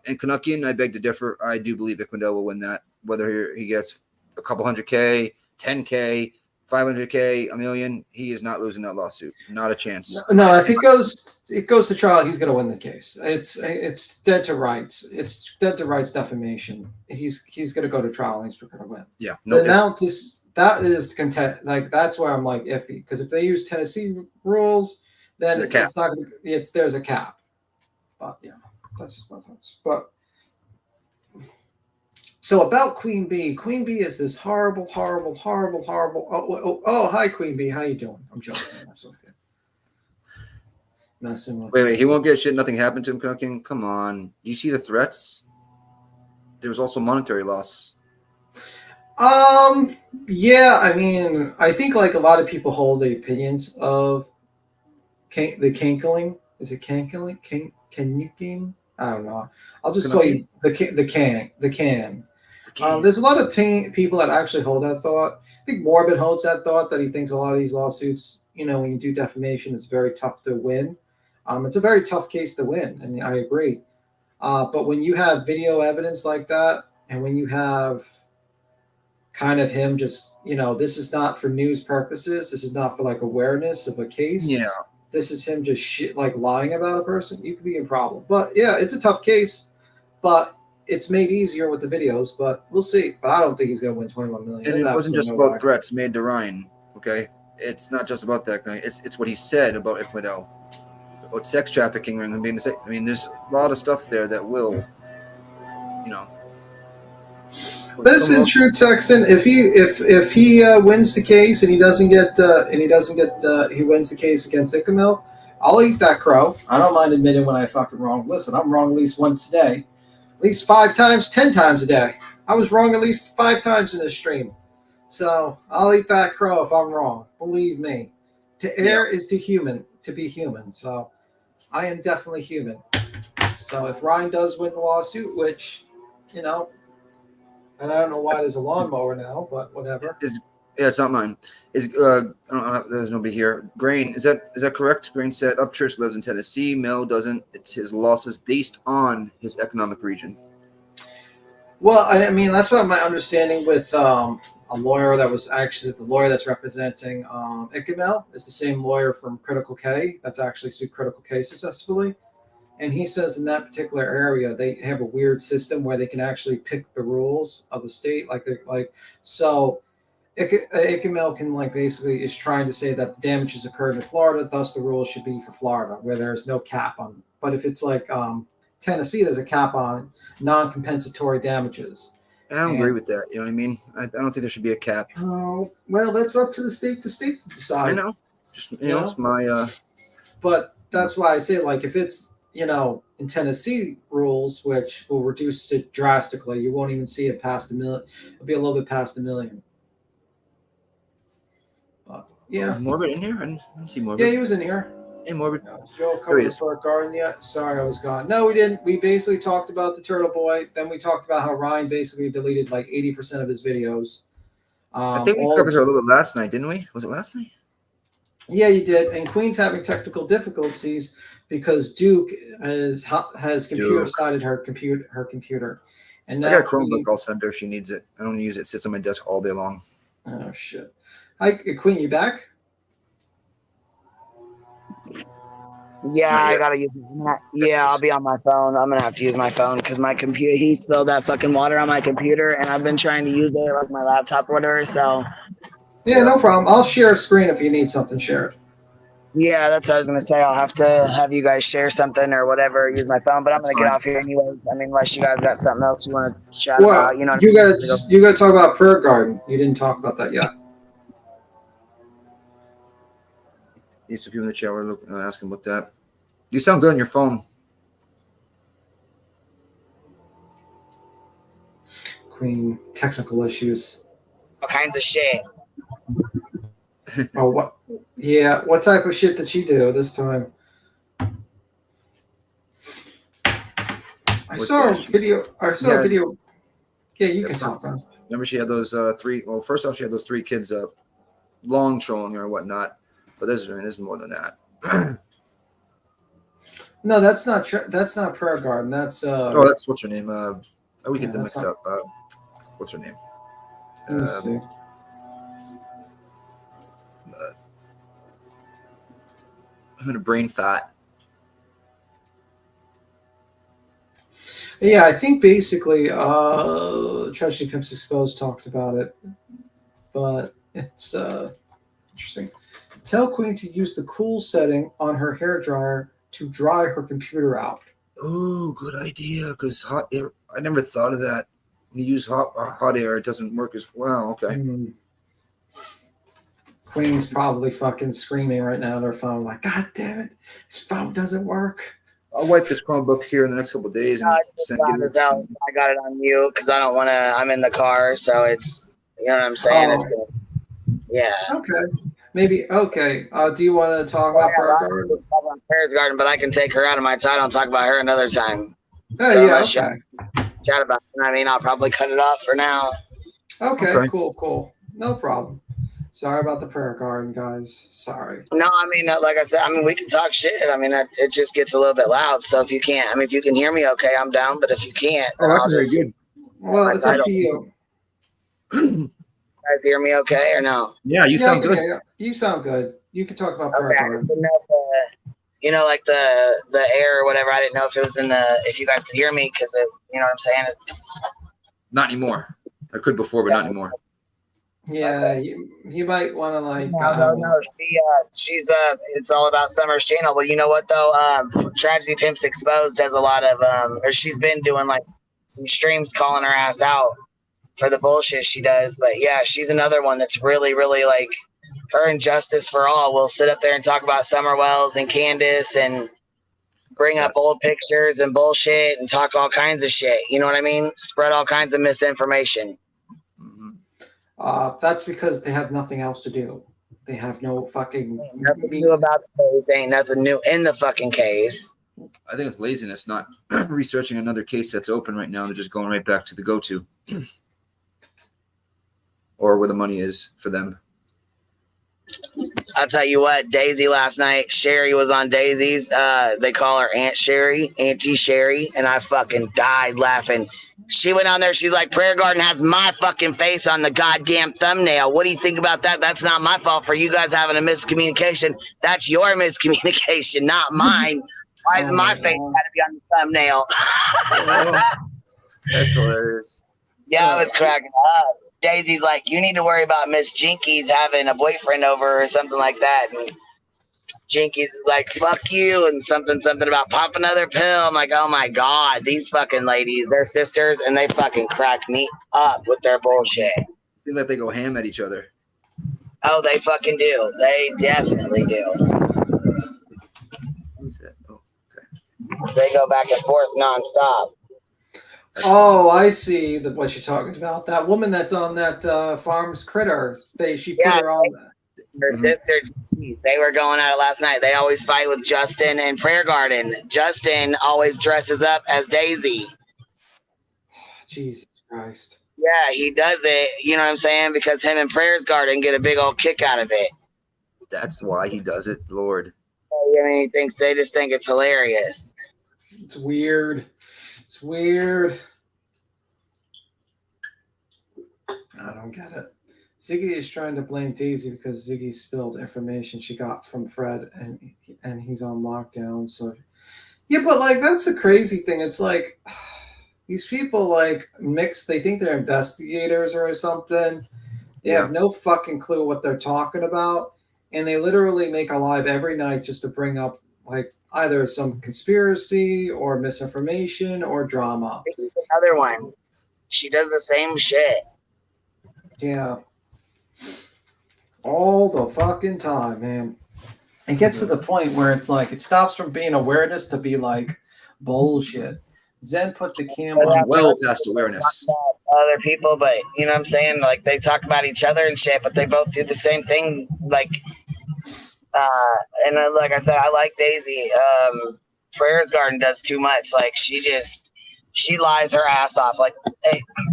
And Canuckian, I beg to differ. I do believe Icamel will win that, whether he gets a couple $100K, $10K, $500K, $1 million. He is not losing that lawsuit. Not a chance. No, if it goes to trial, he's going to win the case. It's dead to rights. It's dead to rights defamation. He's going to go to trial and he's going to win. Yeah. That is content. Like, that's where I'm like iffy, because if they use Tennessee rules, then it's not. There's a cap. But yeah, that's my thoughts. But so about Queen Bee. Queen Bee is this horrible. Oh, hi, Queen Bee. How you doing? I'm joking. Messing with. Wait. He won't get shit. Nothing happened to him. Cooking. Come on. You see the threats? There was also monetary loss. Yeah. I mean, I think like a lot of people hold the opinions of the cankling. Is it cankling? Canucking? I don't know. I'll just call you the can. There's a lot of people that actually hold that thought. I think Morbid holds that thought, that he thinks a lot of these lawsuits, when you do defamation, it's very tough to win. It's a very tough case to win, and I agree. But when you have video evidence like that, and when you have kind of him just, this is not for news purposes, this is not for like awareness of a case. Yeah. This is him just like lying about a person, you could be in problem. But yeah, it's a tough case, but it's made easier with the videos, but we'll see. But I don't think he's going to win $21 million. And it wasn't just about threats made to Ryan, okay? It's not just about that. It's what he said about Icamel, about sex trafficking. I mean, there's a lot of stuff there that will, Listen, True Texan, if he wins the case and he wins the case against Icamel, I'll eat that crow. I don't mind admitting when I fucking wrong. Listen, I'm wrong at least once a day. At least 5 times, 10 times a day. I was wrong at least 5 times in this stream. So I'll eat that crow if I'm wrong. Believe me. To err is to be human. So I am definitely human. So if Ryan does win the lawsuit, which, and I don't know why there's a lawnmower now, but whatever. Yeah, it's not mine. I don't know, there's nobody here. Grain, is that correct? Grain said Upchurch lives in Tennessee. Mel doesn't. It's his losses based on his economic region. Well, I mean, that's what my understanding with a lawyer that was actually the lawyer that's representing Icamel is the same lawyer from Critical K that's actually sued Critical K successfully. And he says in that particular area, they have a weird system where they can actually pick the rules of the state. So Icamel can basically is trying to say that the damages occurred in Florida, thus the rules should be for Florida, where there's no cap on. But if it's like Tennessee, there's a cap on non-compensatory damages. I don't agree with that. You know what I mean? I don't think there should be a cap. Oh, well, that's up to the state to decide. I know. Just it's my. But that's why I say, if it's in Tennessee rules, which will reduce it drastically, you won't even see it past $1 million. It'll be a little bit past $1 million. Yeah. Was Morbid in here? I didn't see Morbid. Yeah, he was in here. Hey, Morbid. Still covered the Park Garden yet? Sorry, I was gone. No, we didn't. We basically talked about the Turtle Boy. Then we talked about how Ryan basically deleted 80% of his videos. I think we covered her a little bit last night, didn't we? Was it last night? Yeah, you did. And Queen's having technical difficulties because Duke has computer-sided her computer. And now I got a Chromebook. I'll send her if she needs it. I don't use it. It sits on my desk all day long. Oh, shit. Hi, Queen, you back? Yeah, I gotta use. Yeah, I'll be on my phone. I'm gonna have to use my phone because my computer. He spilled that fucking water on my computer, and I've been trying to use it like my laptop or whatever. So. Yeah, no problem. I'll share a screen if you need something shared. Yeah, that's what I was gonna say. I'll have to have you guys share something or whatever. Use my phone, but I'm gonna get off here anyway. I mean, unless you guys got something else you want to chat about, You got to talk about Prayer Garden. You didn't talk about that yet. These two people in the chat were asking about that. You sound good on your phone. Queen, technical issues. All kinds of shit. Oh, what? Yeah, what type of shit did she do this time? I saw a video. Yeah, you can talk about it. Remember, she had those 3. Well, first off, she had those 3 kids long trolling her or whatnot. But there's more than that. No, that's not that's not Prayer Garden. That's that's what's her name? We get them mixed up. What's her name? Let me see. I'm in a brain fat. Yeah, I think basically Tragedy Pimps Exposed talked about it, but it's interesting. Tell Queen to use the cool setting on her hairdryer to dry her computer out. Oh, good idea. Because hot air, I never thought of that. When you use hot air, it doesn't work as well. Okay. Queen's probably fucking screaming right now on her phone, like, God damn it, this phone doesn't work. I'll wipe this Chromebook here in the next couple of days. And I got it on mute because I don't want to. I'm in the car, so it's, you know what I'm saying? Yeah. Okay. Maybe. Okay. Do you want to talk about Prayer Garden? Prayer Garden, but I can take her out of my title and talk about her another time. Oh, so yeah. Okay. Chat about it. I mean, I'll probably cut it off for now. Okay. Cool. No problem. Sorry about the Prayer Garden, guys. Sorry. No, I mean, like I said, we can talk shit. I mean, it just gets a little bit loud. So if you can't, if you can hear me, okay, I'm down. But if you can't, then I'll just. Good. Well, it's up to you. You guys hear me okay or no? Yeah, you sound good. You sound good. You can talk about Prayer Garden. I didn't know if, like the air or whatever. I didn't know if it was if you guys could hear me because you know what I'm saying. It's not anymore. I could before, but not anymore. Yeah, you might want to like. No. She's it's all about Summer's channel. Well, you know what though? Tragedy Pimps Exposed does a lot of or she's been doing like some streams calling her ass out for the bullshit she does. But yeah, she's another one that's really, really like her and Justice for All will sit up there and talk about Summer Wells and Candace and bring up old pictures and bullshit and talk all kinds of shit. You know what I mean? Spread all kinds of misinformation. That's because they have nothing else to do. They have no fucking... Nothing new about the case. Ain't nothing new in the fucking case. I think it's laziness, not researching another case that's open right now. They're just going right back to the go-to. Or where the money is for them. I'll tell you what, Daisy last night, Sherry was on Daisy's. They call her Aunt Sherry, Auntie Sherry, and I fucking died laughing. She went on there, she's like, Prayer Garden has my fucking face on the goddamn thumbnail. What do you think about that? That's not my fault for you guys having a miscommunication. That's your miscommunication, not mine. Why is my face got to be on the thumbnail? That's hilarious. Yeah, I was cracking up. Daisy's like, you need to worry about Miss Jinkies having a boyfriend over or something like that. And Jinkies is like, fuck you, and something about pop another pill. I'm like, oh my God, these fucking ladies, they're sisters, and they fucking crack me up with their bullshit. Seems like they go ham at each other. Oh, they fucking do. They definitely do. Who's that? Oh, okay. They go back and forth nonstop. Oh, I see what you're talking about. That woman that's on that Farms Critters. She put her on that. Her sister, they were going at it last night. They always fight with Justin and Prayer Garden. Justin always dresses up as Daisy. Jesus Christ. Yeah, he does it. You know what I'm saying? Because him and Prayers Garden get a big old kick out of it. That's why he does it, Lord. I mean, they just think it's hilarious. It's weird. It's weird. I don't get it. Ziggy is trying to blame Daisy because Ziggy spilled information she got from Fred, and he's on lockdown. So, yeah, but like that's the crazy thing. It's like these people like mix. They think they're investigators or something. They have no fucking clue what they're talking about, and they literally make a live every night just to bring up like either some conspiracy or misinformation or drama. Another one. She does the same shit. Yeah. All the fucking time, man. It gets to the point where it's like it stops from being awareness to be like bullshit. Zen put the camera well past awareness. Other people, but you know what I'm saying? Like they talk about each other and shit, but they both do the same thing. Like, and like I said, I like Daisy. Prayers Garden does too much. Like she lies her ass off. Like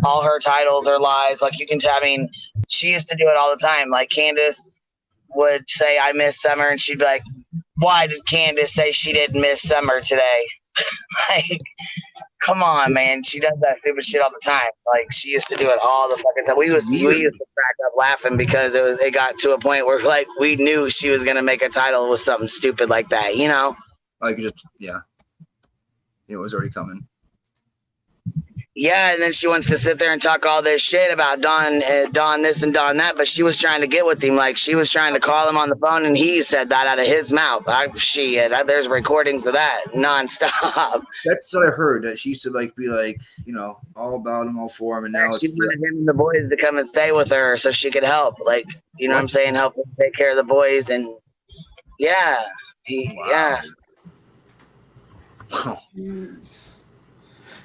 all her titles are lies. Like you can tell. I mean, she used to do it all the time. Like Candace would say, "I miss Summer," and she'd be like, "Why did Candace say she didn't miss Summer today?" Like, come on, man. She does that stupid shit all the time. Like she used to do it all the fucking time. We used to crack up laughing because it got to a point where like we knew she was gonna make a title with something stupid like that. You know? Like just it was already coming. Yeah, and then she wants to sit there and talk all this shit about Don this and Don that, but she was trying to get with him. Like, she was trying to call him on the phone, and he said that out of his mouth. There's recordings of that nonstop. That's what I heard, that she used to, like, be like, you know, all about him, all for him, and now she wanted him and the boys to come and stay with her so she could help. Like, you know what I'm saying? Help him take care of the boys, and yeah.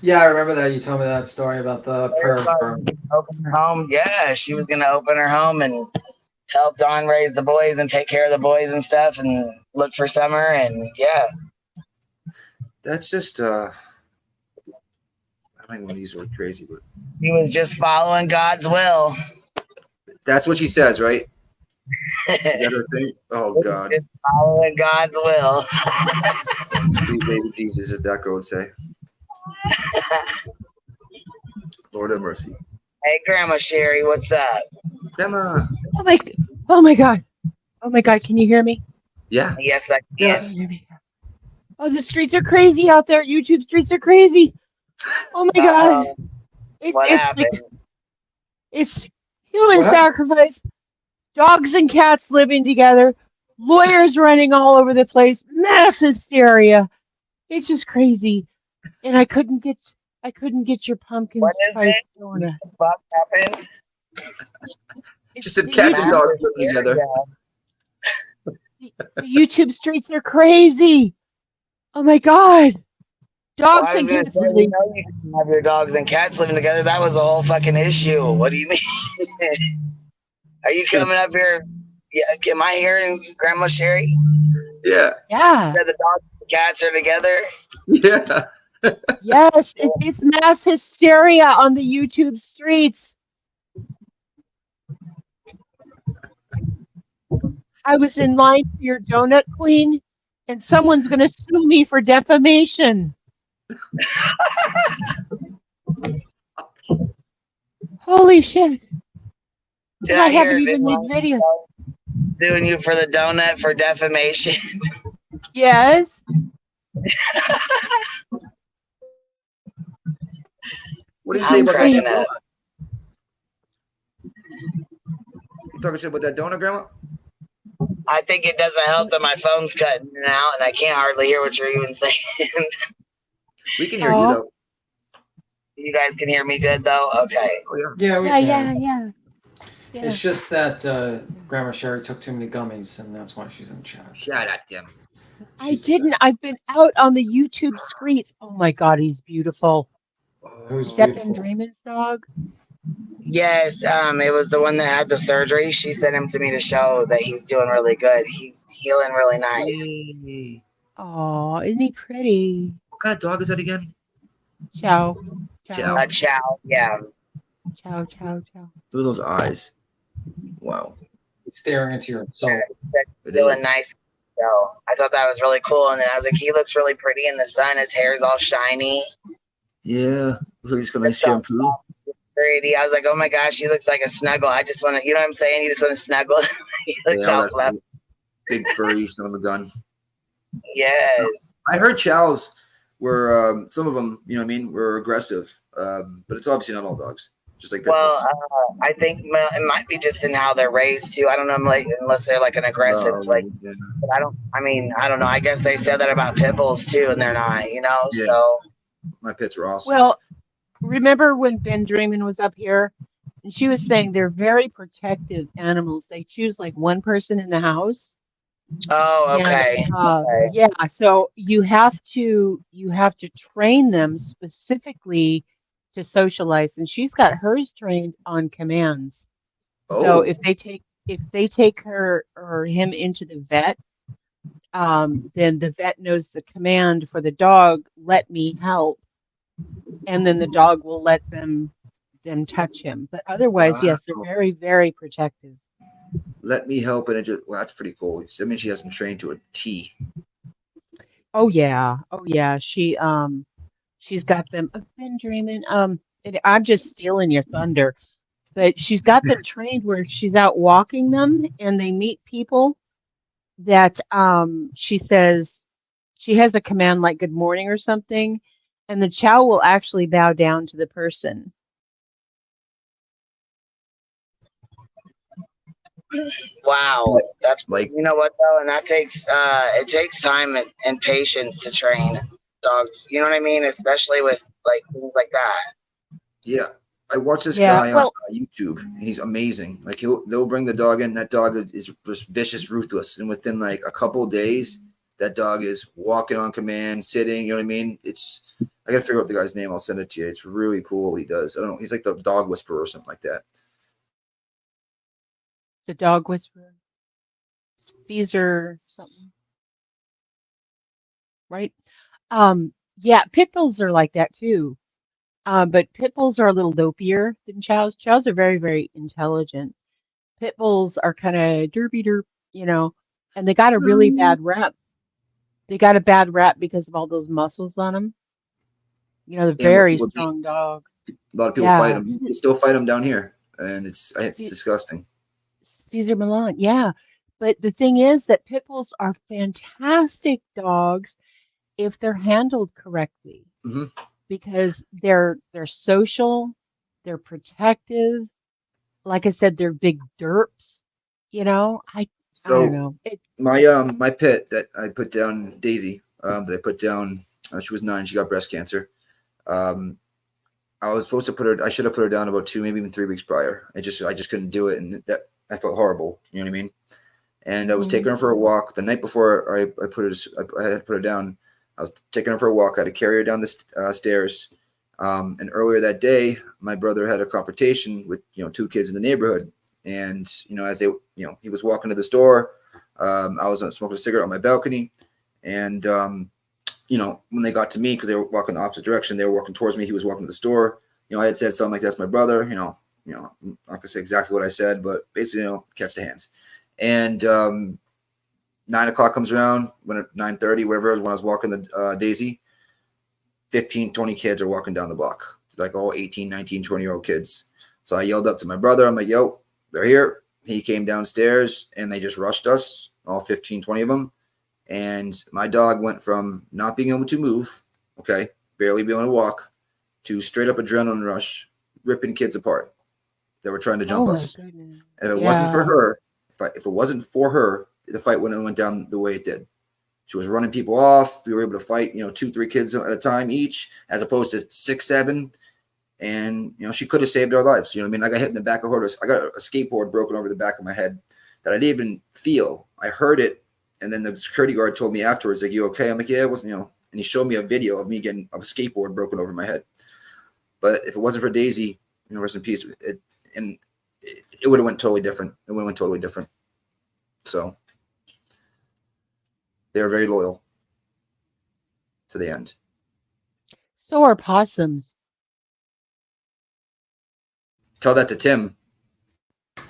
Yeah, I remember that. You told me that story about the prayer firm. Open her home. Yeah, she was going to open her home and help Dawn raise the boys and take care of the boys and stuff and look for Summer. And yeah. That's just, I don't want to use the word crazy, but. He was just following God's will. That's what she says, right? Is that her thing? Oh, God. Just following God's will. Baby Jesus, as that girl would say. Lord have mercy. Hey, Grandma Sherry, what's up? Grandma. Oh my God. Oh my God. Can you hear me? Yeah. Yes, I can. Yes. Oh, the streets are crazy out there. YouTube streets are crazy. Oh my God. What happened? It's human sacrifice. Dogs and cats living together. Lawyers running all over the place. Mass hysteria. It's just crazy. And I couldn't get your pumpkin spice donut. What happened? She said cats and dogs living together. The YouTube streets are crazy. Oh my God. Well, Dogs I was and gonna cats say, really. you can have your dogs and cats living together. That was the whole fucking issue. What do you mean? Are you coming up here? Yeah, am I hearing Grandma Sherry? Yeah. Yeah. That the dogs and the cats are together? Yeah. Yes, it's mass hysteria on the YouTube streets. I was in line for your donut queen, and someone's going to sue me for defamation. Holy shit. Did And I I hear haven't even made videos. suing you for the donut for defamation? Yes. What did you It's say about that insane. donut? You talking shit about that donut, Grandma? I think it doesn't help that my phone's cutting out and I can't hardly hear what you're even saying. We can hear you though. You guys can hear me good though? Okay. Oh yeah. Yeah, we Yeah, can. yeah. It's just that Grandma Sherry took too many gummies, and that's why she's in the chat. Shout out to him. I didn't. I've been out on the YouTube streets. Oh my God, he's beautiful. Who's Is that beautiful? Ben Draymond's dog? Yes, it was the one that had the surgery. She sent him to me to show that he's doing really good. He's healing really nice. Yay. Oh, isn't he pretty? What kind of dog is that again? Chow. Chow. A chow, yeah. Chow, chow, chow. Look at those eyes. Wow. He's staring into your soul. It Feeling is. nice. So I thought that was really cool. And then I was like, he looks really pretty in the sun. His hair is all shiny. Yeah. Looks like he's got a nice shampoo. Pretty. I was like, oh my gosh, he looks like a snuggle. I just want to, you know what I'm saying? You just want to snuggle. He looks all fluffy. Big furry son of a gun. Yes. I heard chows were some of them, you know what I mean, were aggressive. But it's obviously not all dogs. Just like pit bulls. Well, I think it might be just in how they're raised too. I don't know, like unless they're like an aggressive, like. Yeah. But I don't know. I guess they said that about pit bulls too, and they're not. You know, Yeah. so. My pits are awesome. Well, remember when Ben Draymond was up here, and she was saying they're very protective animals. They choose like one person in the house. Oh, okay. And, yeah. So you have to train them specifically to socialize, and she's got hers trained on commands. So if they take her or him into the vet, then the vet knows the command for the dog, let me help, and then the dog will let them touch him. But otherwise, yes, they're very, very protective. Let me help, and it just that's pretty cool. I mean, she has them trained to a T. Oh yeah, she's got them. Ben Draymond, I'm just stealing your thunder, but she's got them trained where she's out walking them, and they meet people that she says she has a command like good morning or something, and the chow will actually bow down to the person. Wow, that's like, you know what though, and that takes it takes time and patience to train dogs. You know what I mean, especially with like things like that. Yeah, I watched this guy on YouTube, and he's amazing. Like they'll bring the dog in. That dog is just vicious, ruthless, and within like a couple of days, that dog is walking on command, sitting. You know what I mean? I gotta figure out the guy's name. I'll send it to you. It's really cool what he does. I don't know. He's like the dog whisperer or something like that. The dog whisperer. Caesar something. Right? Yeah, pit bulls are like that too. But pit bulls are a little dopier than chows. Chows are very, very intelligent. Pit bulls are kind of derpy derp, and they got a really bad rep. They got a bad rep because of all those muscles on them. They're very strong dogs. A lot of people fight them. They still fight them down here, and it's disgusting. Caesar Milan, yeah. But the thing is that pit bulls are fantastic dogs if they're handled correctly. Mm-hmm. Because they're social, they're protective. Like I said, they're big derps. I don't know. My pit that I put down, Daisy, that I put down, she was 9. She got breast cancer. I was supposed to put her. I should have put her down about 2, maybe even 3 weeks prior. I just couldn't do it, and that I felt horrible. You know what I mean? and I was taking her for a walk the night before I had to put her down. I was taking her for a walk. I had to carry her down the stairs. And earlier that day, my brother had a confrontation with, 2 kids in the neighborhood. And, as they, he was walking to the store, I was smoking a cigarette on my balcony. And, when they got to me, because they were walking the opposite direction, they were walking towards me. He was walking to the store. I had said something like, that's my brother, I'm not going to say exactly what I said, but basically, catch the hands. And 9 o'clock comes around, when at 9:30, whatever it was, when I was walking the Daisy, 15, 20 kids are walking down the block. It's like all 18, 19, 20-year-old kids. So I yelled up to my brother. I'm like, yo, they're here. He came downstairs, and they just rushed us, all 15, 20 of them. And my dog went from not being able to move, barely being able to walk, to straight up adrenaline rush, ripping kids apart that were trying to jump us. Goodness. And if it wasn't for her, if it wasn't for her, the fight wouldn't have went down the way it did. She was running people off. We were able to fight, 2, 3 kids at a time each, as opposed to 6, 7. And, she could have saved our lives. I got hit in the back of her. I got a skateboard broken over the back of my head that I didn't even feel. I heard it. And then the security guard told me afterwards, like, you okay? I'm like, yeah, it wasn't, and he showed me a video of me getting a skateboard broken over my head. But if it wasn't for Daisy, rest in peace, it would have went totally different. It would have went totally different. So they were very loyal to the end. So are possums. Tell that to Tim.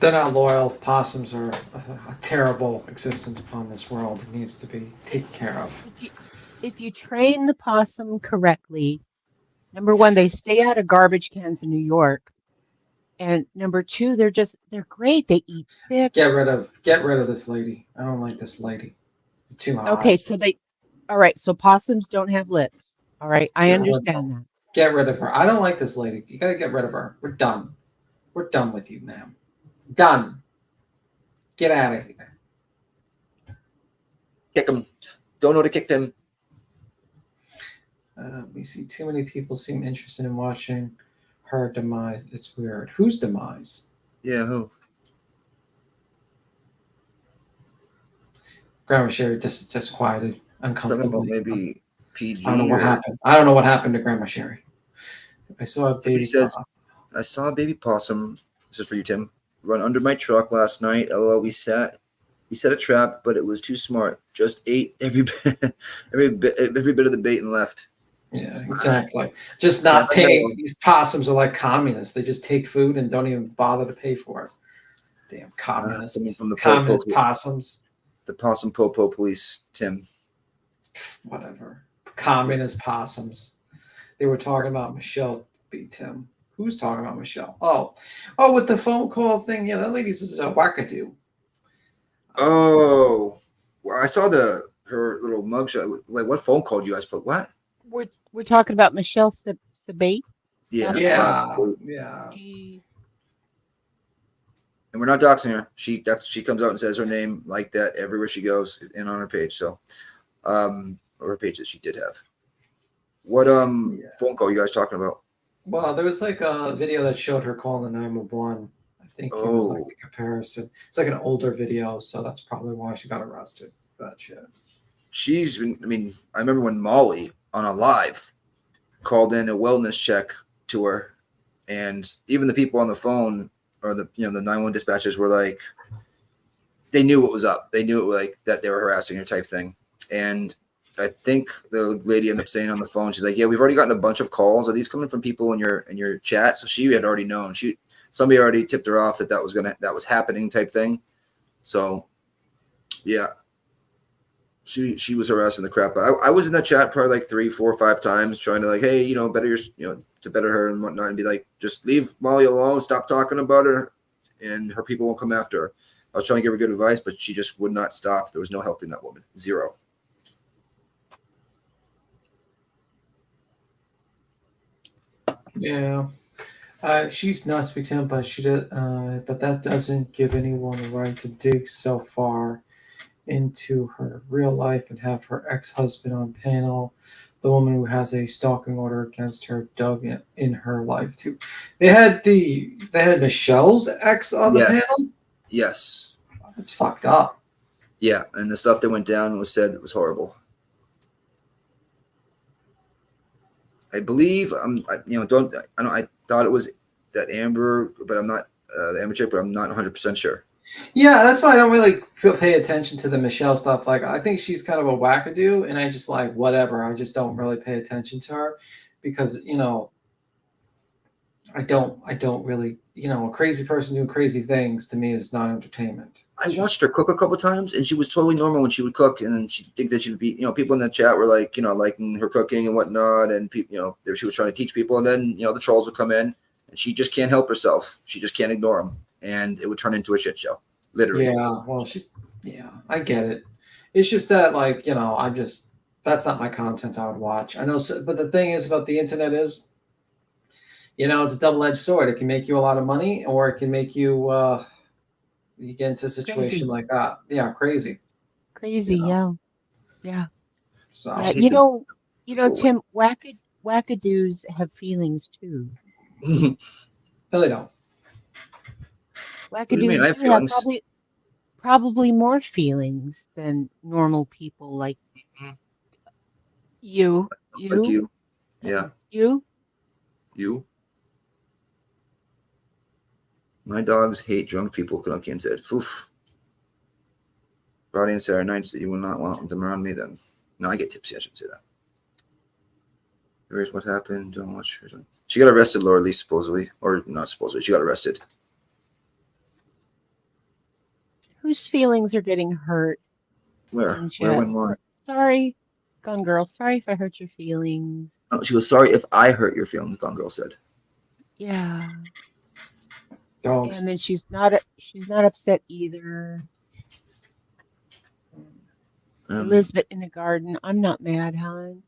They're not loyal. Possums are a terrible existence upon this world. It needs to be taken care of. If you train the possum correctly, number one, they stay out of garbage cans in New York. And number two, they're great. They eat ticks. Get rid of this lady. I don't like this lady. Too hot. Okay, all right, so possums don't have lips. All right, I understand that. Get rid of her. I don't like this lady. You gotta get rid of her. We're done. We're done with you, ma'am. Done. Get out of here. Kick him. Don't know to kick them. We see too many people seem interested in watching her demise. It's weird. Whose demise? Yeah, who? Grandma Sherry just quieted, uncomfortable. Maybe PG. I don't know what happened. I don't know what happened to Grandma Sherry. I saw a baby. He says, I saw a baby possum. This is for you, Tim. Run under my truck last night. LOL, we set a trap, but it was too smart. Just ate every bit of the bait and left. Yeah, exactly. Just not paying. These possums are like communists. They just take food and don't even bother to pay for it. Damn communists. From the communist possums. The possum popo police, Tim. Whatever. Communist possums. They were talking about Michelle B. Tim. Who's talking about Michelle? Oh, with the phone call thing. Yeah, that lady's a wackadoo. Oh, well, I saw her little mugshot. Wait, what phone call did you guys put? What? We're talking about Michelle Sabate. Yeah. And we're not doxing her. She comes out and says her name like that everywhere she goes and on her page. So, or her page that she did have. What phone call you guys talking about? Well, there was like a video that showed her calling the 911. I think it was like a comparison. It's like an older video, so that's probably why she got arrested for that shit. She's been. I mean, I remember when Molly on a live called in a wellness check to her, and even the people on the phone or the 911 dispatchers were like, they knew what was up. They knew it like that they were harassing her type thing. And I think the lady ended up saying on the phone, she's like, yeah, we've already gotten a bunch of calls. Are these coming from people in your chat? So she had already known. Somebody already tipped her off that was happening type thing. So yeah, she was harassing the crap. I was in that chat probably like 3, 4, 5 times trying to like, hey, better to better her and whatnot, and be like, just leave Molly alone, stop talking about her, and her people won't come after her. I was trying to give her good advice, but she just would not stop. There was no helping that woman. Zero. Yeah, she's not speaking him, but but that doesn't give anyone the right to dig so far into her real life and have her ex-husband on panel. The woman who has a stalking order against her dug in her life too. They had Michelle's ex on the panel. Yes. That's fucked up. Yeah, and the stuff that went down was said was horrible. I believe I thought it was that Amber, but I'm not the Amber chick, but I'm not 100% sure. Yeah, that's why I don't really pay attention to the Michelle stuff. Like, I think she's kind of a wackadoo, and I just like whatever. I just don't really pay attention to her because I don't really a crazy person doing crazy things to me is not entertainment. I watched her cook a couple times, and she was totally normal when she would cook, and she think that she would be, people in the chat were like, liking her cooking and whatnot, and people, she was trying to teach people, and then the trolls would come in, and she just can't help herself. She just can't ignore them, and it would turn into a shit show, literally. Yeah, well, I get it. It's just that that's not my content I would watch. I know, but the thing is about the internet is, it's a double-edged sword. It can make you a lot of money, or it can make you you get into a situation like that. Yeah, crazy. Yeah. So Tim, wackadoos have feelings too. No, they don't. Wackadoos do you mean? I have do have feelings. probably more feelings than normal people like you. Like you. Yeah. You. My dogs hate drunk people, Kanunkian said. Oof. Friday and Saturday nights that you will not want them around me then. No, I get tipsy. I shouldn't say that. Here's what happened. Don't watch her. She got arrested, Laura Lee, supposedly. Or not supposedly. She got arrested. Whose feelings are getting hurt? Where? in Where, when, chat? why? Sorry, Gone Girl. Sorry if I hurt your feelings. Oh, she was sorry if I hurt your feelings, Gone Girl said. Yeah. Dogs. And then she's not upset either. Elizabeth in the garden. I'm not mad, hon.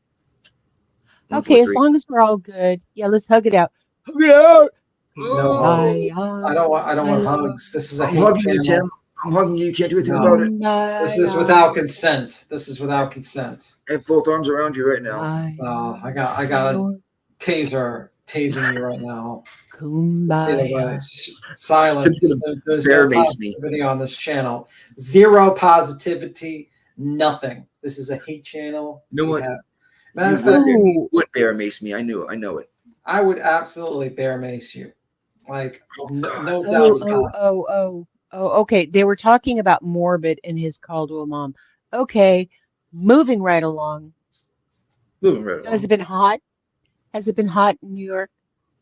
Okay, as long as we're all good. Yeah, let's hug it out. Hug it out. No, I don't want hugs. This is a hate hugging you, channel. Tim. I'm hugging you. You can't do anything about it. This is without consent. I have both arms around you right now. I got a tasing you right now. Kumbaya. Silence. There's no positivity on this channel. Zero positivity. Nothing. This is a hate channel. You know what? Matter of fact, you would bear mace me. I know it. I would absolutely bear mace you. Like, no doubt. Okay. They were talking about Morbid and his call to a mom. Okay, moving right along. Has it been hot? Has it been hot in New York,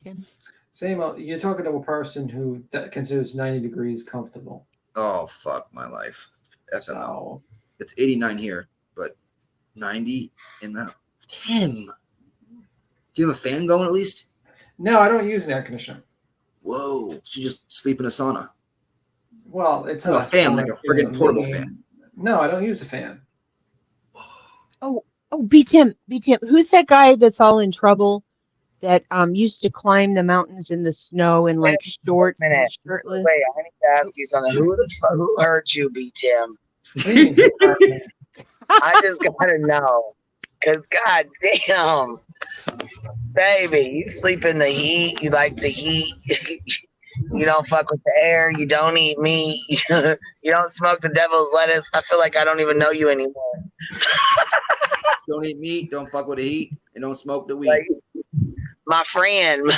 Tim? Same. You're talking to a person who considers 90 degrees comfortable. Oh, fuck my life. FML. It's 89 here, but 90 in that. Tim, do you have a fan going at least? No, I don't use an air conditioner. Whoa. So you just sleep in a sauna? Well, it's not a fan, like a friggin' portable fan. No, I don't use a fan. Oh, B Tim. Who's that guy that's all in trouble that used to climb the mountains in the snow in like shorts and shirtless? Wait, I need to ask you something. Who hurt you, B Tim? I just gotta know. Cause god damn, baby, you sleep in the heat, you like the heat, you don't fuck with the air, you don't eat meat, you don't smoke the devil's lettuce. I feel like I don't even know you anymore. Don't eat meat, don't fuck with the heat, and don't smoke the weed. Like, my friend.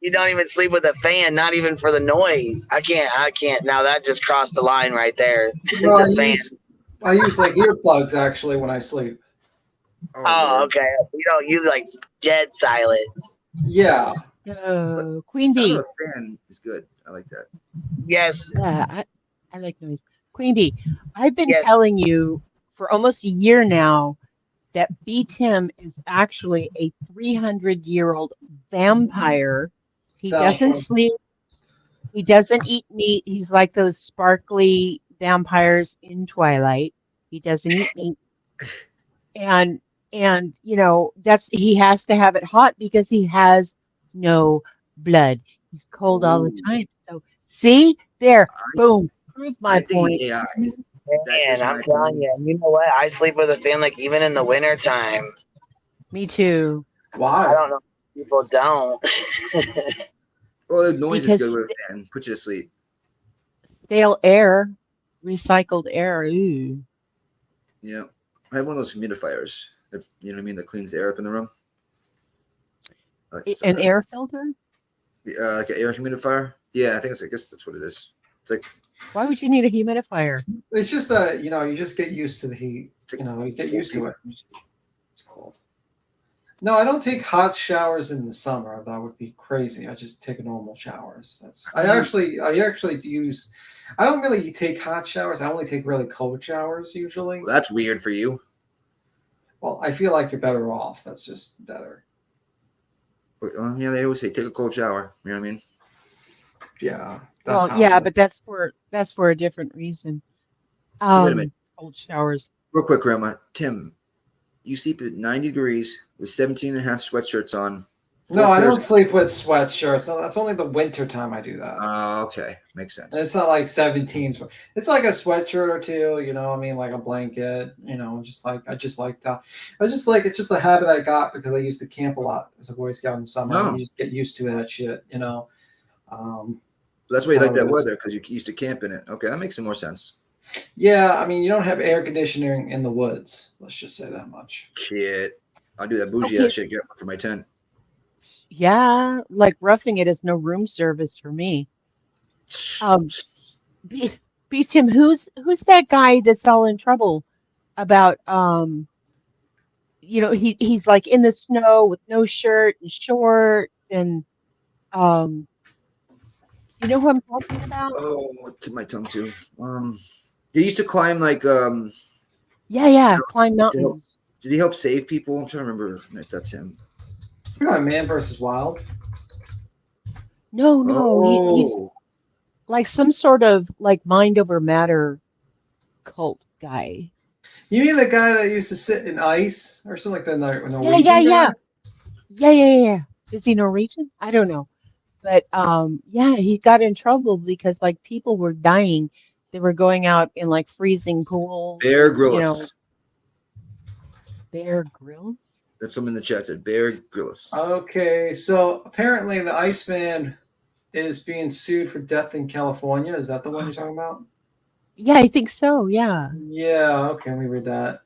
You don't even sleep with a fan, not even for the noise. I can't. Now that just crossed the line right there. Well, I use like earplugs actually when I sleep. Oh, okay. You don't use like dead silence. Yeah. Queen D. A fan is good. I like that. Yes. Yeah, I like noise. Queen D, I've been telling you for almost a year now that B Tim is actually a 300-year-old vampire. He doesn't sleep. He doesn't eat meat. He's like those sparkly vampires in Twilight. He doesn't eat meat. And he has to have it hot because he has no blood. He's cold all the time. So see there, boom, prove my point. Man, I'm telling you, you know what? I sleep with a fan like even in the winter time. Me too. Why? I don't know. People don't. Well, the noise is good with a fan. Put you to sleep. Stale air, recycled air. Ooh. Yeah, I have one of those humidifiers. That, you know what I mean? That cleans the air up in the room. An air filter? Like an air humidifier. Yeah, I guess that's what it is. It's like, why would you need a humidifier? It's just that, you just get used to the heat. You get used to it. It's cold. No, I don't take hot showers in the summer. That would be crazy. I just take normal showers. I actually use. I don't really take hot showers. I only take really cold showers usually. Well, that's weird for you. Well, I feel like you're better off. That's just better. Yeah, they always say take a cold shower. You know what I mean? Yeah. Well, yeah, but that's for a different reason. So wait a minute. Cold showers. Real quick, Grandma. Tim, you sleep at 90 degrees with 17 and a half sweatshirts on. No, I don't sleep with sweatshirts. So that's only the winter time I do that. Oh, okay. Makes sense. It's not like 17. It's like a sweatshirt or two, like a blanket, I just like that. It's just a habit I got because I used to camp a lot as a Boy Scout in the summer. Oh. You just get used to that shit, That's why you like that weather, because you used to camp in it. Okay, that makes some more sense. Yeah, you don't have air conditioning in the woods. Let's just say that much. Shit. I'll do that bougie ass shit for my tent. Yeah, like roughing it is no room service for me. B Tim, who's that guy that's all in trouble about he's like in the snow with no shirt and shorts and you know who I'm talking about? Oh, to my tongue too. They used to climb like climb mountains. Did he help save people? I'm trying to remember if that's him. Man versus Wild. No, he's like some sort of like mind over matter cult guy. You mean the guy that used to sit in ice or something like that? Yeah. Is he Norwegian? I don't know. But he got in trouble because like people were dying. They were going out in like freezing pools. Bear Grylls. Bear Grylls? That's someone in the chat said Bear Grylls. Okay, so apparently the Iceman is being sued for death in California. Is that the one you're talking about? Yeah, I think so. Yeah. Yeah. Okay, let me read that.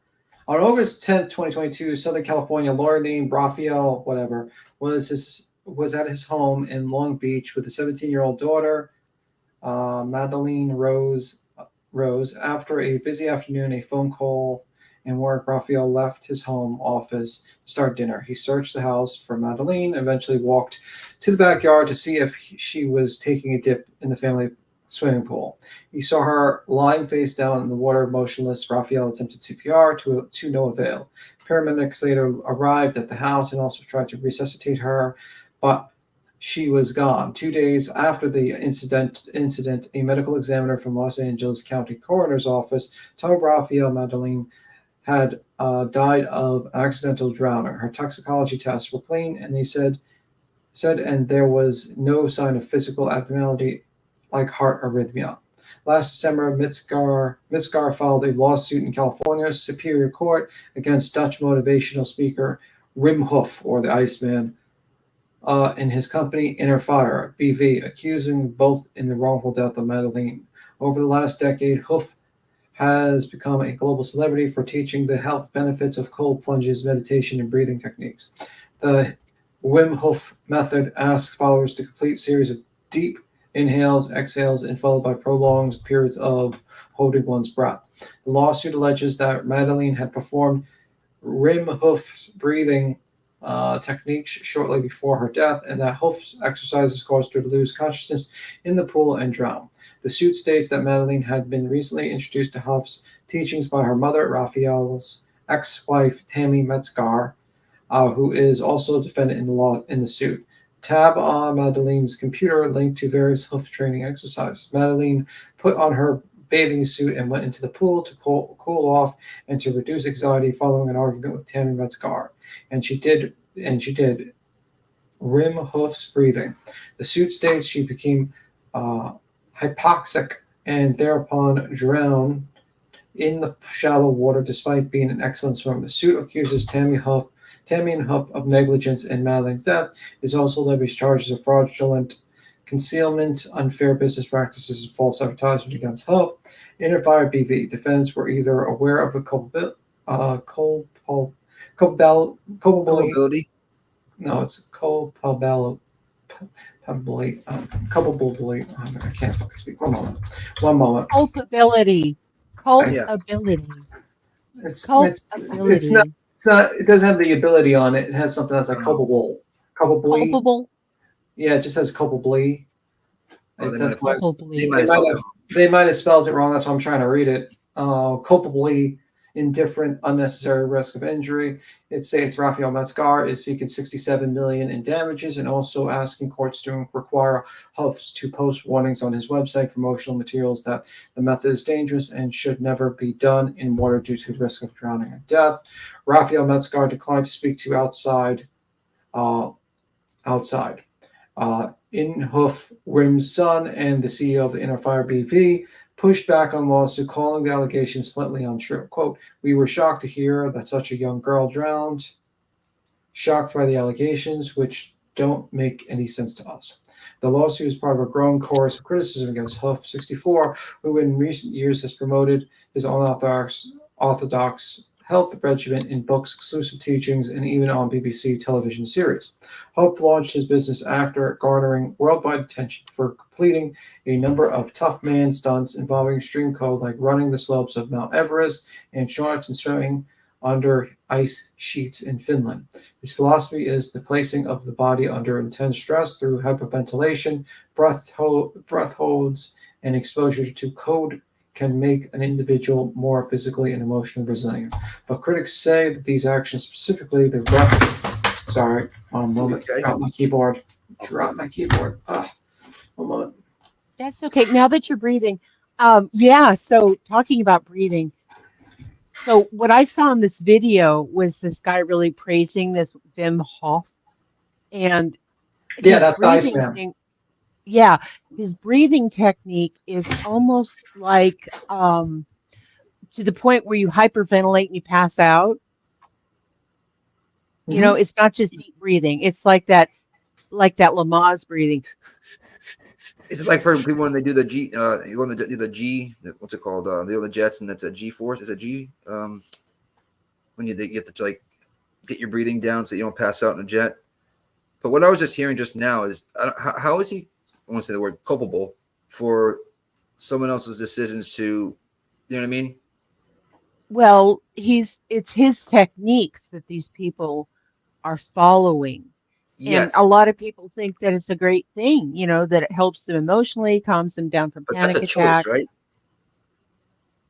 On August 10th, 2022, Southern California, lawyer named Raphael, was at his home in Long Beach with a 17-year-old daughter, Madeline Rose. After a busy afternoon, a phone call and work, Raphael left his home office to start dinner. He searched the house for Madeline, eventually walked to the backyard to see if she was taking a dip in the family swimming pool. He saw her lying face down in the water, motionless. Raphael attempted CPR to no avail. Paramedics later arrived at the house and also tried to resuscitate her, but she was gone. 2 days after the incident, a medical examiner from Los Angeles County Coroner's Office told Raphael Madeline had died of accidental drowning. Her toxicology tests were clean, and they said and there was no sign of physical abnormality like heart arrhythmia. Last December, Mitzgar filed a lawsuit in California Superior Court against Dutch motivational speaker Wim Hof, or the Iceman, and his company Inner Fire, BV, accusing both in the wrongful death of Madeline. Over the last decade, Hof has become a global celebrity for teaching the health benefits of cold plunges, meditation, and breathing techniques. The Wim Hof method asks followers to complete a series of deep inhales, exhales, and followed by prolonged periods of holding one's breath. The lawsuit alleges that Madeline had performed Wim Hof's breathing techniques shortly before her death, and that Hof's exercises caused her to lose consciousness in the pool and drown. The suit states that Madeline had been recently introduced to Hof's teachings by her mother, Raphael's ex-wife, Tammy Metzgar, who is also a defendant in the suit. Tab on Madeline's computer linked to various Hof training exercises. Madeline put on her bathing suit and went into the pool to cool off and to reduce anxiety following an argument with Tammy Metzgar. And she did Wim Hof's breathing. The suit states she became hypoxic and thereupon drowned in the shallow water despite being an excellent swimmer. The suit accuses Tammy and Hof of negligence in Madeline's death. It also levies charges of fraudulent concealment, unfair business practices, and false advertisement against health. Inner Fire BV defendants were either aware of the Culpability. No, it's culpability. Culpability. I can't fucking speak. One moment. Culpability. Yeah. Culpability. It's Culpability. not. It doesn't have the ability on it. It has something that's like culpable. Culpable. Yeah, it just has culpably. Oh, That's why Culpably. they might have spelled it wrong. That's why I'm trying to read it. Culpably indifferent, unnecessary risk of injury. It states Rafael Metzgar is seeking $67 million in damages and also asking courts to require Huffs to post warnings on his website, promotional materials that the method is dangerous and should never be done in water due to the risk of drowning and death. Rafael Metzgar declined to speak to outside. In Hoof, Wim's son and the CEO of the Inner Fire BV pushed back on lawsuit, calling the allegations blatantly untrue. Quote, "We were shocked to hear that such a young girl drowned, shocked by the allegations, which don't make any sense to us." The lawsuit is part of a growing chorus of criticism against Hoof 64, who in recent years has promoted his unorthodox health regimen in books, exclusive teachings, and even on BBC television series. Hope launched his business after garnering worldwide attention for completing a number of tough man stunts involving extreme code like running the slopes of Mount Everest and shorts and swimming under ice sheets in Finland. His philosophy is the placing of the body under intense stress through hyperventilation, breath holds, and exposure to code can make an individual more physically and emotionally resilient. But critics say that these actions, specifically the breath, sorry, one moment, drop my keyboard. One moment. That's okay. Now that you're breathing, so talking about breathing. So what I saw in this video was this guy really praising this Wim Hof, and yeah, that's nice, man. His breathing technique is almost like to the point where you hyperventilate and you pass out. You know, it's not just deep breathing. It's like that Lamaze breathing. Is it like for people when they do the G? You want to do the G? What's it called? The jets, and that's a G force. Is it G? When you have to like get your breathing down so you don't pass out in a jet. But what I was just hearing just now is how is he? I want to say the word culpable for someone else's decisions to, you know what I mean? Well, it's his techniques that these people are following. Yes. And a lot of people think that it's a great thing, you know, that it helps them emotionally, calms them down from But panic that's a attacks. choice,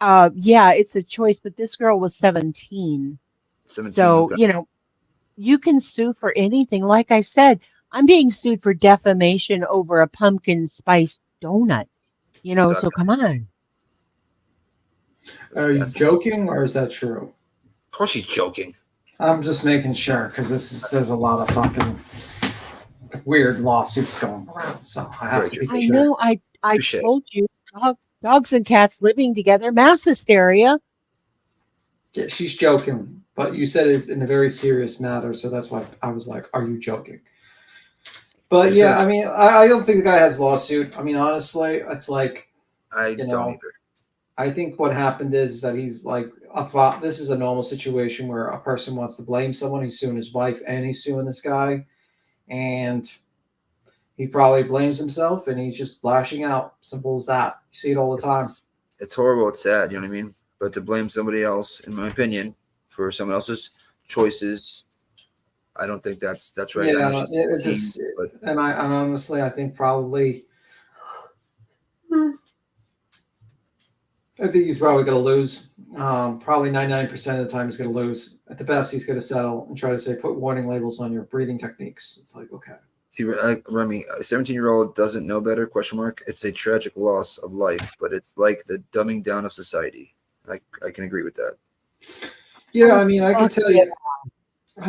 right? Yeah, it's a choice, but this girl was 17. 17. So, Okay. you know, you can sue for anything. Like I said, I'm being sued for defamation over a pumpkin spice donut, you know, so come on. Are you joking or is that true? Of course she's joking. I'm just making sure because there's a lot of fucking weird lawsuits going around, so I have to be sure. I know. I told you, dogs and cats living together, mass hysteria. Yeah, she's joking, but you said it in a very serious matter, so that's why I was like, "Are you joking?" But yeah, I mean, I don't think the guy has lawsuit. I mean, honestly, it's like I don't either. I think what happened is that he's like, this is a normal situation where a person wants to blame someone. He's suing his wife and he's suing this guy. And he probably blames himself and he's just lashing out. Simple as that. You see it all the time. It's horrible. It's sad. You know what I mean? But to blame somebody else, in my opinion, for someone else's choices, I don't think that's right. Yeah, I know she's 17, and honestly, I think probably I think he's probably going to lose. Probably 99% of the time he's going to lose. At the best, he's going to settle and try to say, put warning labels on your breathing techniques. It's like, okay. See, Remy, a 17-year-old doesn't know better, ? It's a tragic loss of life, but it's like the dumbing down of society. I can agree with that. Yeah, I mean, I can tell you.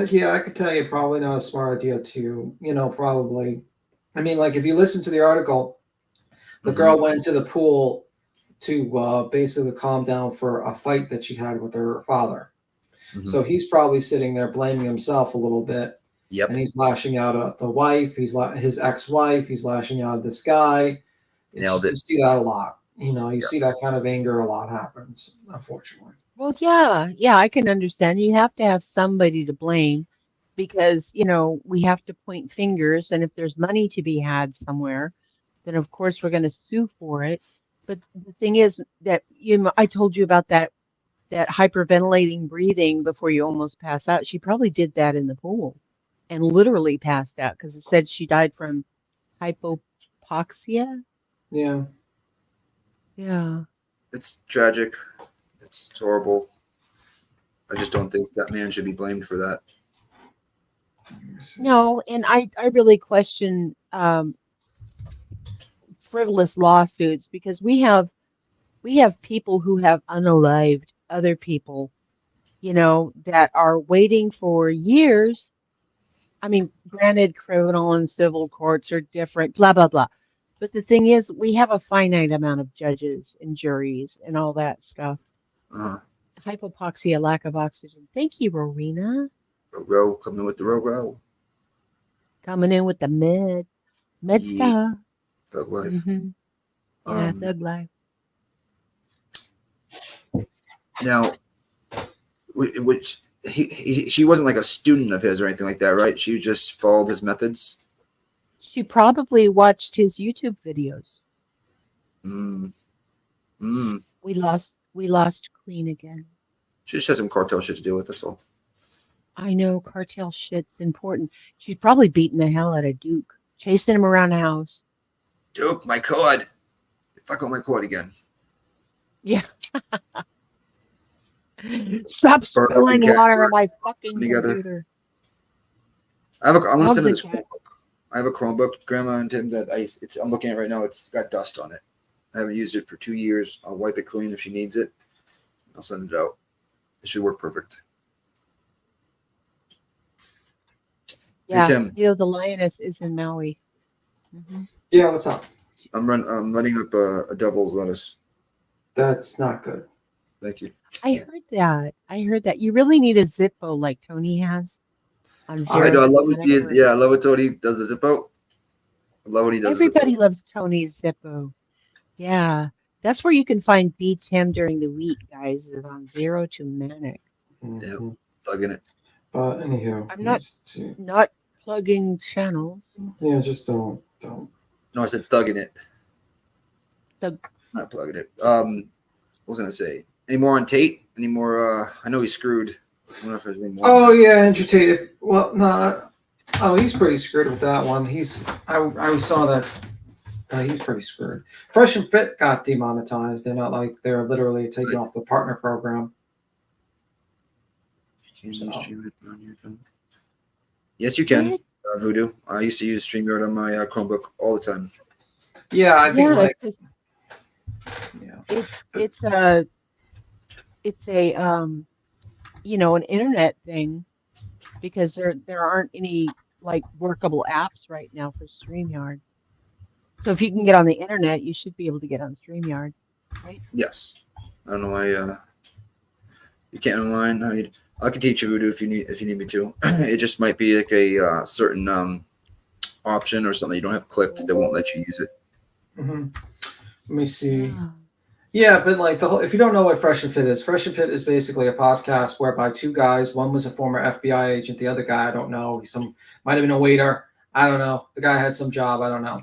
Yeah, I could tell you probably not a smart idea to, probably. I mean, like if you listen to the article, the girl went into the pool to basically calm down for a fight that she had with her father. So he's probably sitting there blaming himself a little bit. Yep. And he's lashing out at the wife. His ex-wife. He's lashing out at this guy. You see that a lot. You see that kind of anger a lot happens, unfortunately. Well, yeah, I can understand. You have to have somebody to blame because, we have to point fingers, and if there's money to be had somewhere, then of course we're going to sue for it. But the thing is that, I told you about that hyperventilating breathing before you almost pass out. She probably did that in the pool and literally passed out because it said she died from hypoxia. Yeah. Yeah. It's tragic. It's horrible. I just don't think that man should be blamed for that. No, and I really question frivolous lawsuits because we have people who have unalived other people, that are waiting for years. I mean, granted, criminal and civil courts are different, blah, blah, blah. But the thing is, we have a finite amount of judges and juries and all that stuff. Hypoxia, lack of oxygen. Thank you, Rowena. Row, coming with the row. Coming in with the med stuff. Thug life. Mm-hmm. Yeah, thug life. Now, she wasn't like a student of his or anything like that, right? She just followed his methods. She probably watched his YouTube videos. We lost Queen again. She just had some cartel shit to deal with, that's all. I know cartel shit's important. She's probably beating the hell out of Duke, chasing him around the house. Duke, my cord. Fuck on my cord again. Yeah. Stop spilling water on my fucking computer. I'm gonna send this Chromebook. I have a Chromebook, Grandma and Tim, that I'm looking at right now. It's got dust on it. I haven't used it for 2 years. I'll wipe it clean if she needs it. I'll send it out. It should work perfect. Yeah, hey, Tim. the lioness is in Maui. Mm-hmm. Yeah, what's up? I'm letting up a devil's lettuce. That's not good. Thank you. I heard that. You really need a Zippo like Tony has. On I know. I love what he is. Yeah, I love what Tony does the Zippo. I love what he does. Everybody loves Tony's Zippo. Yeah. That's where you can find Beat Tim during the week, guys. Is on Zero to Manic. Yeah, thugging it. But anyhow, I'm not plugging channels. Yeah, just don't. No, I said thugging it. Not plugging it. What was I gonna say? Any more on Tate? Any more? I know he's screwed. I don't know if there's any more. Oh yeah, Andrew Tate. Well, no. Oh, he's pretty screwed with that one. I saw that. He's pretty screwed. Fresh and Fit got demonetized. They're literally taking off the partner program. Yes, you can. Voodoo. I used to use StreamYard on my Chromebook all the time. Yeah, I think it's a an internet thing because there aren't any like workable apps right now for StreamYard. So if you can get on the internet, you should be able to get on StreamYard, right? Yes. I don't know why you can't online. I can teach you Voodoo if you need me to. It just might be like a certain option or something you don't have clicked that won't let you use it. Mm-hmm. Let me see. Yeah, but like if you don't know what Fresh and Fit is basically a podcast whereby two guys, one was a former FBI agent, the other guy, I don't know, might have been a waiter, I don't know. The guy had some job, I don't know.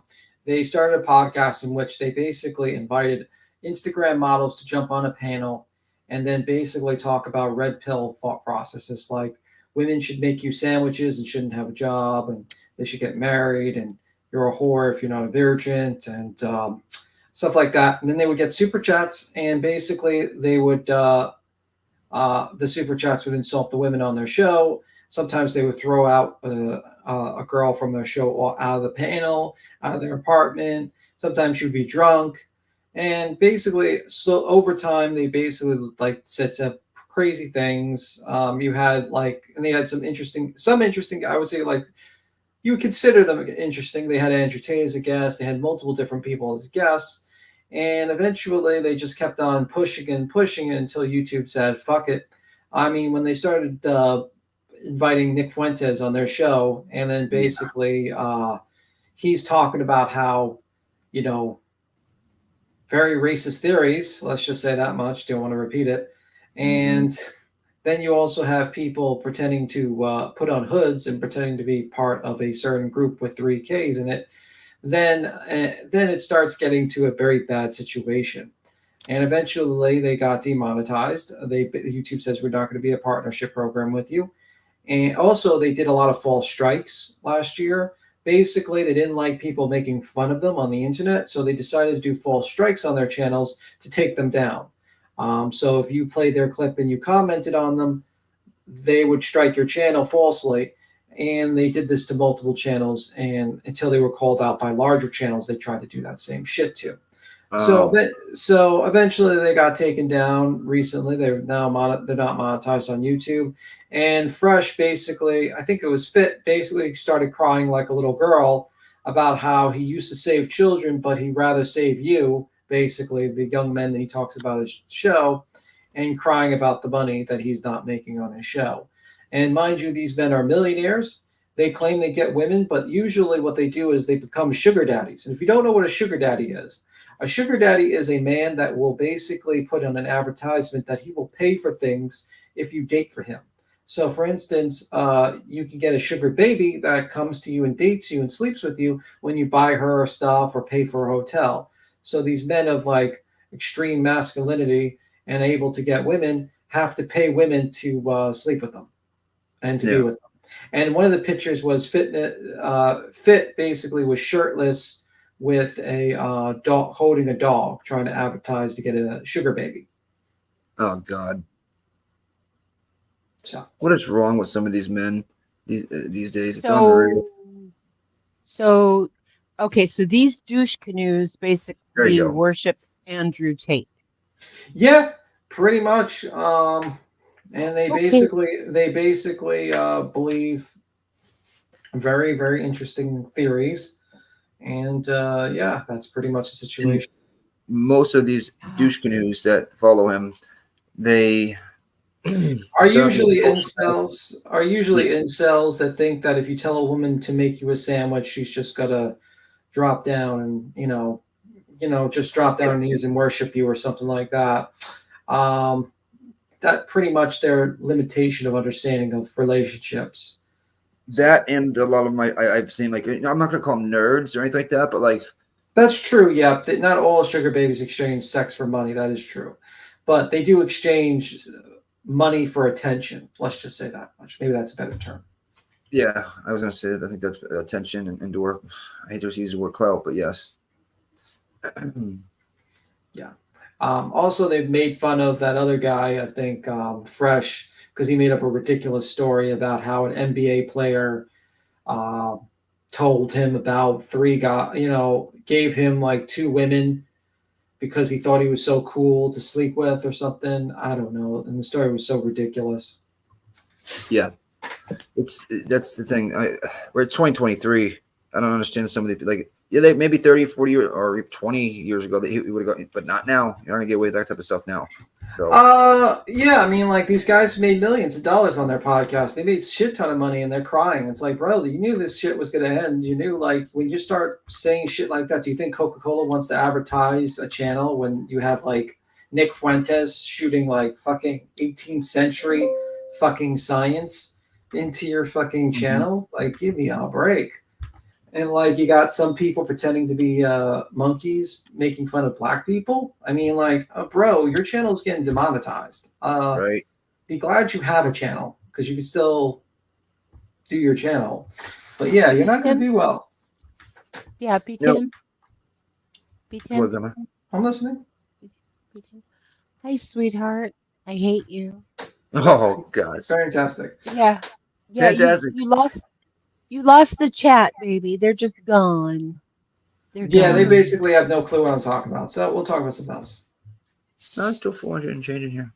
They started a podcast in which they basically invited Instagram models to jump on a panel and then basically talk about red pill thought processes like women should make you sandwiches and shouldn't have a job and they should get married and you're a whore if you're not a virgin and stuff like that. And then they would get super chats and basically they would the super chats would insult the women on their show. Sometimes they would throw out a girl from their show out of the panel, out of their apartment. Sometimes she would be drunk. And basically, so over time, they basically said some crazy things. You had and they had some interesting, I would say you would consider them interesting. They had Andrew Tate as a guest. They had multiple different people as guests. And eventually they just kept on pushing it until YouTube said, fuck it. I mean, when they started inviting Nick Fuentes on their show, and then basically he's talking about how, you know, very racist theories. Let's just say that much. Don't want to repeat it. And then you also have people pretending to put on hoods and pretending to be part of a certain group with 3 Ks in it. Then it starts getting to a very bad situation. And eventually they got demonetized. YouTube says, we're not going to be a partnership program with you. And also they did a lot of false strikes last year. Basically, they didn't like people making fun of them on the internet, so they decided to do false strikes on their channels to take them down. So if you played their clip and you commented on them, they would strike your channel falsely. And they did this to multiple channels, and until they were called out by larger channels, they tried to do that same shit too. So eventually they got taken down recently. They're not monetized on YouTube. And Fresh basically, I think it was Fit, basically started crying like a little girl about how he used to save children, but he'd rather save you, basically, the young men that he talks about his show, and crying about the money that he's not making on his show. And mind you, these men are millionaires. They claim they get women, but usually what they do is they become sugar daddies. And if you don't know what a sugar daddy is a man that will basically put on an advertisement that he will pay for things if you date for him. So, for instance, you can get a sugar baby that comes to you and dates you and sleeps with you when you buy her stuff or pay for a hotel. So these men of like extreme masculinity and able to get women have to pay women to sleep with them and to be with them. And one of the pictures was Fit basically was shirtless with a dog, holding a dog, trying to advertise to get a sugar baby. Oh God. So, what is wrong with some of these men these days? It's unreal. So, okay, so these douche canoes basically worship Andrew Tate. Yeah, pretty much. And they basically believe very, very interesting theories. And yeah, that's pretty much the situation. Most of these douche canoes that follow him, they are usually incels. Incels that think that if you tell a woman to make you a sandwich, she's just gotta drop down and just drop down on her knees and worship you or something like that. That pretty much their limitation of understanding of relationships. That and a lot of I've seen, like, I'm not gonna call them nerds or anything like that, but like that's true. Yeah, not all sugar babies exchange sex for money. That is true, but they do exchange money for attention. Let's just say that much. Maybe that's a better term. Yeah, I was gonna say that. I think that's attention and to work. I hate to use the word clout, but yes. Yeah. Also, they've made fun of that other guy, I think, Fresh, because he made up a ridiculous story about how an NBA player told him about 3 guys, gave him like 2 women because he thought he was so cool to sleep with or something. I don't know. And the story was so ridiculous. Yeah. That's the thing. We're at 2023. I don't understand some of the, like, yeah, they maybe 30, 40 or 20 years ago that he would have got, but not now. You're not gonna get away with that type of stuff now. So yeah, I mean, like, these guys made millions of dollars on their podcast. They made a shit ton of money and they're crying. It's like, bro, you knew this shit was gonna end. You knew, like, when you start saying shit like that, do you think Coca-Cola wants to advertise a channel when you have like Nick Fuentes shooting like fucking 18th century fucking science into your fucking channel? Like, give me a break. And like, you got some people pretending to be monkeys making fun of black people. I mean, like, bro, your channel is getting demonetized. Right. Be glad you have a channel because you can still do your channel. But yeah, you're not going to do well. Yeah, P10. P10. I'm listening. P10. Hi, sweetheart. I hate you. Oh God. Fantastic. Yeah. Fantastic. You lost the chat, baby. They're just gone. They're gone. They basically have no clue what I'm talking about. So we'll talk about something else. No, it's still 400 and change in here.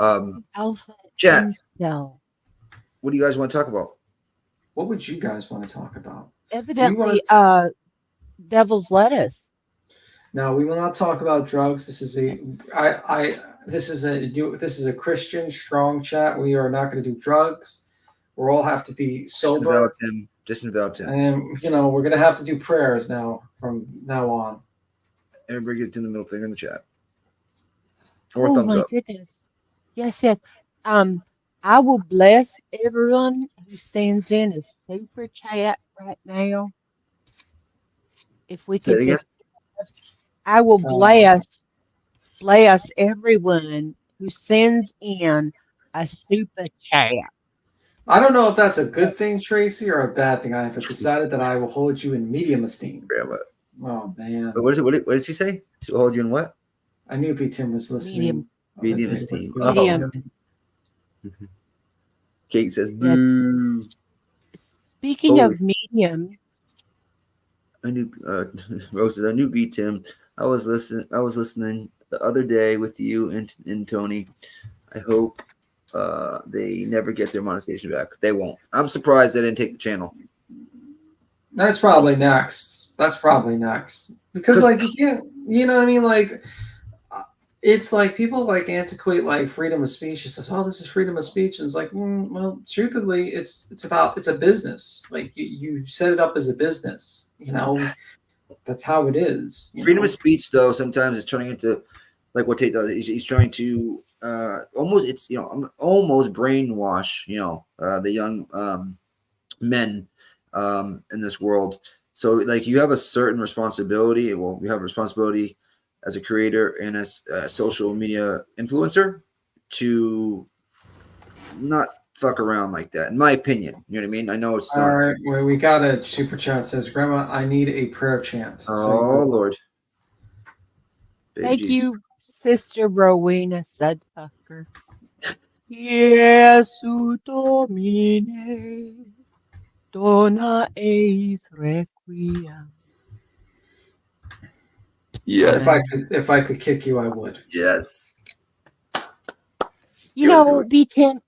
Alpha chat. Incel. What do you guys want to talk about? What would you guys want to talk about? Evidently, Devil's Lettuce. No, we will not talk about drugs. This is a Christian strong chat. We are not going to do drugs. We're all have to be sober. Just invalid him. And, you know, we're going to have to do prayers now from now on. Everybody gets in the middle finger in the chat. Or Oh thumbs my up. goodness. Yes, yes. I will bless everyone who sends in a super chat right now. If we Say it could again. just, I will bless everyone who sends in a super chat. I don't know if that's a good thing, Tracy, or a bad thing. I have decided that I will hold you in medium esteem. Oh, man. But what does he say? To hold you in what? I knew P. Tim was listening. Medium esteem. Medium. Kate says, Yes. boo. Speaking of mediums. I knew Rose said, I knew B. Tim. I was listening the other day with you and Tony. I hope they never get their monetization back. They won't. I'm surprised they didn't take the channel. That's probably next. Because like, you can't, you know what I mean? Like, it's like people like antiquate like freedom of speech. It says, "Oh, this is freedom of speech," and it's like, well, truthfully, it's a business. Like you set it up as a business. You know, that's how it is. Freedom of speech, though, sometimes is turning into like what Tate does. He's trying to almost brainwash the young men in this world. So like you have a certain responsibility. Well, you have a responsibility as a creator and as a social media influencer to not fuck around like that, in my opinion. You know what I mean? I know it's not. All right, well, we got a super chat. Says, "Grandma, I need a prayer chant." Oh, Lord. Thank you, Sister Rowena Sudfucker. Jesu Domine, dona eis requiem. Yes. If I could kick you, I would. Yes. You know, B10,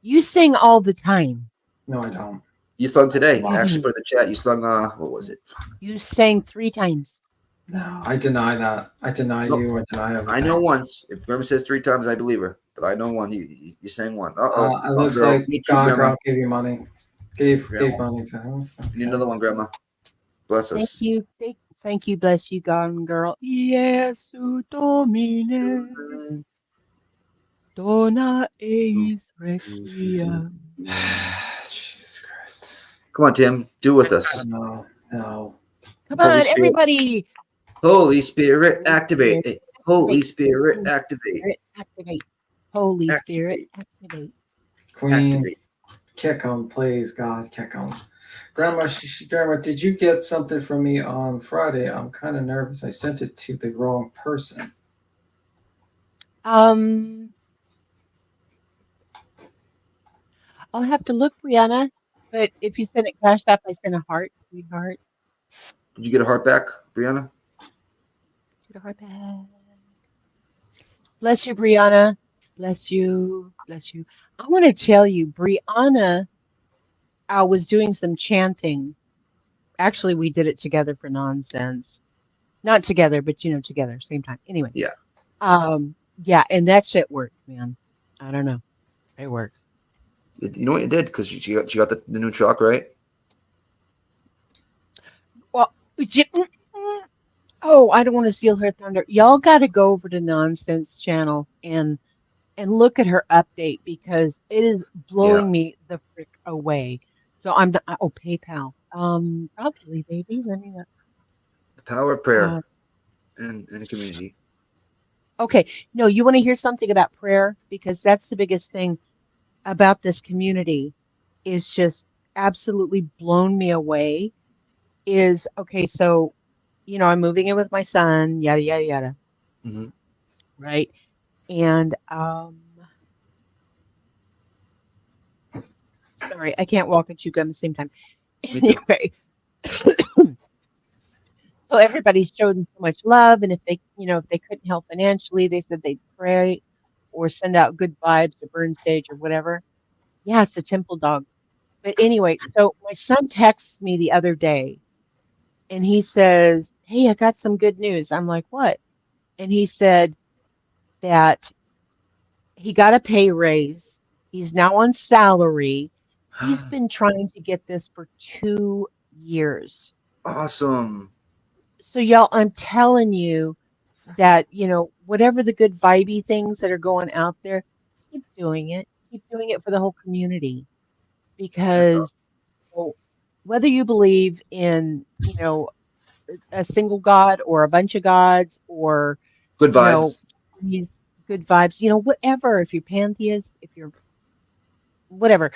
you sing all the time. No, I don't. You sung today. I actually put in the chat. You sung what was it? You sang 3 times. No, I deny that. I deny you. I deny everything. I know once. If Grandma says 3 times, I believe her. But I know one. You sang one. It looks like God girl gave you money. Gave money to him. Okay. You need another one, Grandma. Bless us. Thank you. Bless you, God girl. Jesu Domine, dona eis requiem. Jesus Christ. Come on, Tim. Do with us. No. Come on, everybody. Holy Spirit, activate. Holy Spirit, activate. Holy Spirit, activate. Queen, kick him, please, God, kick him. Grandma, Grandma, did you get something from me on Friday? I'm kind of nervous. I sent it to the wrong person. I'll have to look, Brianna. But if you send it Cash App, I send a heart, sweetheart. Did you get a heart back, Brianna? Get a heart back. Bless you, Brianna. Bless you. Bless you. I want to tell you, Brianna, I was doing some chanting. Actually, we did it together for nonsense. Not together, but together, same time. Anyway. Yeah. Yeah, and that shit worked, man. I don't know. It worked. You know what it did? Because she got the new truck, right? Well, oh, I don't want to steal her thunder. Y'all got to go over to Nonsense Channel and look at her update because it is blowing me the frick away. So I'm PayPal. Probably, baby. Let me look. The power of prayer in the community. Okay. No, you want to hear something about prayer? Because that's the biggest thing about this community is just absolutely blown me away. Is okay. So, I'm moving in with my son, yada, yada, yada. Mm-hmm. Right. And, sorry, I can't walk and chew gum at the same time. Anyway, so everybody's showing so much love, and if they couldn't help financially, they said they'd pray or send out good vibes to Burn Stage or whatever. Yeah, it's a temple dog. But anyway, so my son texts me the other day, and he says, "Hey, I got some good news." I'm like, "What?" And he said that he got a pay raise. He's now on salary. He's been trying to get this for 2 years. Awesome. So y'all, I'm telling you that, whatever the good vibey things that are going out there, keep doing it. Keep doing it for the whole community That's awesome. because whether you believe in, a single God or a bunch of gods or, Good vibes. these good vibes, whatever, if you're pantheist, if you're whatever,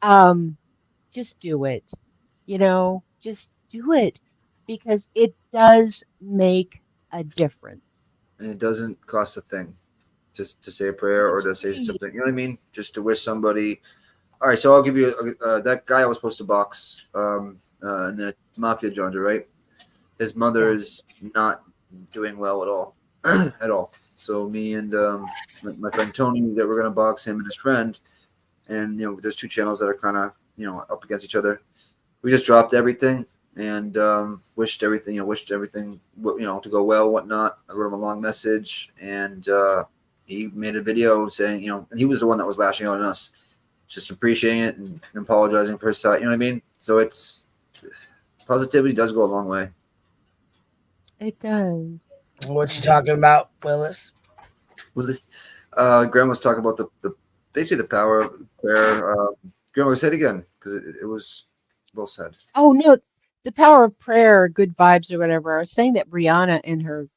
um, just do it, just do it because it does make a difference. And it doesn't cost a thing just to say a prayer or to say something. You know what I mean? Just to wish somebody. All right, so I'll give you that guy I was supposed to box in the Mafia genre, right? His mother is not doing well at all, at all. So me and my friend Tony, that we're gonna box him and his friend, and there's two channels that are kind of up against each other. We just dropped everything and wished everything to go well, whatnot. I wrote him a long message, and he made a video saying, and he was the one that was lashing out on us, just appreciating it and apologizing for his side. You know what I mean? So it's positivity does go a long way. It does. What you talking about, Willis? Graham was talking about the basically the power of prayer. Graham, say it again because it was well said. Oh no, the power of prayer, or good vibes, or whatever. I was saying that Brianna and her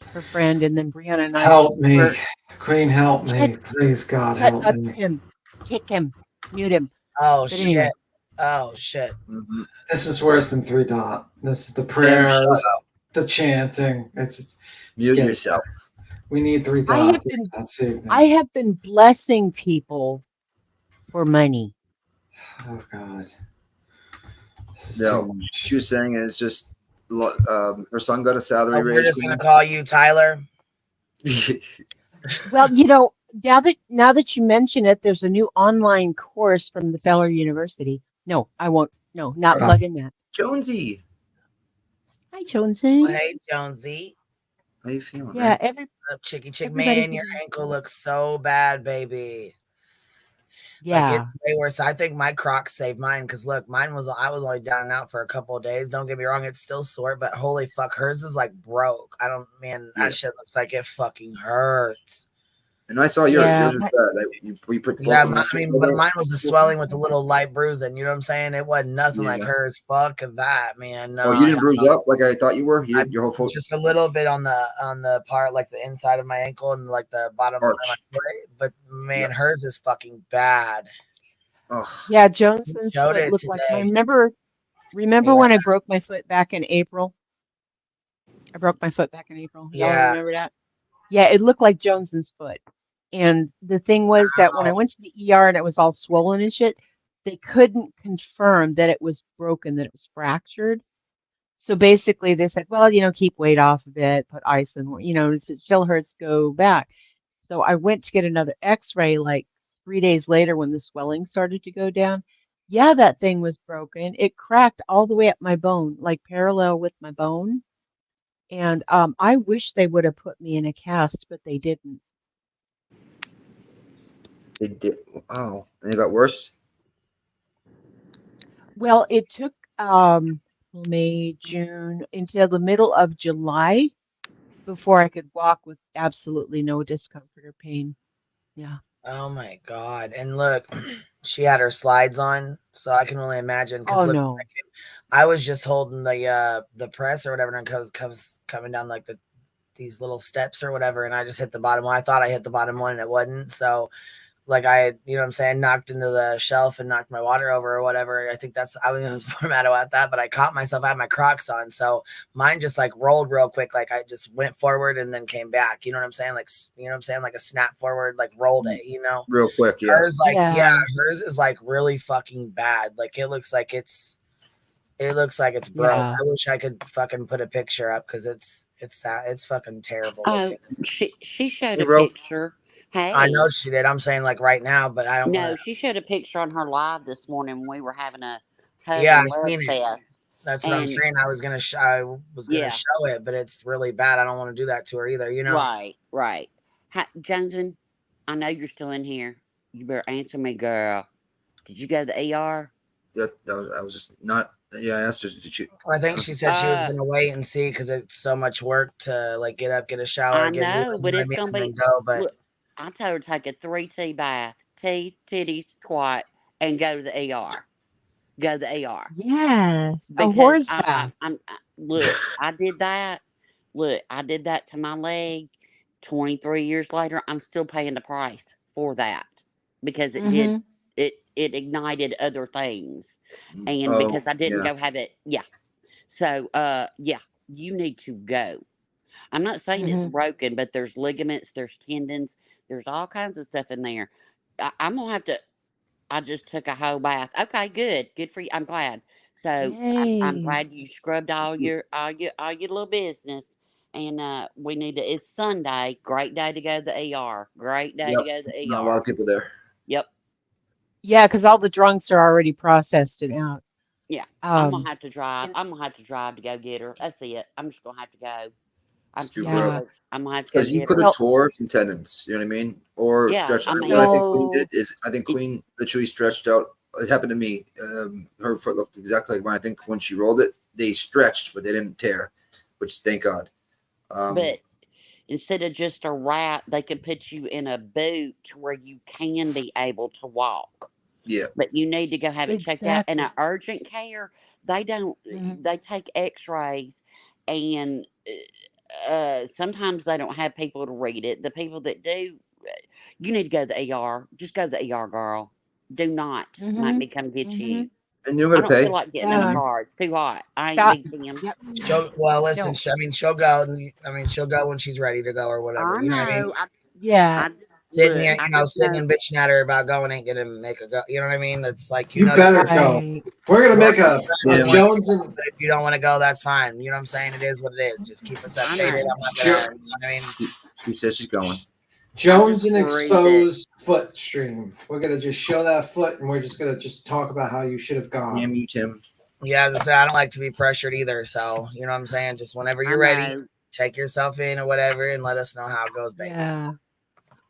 friend, and then Brianna and I Help me, were Queen, help me, please, God, shut help up, me. Tim, kick him, mute him. Oh But anyway, shit! Oh shit! This is worse than 3 Dot. This is the prayers, the chanting. It's mute yourself. We need 3 I Dots. have been blessing people for money. Oh God. No, she was saying it's just her son got a salary raise. We're just gonna call you Tyler. Well, now that you mention it, there's a new online course from the Feller University. No, I won't. No, not plugging that. Jonesy. Hi, Jonesy. Hey, Jonesy. How you feeling? Yeah, man? Chicky chick, everybody man, your ankle looks so bad, baby. Yeah. Like, it's way worse. I think my Crocs saved mine because look, I was only down and out for a couple of days. Don't get me wrong, it's still sore, but holy fuck, hers is like broke. That shit looks like it fucking hurts. And I saw yours. Yours is bad. We put both of them next to each but other. mine was a swelling with a little light bruising. You know what I'm saying? It wasn't nothing like hers. Fuck that, man. No, Oh, you didn't bruise up like I thought you were. Your whole foot. Just a little bit on the part, like the inside of my ankle and like the bottom of my foot. But man, hers is fucking bad. Oh. Yeah, Johnson's foot looked like mine. Remember when I broke my foot back in April? I broke my foot back in April. Y'all remember that? Yeah, it looked like Johnson's foot. And the thing was that when I went to the ER and it was all swollen and shit, they couldn't confirm that it was broken, that it was fractured. So basically they said, well, keep weight off of it, put ice in, if it still hurts, go back. So I went to get another x-ray like 3 days later when the swelling started to go down. Yeah, that thing was broken. It cracked all the way up my bone, like parallel with my bone. And I wish they would have put me in a cast, but they didn't. They did. Wow. And it got worse? Well, it took May, June, until the middle of July before I could walk with absolutely no discomfort or pain. Yeah. Oh my God. And look, she had her slides on, so I can only imagine. Oh no. I was just holding the press or whatever, and it comes coming down like these little steps or whatever, and I just hit the bottom one. I thought I hit the bottom one and it wasn't. So like I, you know what I'm saying, knocked into the shelf and knocked my water over or whatever. I think I was more mad about that, but I caught myself. I had my Crocs on, so mine just like rolled real quick. Like I just went forward and then came back. You know what I'm saying? Like, you know what I'm saying? Like a snap forward, like rolled it, real quick. Yeah. Hers hers is like really fucking bad. Like it looks like it's broke. Yeah. I wish I could fucking put a picture up because it's fucking terrible. She showed a picture. Hey. I know she did. I'm saying like right now, but I don't know. She showed a picture on her live this morning when we were having a hug I and love seen it. fest. That's what I'm saying. I was gonna show it, but it's really bad. I don't want to do that to her either. Right. Hi, Johnson, I know you're still in here. You better answer me, girl. Did you go to the ER? I was just not. Yeah, I asked her. Did you? I think she said she was gonna wait and see because it's so much work to like get up, get a shower, I get know, but it's and gonna then be. go. But Look, I told her to take a 3T bath: teeth, titties, twat, and go to the ER. Go to the ER. Yes, a Because horse bath. look, I did that. Look, I did that to my leg. 23 years later, I'm still paying the price for that because it did. Mm-hmm. It ignited other things, and Oh, because I didn't yeah. go have it. Yeah. So, yeah, you need to go. I'm not saying it's Mm-hmm. broken, but there's ligaments, there's tendons, there's all kinds of stuff in there. I'm gonna have to. I just took a whole bath. Okay, good for you. I'm glad. So I'm Yay. glad you scrubbed all your little business. And we need to. It's Sunday. Great day to go to the ER. Great day to Yep. go to the Not a lot ER. of people there. Yep. Yeah, because all the drunks are already processed it out. Yeah. I'm gonna Um, have to drive. and I'm gonna have to drive to go get her. That's it. I'm just gonna have to go. Scoop her yeah. up. I'm gonna have to go Because you get could her. have Well, tore some tendons, you know what I mean? Or Yeah. stretched. I What I mean, think Queen did well, is, I think it, Queen literally stretched out. It happened to me. Her foot looked exactly like mine. I think when she rolled it, they stretched, but they didn't tear, which thank God. but instead of just a rat, they can put you in a boot where you can be able to walk. Yeah. But you need to go have it checked out. And exactly. an urgent care, they don't. Mm-hmm. They take X-rays, and sometimes they don't have people to read it. The people that do, you need to go to the ER. Just go to the ER, girl. Do not make Mm-hmm. me come get Mm-hmm. you. And you're I gonna don't feel pay. like getting in a Yeah. car. It's too hot. I ain't Stop. Big Tim. Yep. listen, No. she'll go. She'll go when she's ready to go or whatever. I You know what I mean? know. Yeah. Sitting Look. there, I just sitting know. and bitching at her about going ain't gonna make her go. You know what I mean? It's like You better go. Right. We're gonna make a Yeah. Jones and If you don't want to go, that's fine. You know what I'm saying? It is what it is. Just keep us I updated. know. I'm not gonna. You know what I mean? She says she's going. Jones and worried that exposed foot stream. We're gonna just show that foot, and we're just gonna talk about how you should have gone. Damn you, Tim. Yeah, as I said, I don't like to be pressured either. So you know what I'm saying? Just whenever I you're ready, know. take yourself in or whatever, and let us know how it goes, baby. Yeah.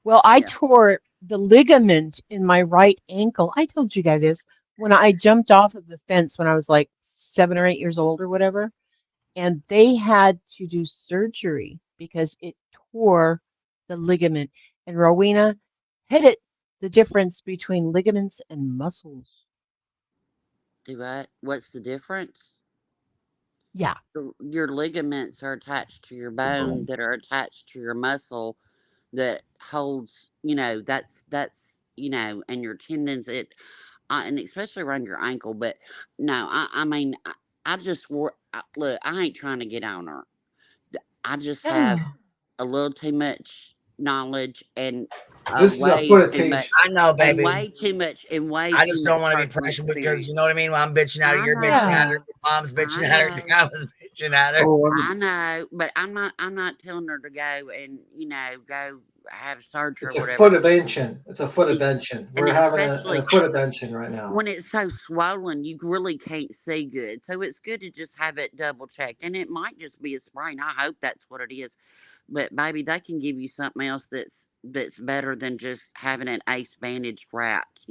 Well, I Yeah. tore the ligament in my right ankle. I told you guys this when I jumped off of the fence when I was like 7 or 8 years old or whatever. And they had to do surgery because it tore the ligament. And Rowena hit it, the difference between ligaments and muscles. Do what? What's the difference? Yeah. Your ligaments are attached to your bone that are attached to your muscle that holds. And your tendons. And especially around your ankle. But no, I mean, I just look. I ain't trying to get on her. I just have Oh. a little too much knowledge and This is a way foot too much, attention. I know, and baby. way too much, and way I too just much don't want to be personal pressured because experience. you know what I mean. When I'm bitching at her, I you're bitching at her. know. Yeah. Your mom's bitching I at her. know. I was bitching at her. Oh, I know, but I'm not telling her to go and go have surgery It's or a whatever. foot invention. It's a foot invention. And We're having especially a foot invention right now. when it's so swollen, you really can't see good. So it's good to just have it double checked, and it might just be a sprain. I hope that's what it is. But baby, they can give you something else that's better than just having an ace bandage wrapped.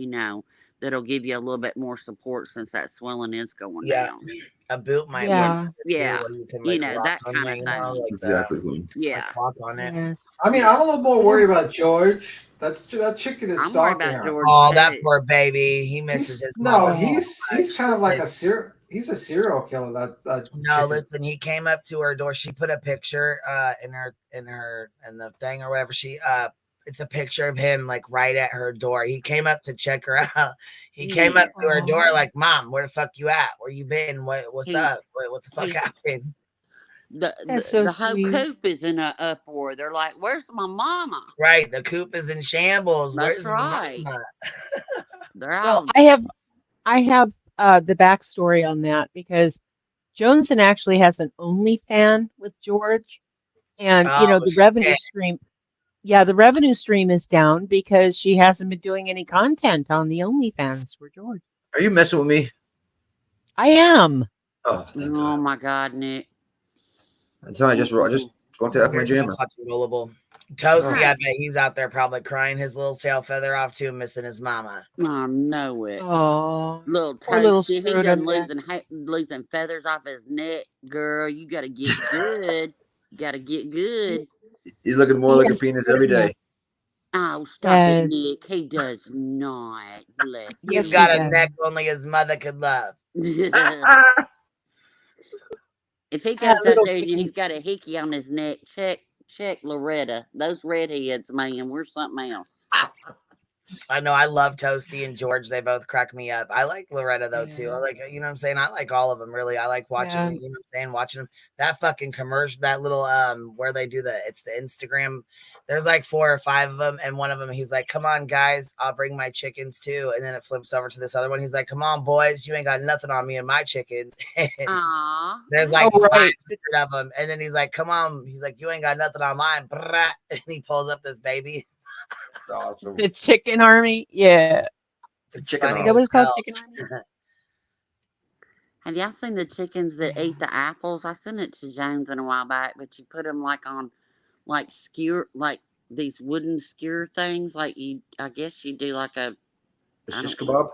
That'll give you a little bit more support since that swelling is going Yeah, down. a boot might work Yeah. too. Yeah, Where you can like rock that on kind there, of thing. like Exactly, Queen. Yeah, like walk on it. Yes. I mean, I'm a little more worried about George. That chicken is I'm worried stalking about her. George Oh, that too. poor baby. He misses his No, mama. he's kind of like he's a serial killer. That No, chicken. listen, he came up to her door. She put a picture in the thing or whatever. It's a picture of him like right at her door. He came up to check her out. He came up to her door like, "Mom, where the fuck you at? Where you been? What's up? What the fuck happened?" That's so The whole sweet. coop is in an uproar. They're like, "Where's my mama?" Right, the coop is in shambles. That's Where's right. the mama? They're Well, all. I have the backstory on that because Joneston actually has an OnlyFans with George, and Oh the revenue shit! stream. Yeah, the revenue stream is down because she hasn't been doing any content on the OnlyFans for George. Are you messing with me? I am. Oh, thank Oh God. my God, Nick. Until I just want to take off my jammer. Rollable. Toasty, I bet he's out there probably crying his little tail feather off too, missing his mama. I know it. Oh, Little poor little Toasty, he scrotum. done losing feathers off his neck. Girl, you got to get good. You got to get good. He's looking more like a penis every day. Oh, stop it, Nick. He does not. He's got a neck only his mother could love. If he goes out there and he's got a hickey on his neck, check Loretta. Those redheads, man, we're something else. I know. I love Toasty and George. They both crack me up. I like Loretta though too. I like, you know what I'm saying? I like all of them really. I like watching, you know what I'm saying? Watching them. That fucking commercial, that little where they do it's the Instagram. There's like 4 or 5 of them, and one of them he's like, "Come on, guys, I'll bring my chickens too." And then it flips over to this other one. He's like, "Come on, boys, you ain't got nothing on me and my chickens." There's like 500 of them, and then he's like, "Come on," he's like, "You ain't got nothing on mine." And he pulls up this baby. That's awesome. The chicken army, yeah. It's chicken army. That was called chicken army. Have y'all seen the chickens that eat the apples? I sent it to James in a while back, but you put them like on, like skewer, like these wooden skewer things. Like I guess you do like a shish kebab.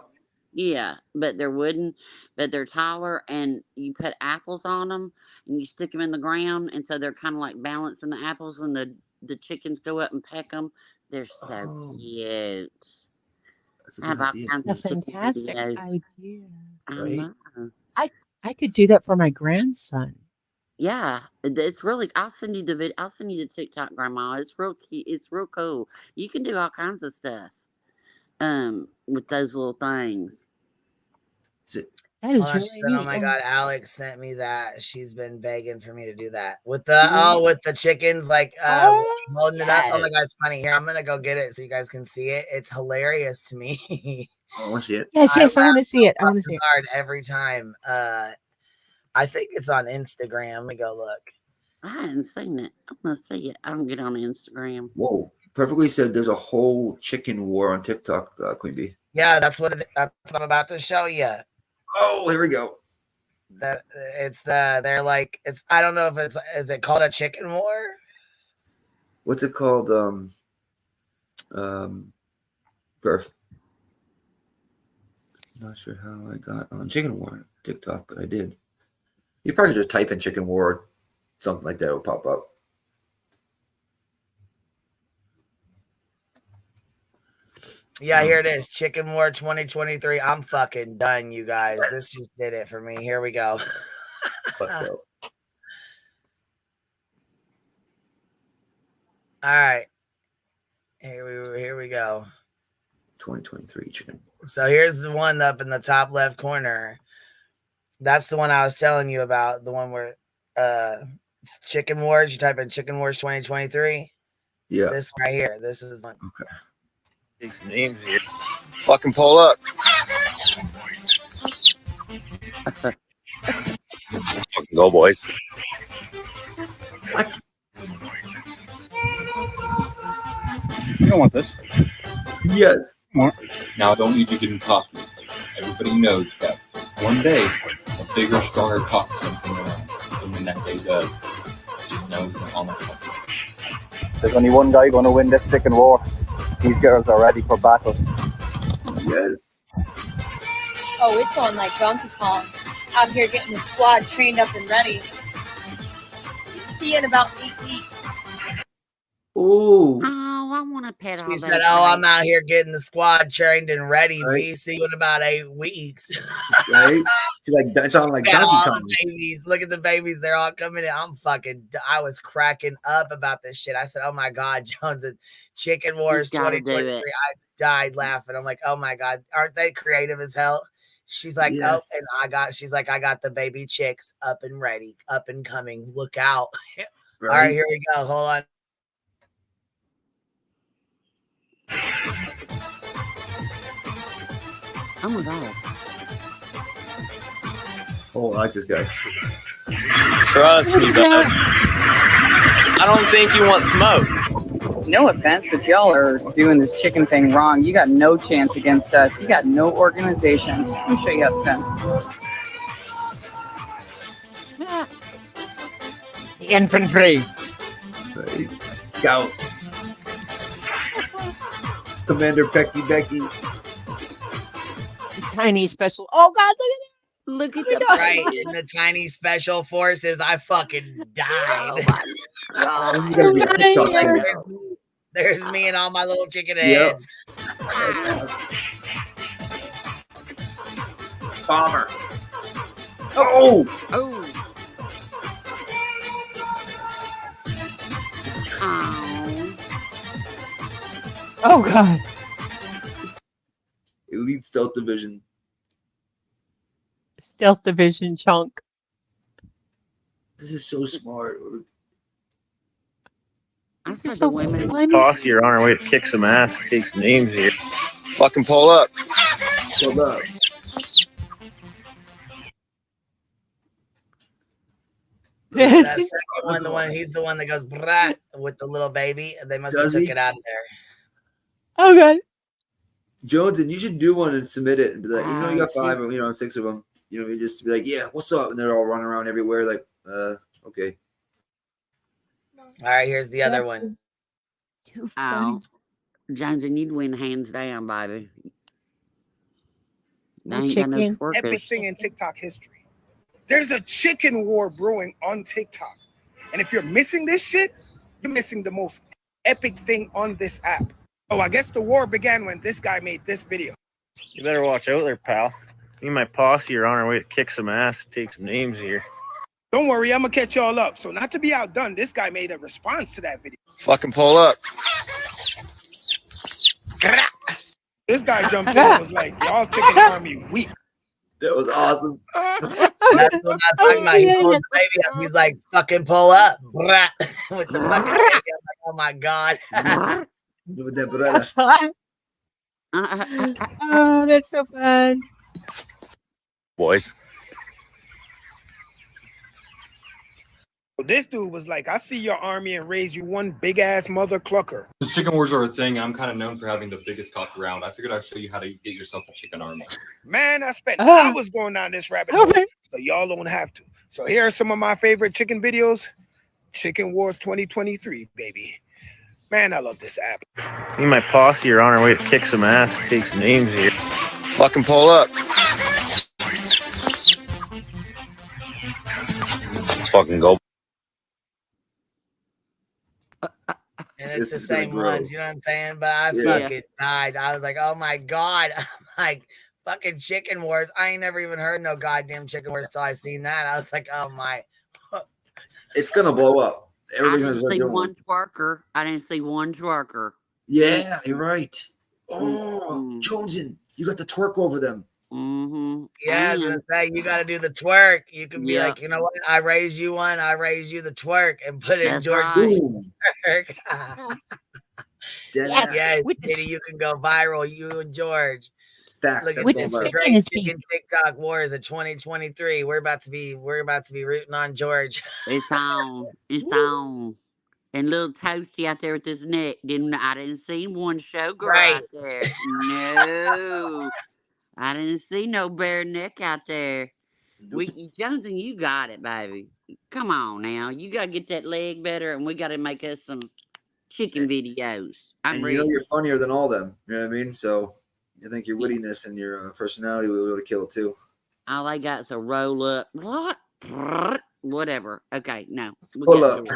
Yeah, but they're wooden, but they're taller, and you put apples on them, and you stick them in the ground, and so they're kind of like balancing the apples, and the chickens go up and peck them. They're so cute. That's a fantastic idea. Right? I could do that for my grandson. Yeah, it's really. I'll send you the video. I'll send you the TikTok, Grandma. It's real cute. It's real cool. You can do all kinds of stuff, with those little things. That is She really said, "Oh neat. my God, Alex sent me that. She's been begging for me to do that with the chickens, like holding it up. Oh my God, it's funny. Here, I'm gonna go get it so you guys can see it. It's hilarious to me." I want to see it. Yes, I want to see it. I want to see it. Hard every time. I think it's on Instagram. Let me go look. I hadn't seen it. I'm gonna see it. I don't get on Instagram. Whoa, perfectly said. There's a whole chicken war on TikTok, Queen Bee. Yeah, that's what I'm about to show you. Oh, here we go. They're like, I don't know if is it called a chicken war? What's it called? Birth. Not sure how I got on chicken war TikTok, but I did. You probably just type in chicken war, something like that will pop up. Yeah, here it is. Chicken War 2023. I'm fucking done, you guys. This just did it for me. Here we go. Let's go. All right. Here we go. 2023 chicken. So here's the one up in the top left corner. That's the one I was telling you about. The one where it's Chicken Wars. You type in Chicken Wars 2023. Yeah. This right here. This is one. Okay. Take some names here. Fucking pull up. Let's fucking go, boys. What? You don't want this. Yes. Now, I don't need you getting cocky. Everybody knows that one day a bigger, stronger cock is going to come around, and when that day does, just know it's on the cock. There's only one guy going to win this chicken war. These girls are ready for battle. Yes. Oh, it's on like Donkey Kong. Out here getting the squad trained up and ready. See you in about 8 weeks. Ooh. Oh, I want to pet all She those said, "Oh, I'm guys. out here getting the squad trained and ready. Right. We see you in about 8 weeks." Right? She's like, it's on like Look at Donkey all Kong. the babies. Look at the babies. They're all coming in. I was cracking up about this shit. I said, "Oh my God, Jones and Chicken Wars gotta do 2023." it. I died laughing. I'm like, "Oh my God, aren't they creative as hell?" She's like, Yes. "Oh," and she's like, "I got the baby chicks up and ready, up and coming. Look out." All right, here we go. Hold on. Oh my God. Oh, I like this guy. Trust me, bud. I don't think you want smoke. No offense, but y'all are doing this chicken thing wrong. You got no chance against us. You got no organization. Let me show you how it's done. Infantry. Right. Scout. Commander Becky. Tiny special. Oh God, look at the right in the tiny special forces. I fucking died. Oh my God. You gotta be a TikTok thing now. There's me and all my little chicken Yep. heads. Bomber. Oh. Oh God. Elite Stealth Division. Stealth Division chunk. This is so smart. I said the women. Posse are on our way to kick some ass and take some names here. Fucking pull up. Pull up. That second one, he's the one that goes brah with the little baby. They must have took it out of there. Okay. Jones, and you should do one and submit it and be like, you got 5 or 6 of them. You just be like, yeah, what's up? And they're all running around everywhere, like, okay. All right, here's the other one. Oh, Jonesy, you'd win hands down, baby. They ain't got no twerkers. Epic thing in TikTok history. There's a chicken war brewing on TikTok. And if you're missing this shit, you're missing the most epic thing on this app. Oh, I guess the war began when this guy made this video. You better watch out there, pal. Me and my posse are on our way to kick some ass and take some names here. Don't worry, I'm gonna catch y'all up. So not to be outdone, this guy made a response to that video. Fucking pull up. This guy jumped in and was like, y'all chicken army weak. That was awesome. That's what I was talking about. He pulled the baby up. He's like, fucking pull up. Brah, with the fucking baby. I'm like, oh my God. With that Oh, that's so fun. Boys. This dude was like, I see your army and raise you one big ass mother clucker. The chicken wars are a thing. I'm kind of known for having the biggest cock around. I figured I'd show you how to get yourself a chicken army. Man, I spent hours going down this rabbit hole, so y'all don't have to. So here are some of my favorite chicken videos. Chicken Wars 2023, baby. Man, I love this app. Me and my posse are on our way to kick some ass and take some names here. Fucking pull up. Let's fucking go. And it's the same ones, you know what I'm saying? But I fucking died. I was like, oh my God. I'm like, fucking chicken wars. I ain't never even heard no goddamn chicken wars till I seen that. I was like, oh my. It's going to blow up. I didn't see one twerker. I didn't see one twerker. Yeah, you're right. Oh, Jonesin, you got the twerk over them. Mm-hmm. Yeah, I was gonna say you got to do the twerk. You can be like, you know what? I raise you one. I raise you the twerk, and put in George twerk. Yes, Kitty, you can go viral. You and George. Facts. Look at the Drake Chicken TikTok Wars of 2023. We're about to be rooting on George. It's on. It's on. And little Toasty out there with his neck. I didn't see one showgirl out there. No. I didn't see no bare neck out there. Jonesy, you got it, baby. Come on now. You got to get that leg better, and we got to make us some chicken videos. And you know you're funnier than all them. You know what I mean? So I think your wittiness and your personality will be able to kill it too. All I got is a roll up. What? Whatever. Okay, no. Pull up.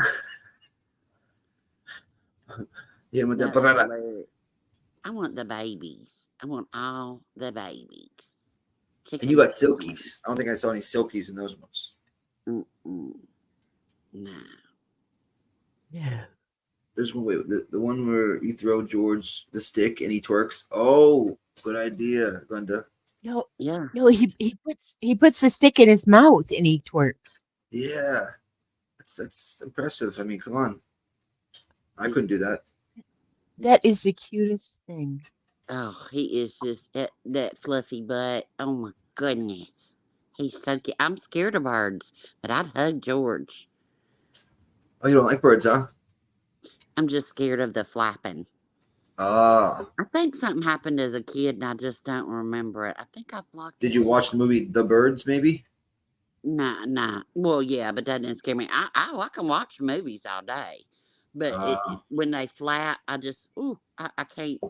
Yeah, with that. I want the babies. I want all the babies. And you got silkies. I don't think I saw any silkies in those ones. No. Yeah. There's one way. The one where you throw George the stick and he twerks. Oh, good idea, Glenda. No, yeah. No, he puts the stick in his mouth and he twerks. Yeah, that's impressive. I mean, come on. I couldn't do that. That is the cutest thing. Oh, he is just that fluffy butt. Oh my goodness. He's so cute. I'm scared of birds, but I'd hug George. Oh, you don't like birds, huh? I'm just scared of the flapping. Ah. I think something happened as a kid and I just don't remember it. I think I've blocked it. Did you watch the movie The Birds, maybe? Nah. Well, yeah, but that didn't scare me. I can watch movies all day. But when they flap, I just, I can't.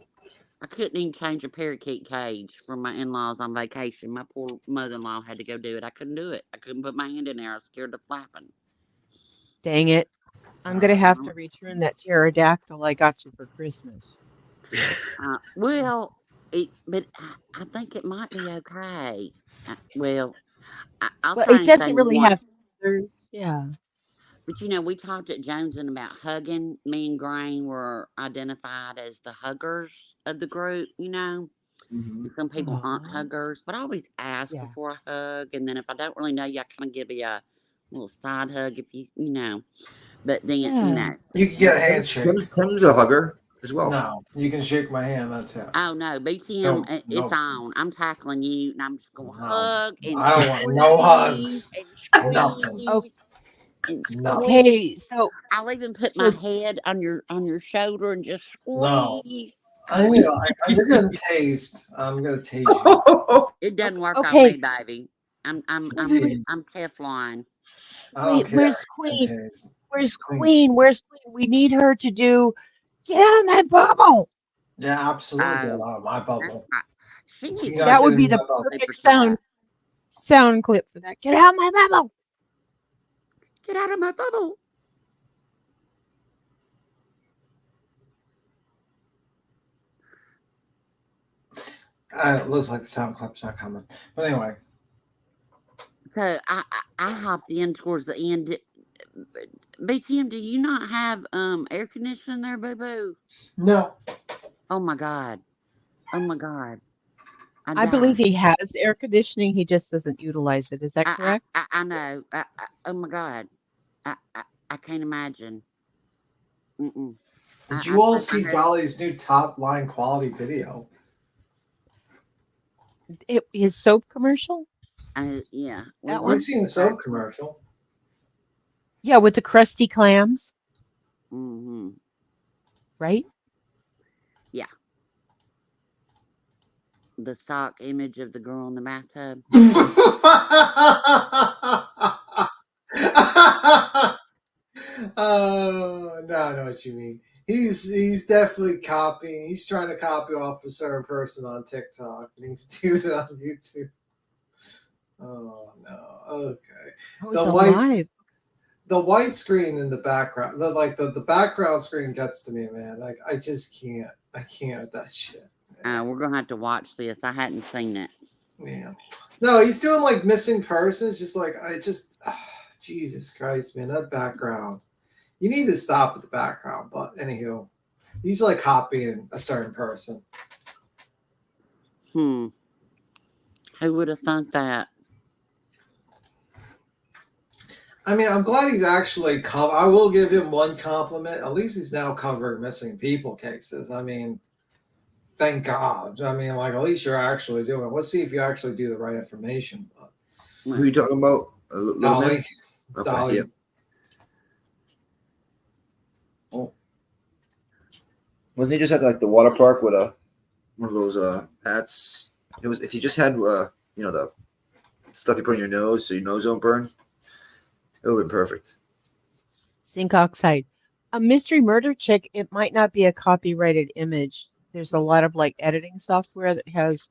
I couldn't even change a parakeet cage for my in-laws on vacation. My poor mother-in-law had to go do it. I couldn't do it. I couldn't put my hand in there. I was scared of flapping. Dang it. I'm going to have to return that pterodactyl I got you for Christmas. Well, but I think it might be okay. Well, I'll Well, try it doesn't anything really once. have feathers. Yeah. But you know, we talked at Jonesing about hugging. Me and Grain were identified as the huggers of the group, you know. Mm-hmm. And some people aren't Aw. huggers, but I always ask Yeah. before I hug. And then if I don't really know you, I kind of give you a little side hug if you know. But then, you Yeah. know. You can get a handshake. Tim's a hugger as well. No, you can shake my hand. That's it. Oh no, BTM, No, it's no. on. I'm tackling you, and I'm just gonna No. hug and I don't want no hugs. and squeeze Nothing. Oh, and Nothing. okay. So, I'll even put so my head on your shoulder and just No. squeeze. You're getting tased. I'm gonna tase you. It doesn't work on okay. me, baby. I'm Please. Teflon. I don't Wait, care. where's I'm Queen? tased. Where's Queen. Queen? Where's Queen? We need her to do. Get out of my bubble. Yeah, absolutely. Get Oh, out of my that's bubble. right. She You needs gotta That get would in be my the bubble. perfect sound clip for that. Get out of my bubble. Get out of my bubble. It looks like the sound clip's not coming. But anyway. So I hopped in towards the end. BTM, do you not have air conditioning there, boo boo? No. Oh my god. Oh my god. I believe he has air conditioning. He just doesn't utilize it. Is that correct? I know. Oh my god. I can't imagine. Mm-mm. Did you all see Dolly's new top line quality video? His soap commercial? Yeah. That We've one? seen the soap commercial. Yeah, with the crusty clams. Mm-hmm. Right? Yeah. The stock image of the girl in the bathtub. Oh, no, I know what you mean. He's definitely copying. He's trying to copy off a certain person on TikTok, and he's doing it on YouTube. Oh no. Okay. The white screen in the background, the background screen gets to me, man. Like I just can't. I can't with that shit. We're gonna have to watch this. I hadn't seen it. Yeah. No, he's doing like missing persons. Just like Jesus Christ, man, that background. You need to stop with the background. But anywho, he's like copying a certain person. Who would have thought that? I mean, I'm glad he's actually I will give him one compliment. At least he's now covering missing people cases. I mean, thank God. I mean, like, at least you're actually doing it. Let's see if you actually do the right information. But who are you talking about? Dolly. Okay, Dolly. yeah. Oh. Wasn't he just at like the water park with one of those hats? It was if you just had the stuff you put in your nose so your nose don't burn. It would have been perfect. Zinc oxide. A mystery murder chick, it might not be a copyrighted image. There's a lot of like editing software that has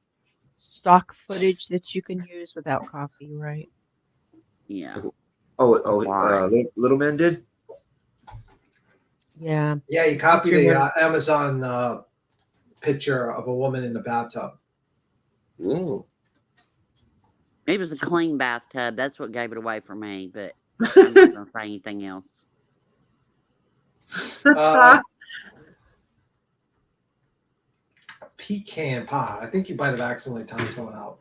stock footage that you can use without copyright. Yeah. Little Man did? Yeah. Yeah, he copied a Amazon picture of a woman in the bathtub. Ooh. It was a clean bathtub. That's what gave it away for me, but I'm not going to say anything else. Pecan pie. I think you might have accidentally timed someone out.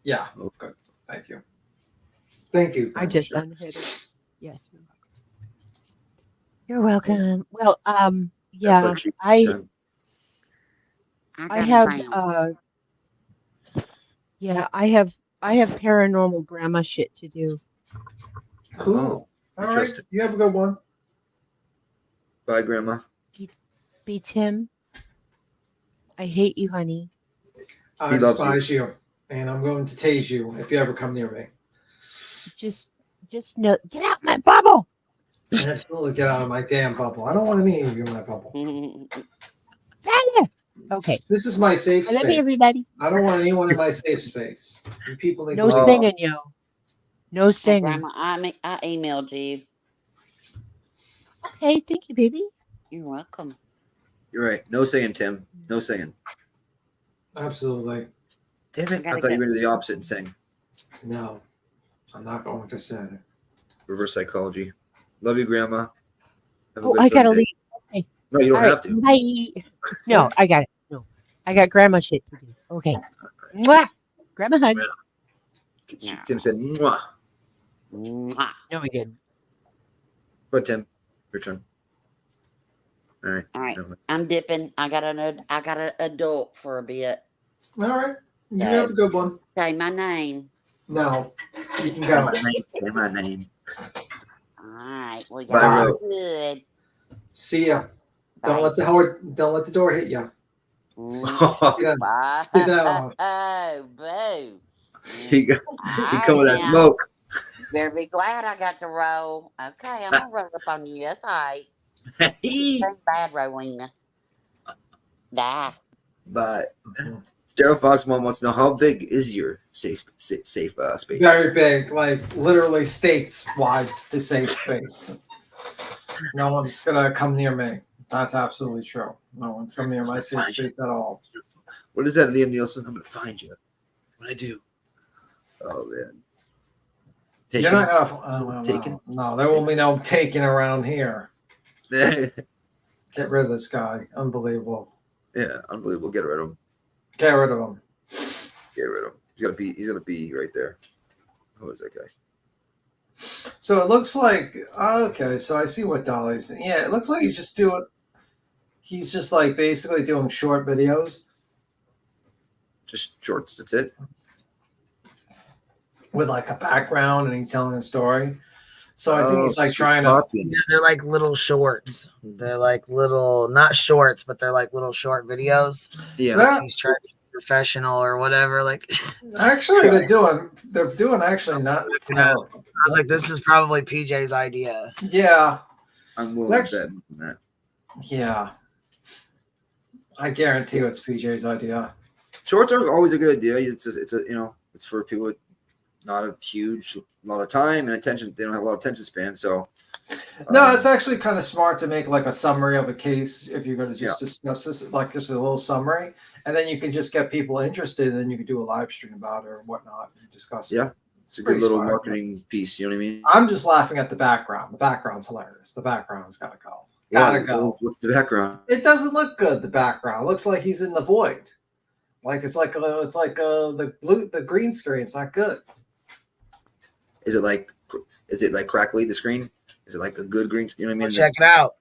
Yeah. Good. Thank you. Thank you. I just unhid it. Yes. You're welcome. Well, yeah, I have I have paranormal grandma shit to do. Cool. All right. You have a good one. Bye, Grandma. Be Tim. I hate you, honey. I despise you, and I'm going to tase you if you ever come near me. Just know, get out my bubble. Absolutely, get out of my damn bubble. I don't want any of you in my bubble. Okay. This is my safe I love you, space. everybody. I don't want anyone in my safe space. You people need No to leave. singing, yo. No Hey, singing. Grandma, I emailed you. Okay, thank you, baby. You're welcome. You're right. No singing, Tim. No singing. Absolutely. Damn it! I gotta thought you go. were going to do the opposite and sing. No, I'm not going to say it. Reverse psychology. Love you, Grandma. Have a Oh, good I gotta Sunday. leave. Okay. No, you don't All right. have to. Bye. No, I got it. No, I got grandma shit to do. Okay. Mwah. Grandma hugs. Tim said, "Mwah." Mwah. No, we didn't. But Tim, your turn. All right. All right. I'm dipping. I got an adult for a bit. All right. You Okay. have a good one. Say my name. No, you can Say go. my name. Say my name. All right. Well, Bye, y'all Ro. good. See ya. Bye. Don't let the door hit ya. Bye. Sit down. Oh, boo. He come All with that right, now. smoke. Better be glad I got to roll. Okay, I'm gonna roll up on you. That's all right. Ain't bad, Rowena. Die. But Daryl Fox Mom wants to know, how big is your safe space? Very big, like literally states wide safe space. No one's gonna come near me. That's absolutely true. No one's coming near my safe space at all. What is that, Liam Nielsen? I'm gonna find you when I do. Oh man. You're not gonna taken? No, there won't be no taking around here. Get rid of this guy. Unbelievable. Yeah, unbelievable. Get rid of him. Get rid of him. Get rid of him. He's gonna be right there. Who is that guy? So it looks like, okay, so I see what Dolly's, yeah, it looks like he's just like basically doing short videos. Just shorts, that's it. With like a background and he's telling a story. So I think he's like trying to. Yeah, they're like little shorts. They're like little, not shorts, but they're like little short videos. Yeah. Like he's trying to be professional or whatever. Like, actually, they're doing actually not. I was like, this is probably PJ's idea. Yeah. I'm willing to bet on that. Yeah. I guarantee it's PJ's idea. Shorts are always a good idea. It's it's for people with not a huge lot of time and attention. They don't have a lot of attention span. So no, it's actually kind of smart to make like a summary of a case if you're going to just discuss this, like just a little summary, and then you can just get people interested, and then you can do a live stream about it or whatnot and discuss it. Yeah, it's a good little marketing piece. You know what I mean? I'm just laughing at the background. The background's hilarious. The background's got to go. Gotta go. What's the background? It doesn't look good. The background it looks like he's in the void. Like it's like the green screen. It's not good. Is it like crackly, the screen? Is it like a good green screen? You know what I mean? Check it out.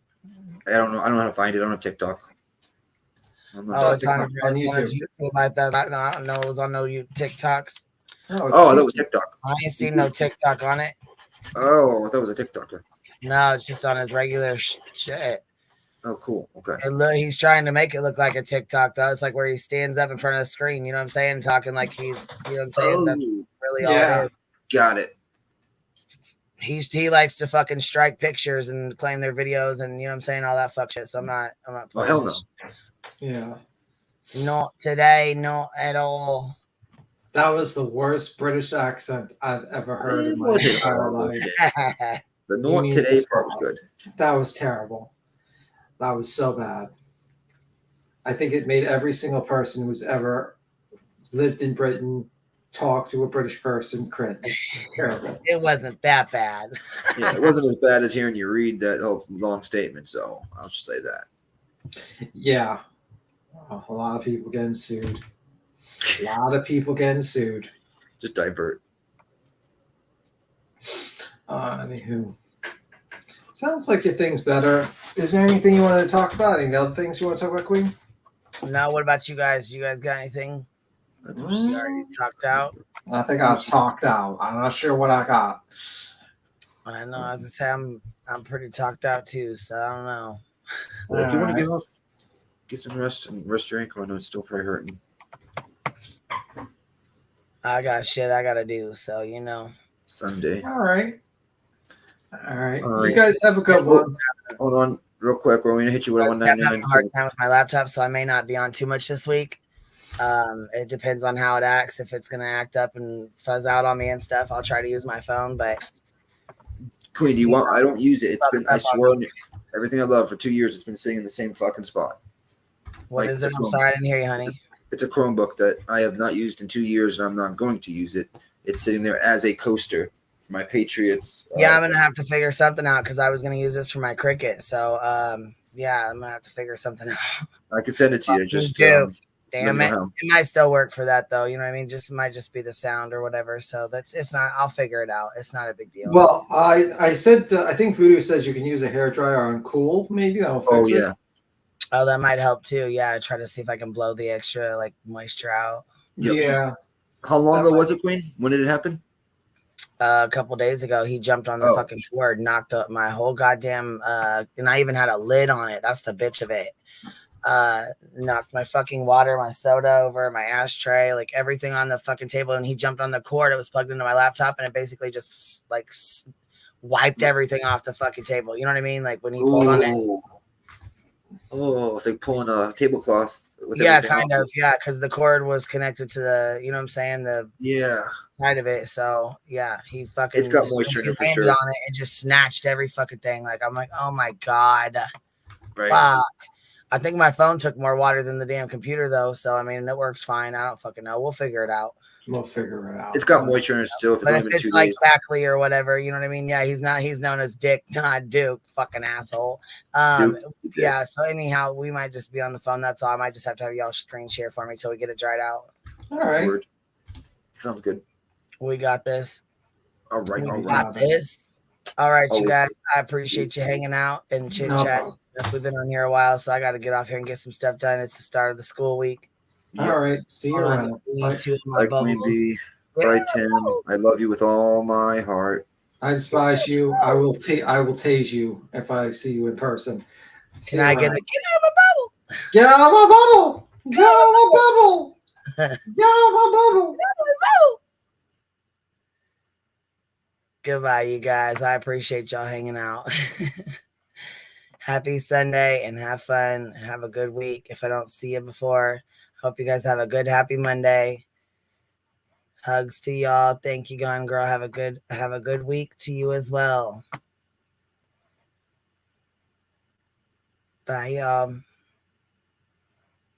I don't know. I don't know how to find it. I don't have TikTok. It's on YouTube. I don't know. It was on no TikToks. I thought it was TikTok. I ain't seen no TikTok on it. Oh, I thought it was a TikToker. No, it's just on his regular shit. Oh, cool. Okay. He's trying to make it look like a TikTok, though. It's like where he stands up in front of the screen. You know what I'm saying? Talking like he's, you know what I'm saying? That's really all it is. Got it. He likes to fucking strike pictures and claim their videos and you know what I'm saying, all that fuck shit. So I'm not. Oh hell no. Yeah. Not today, not at all. That was the worst British accent I've ever heard in my entire life. The not today part was good. That was terrible. That was so bad. I think it made every single person who's ever lived in Britain talk to a British person cringe. Terrible. It wasn't that bad. Yeah, it wasn't as bad as hearing you read that whole long statement. So I'll just say that. Yeah. A lot of people getting sued. A lot of people getting sued. Just divert. Anywho. Sounds like your thing's better. Is there anything you wanted to talk about? Any other things you want to talk about, Queen? No, what about you guys? You guys got anything? Already talked out? I think I talked out. I'm not sure what I got. I know. As I say, I'm pretty talked out too, so I don't know. Well, if you want to get off, get some rest and rest your ankle. I know it's still probably hurting. I got shit I gotta do, so you know. Sunday. All right. You guys have a good one. Hold on. real quick, we're going to hit you with I a was having a 199. hard time with my laptop, so I may not be on too much this week. It depends on how it acts. If it's gonna act up and fuzz out on me and stuff, I'll try to use my phone. But Queen, do you want? I don't use it. It's been, I swear, everything I love for 2 years, it's been sitting in the same fucking spot. What is it? I'm sorry, I didn't hear you, honey. It's a Chromebook that I have not used in 2 years, and I'm not going to use it. It's sitting there as a coaster for my Patriots. Yeah, I'm gonna have to figure something out because I was gonna use this for my cricket. So yeah, I'm gonna have to figure something out. I can send it to you. Just damn it. It might still work for that though. You know what I mean? Just might just be the sound or whatever. So it's not. I'll figure it out. It's not a big deal. Well, I said I think Voodoo says you can use a hairdryer on cool. Maybe that'll fix it. yeah. Oh, that might help too. Yeah, try to see if I can blow the extra like moisture out. Yep. Yeah. How long ago was it, Queen? When did it happen? A couple days ago, he jumped on the fucking board, knocked up my whole goddamn. And I even had a lid on it. That's the bitch of it. Knocked my fucking water, my soda over, my ashtray, like everything on the fucking table. And he jumped on the cord. It was plugged into my laptop, and it basically just like wiped everything off the fucking table. You know what I mean? Like when he pulled on it. Oh, it's like pulling a tablecloth with kind of. Yeah, because the cord was connected to the, you know what I'm saying, the side of it. So yeah, he fucking. It's got moisture in it for sure. On it and just snatched every fucking thing. Like I'm like, oh my god, right. Fuck. I think my phone took more water than the damn computer though. So I mean, it works fine. I don't fucking know. We'll figure it out. We'll figure it out. It's got moisture in it still. If it's only been 2 like days. Backley or whatever, you know what I mean? Yeah, he's known as Dick, not Duke, fucking asshole. Yeah, so anyhow, we might just be on the phone. That's all. I might just have to have y'all screen share for me till we get it dried out. All right. Word. Sounds good. We got this. All right. We got this. All right, you guys. I appreciate you hanging out and chit chat. We've been on here a while, so I got to get off here and get some stuff done. It's the start of the school week. All right. See you around. Bye, Queen B. Bye, Tim. I love you with all my heart. I despise you. I will tase you if I see you in person. Can I get out of my bubble? Get out of my bubble! Get out of my bubble! Get out of my bubble! Goodbye, you guys. I appreciate y'all hanging out. Happy Sunday and have fun. Have a good week. If I don't see you before, hope you guys have a good, happy Monday. Hugs to y'all. Thank you, Gone Girl. Have a good week to you as well. Bye, y'all.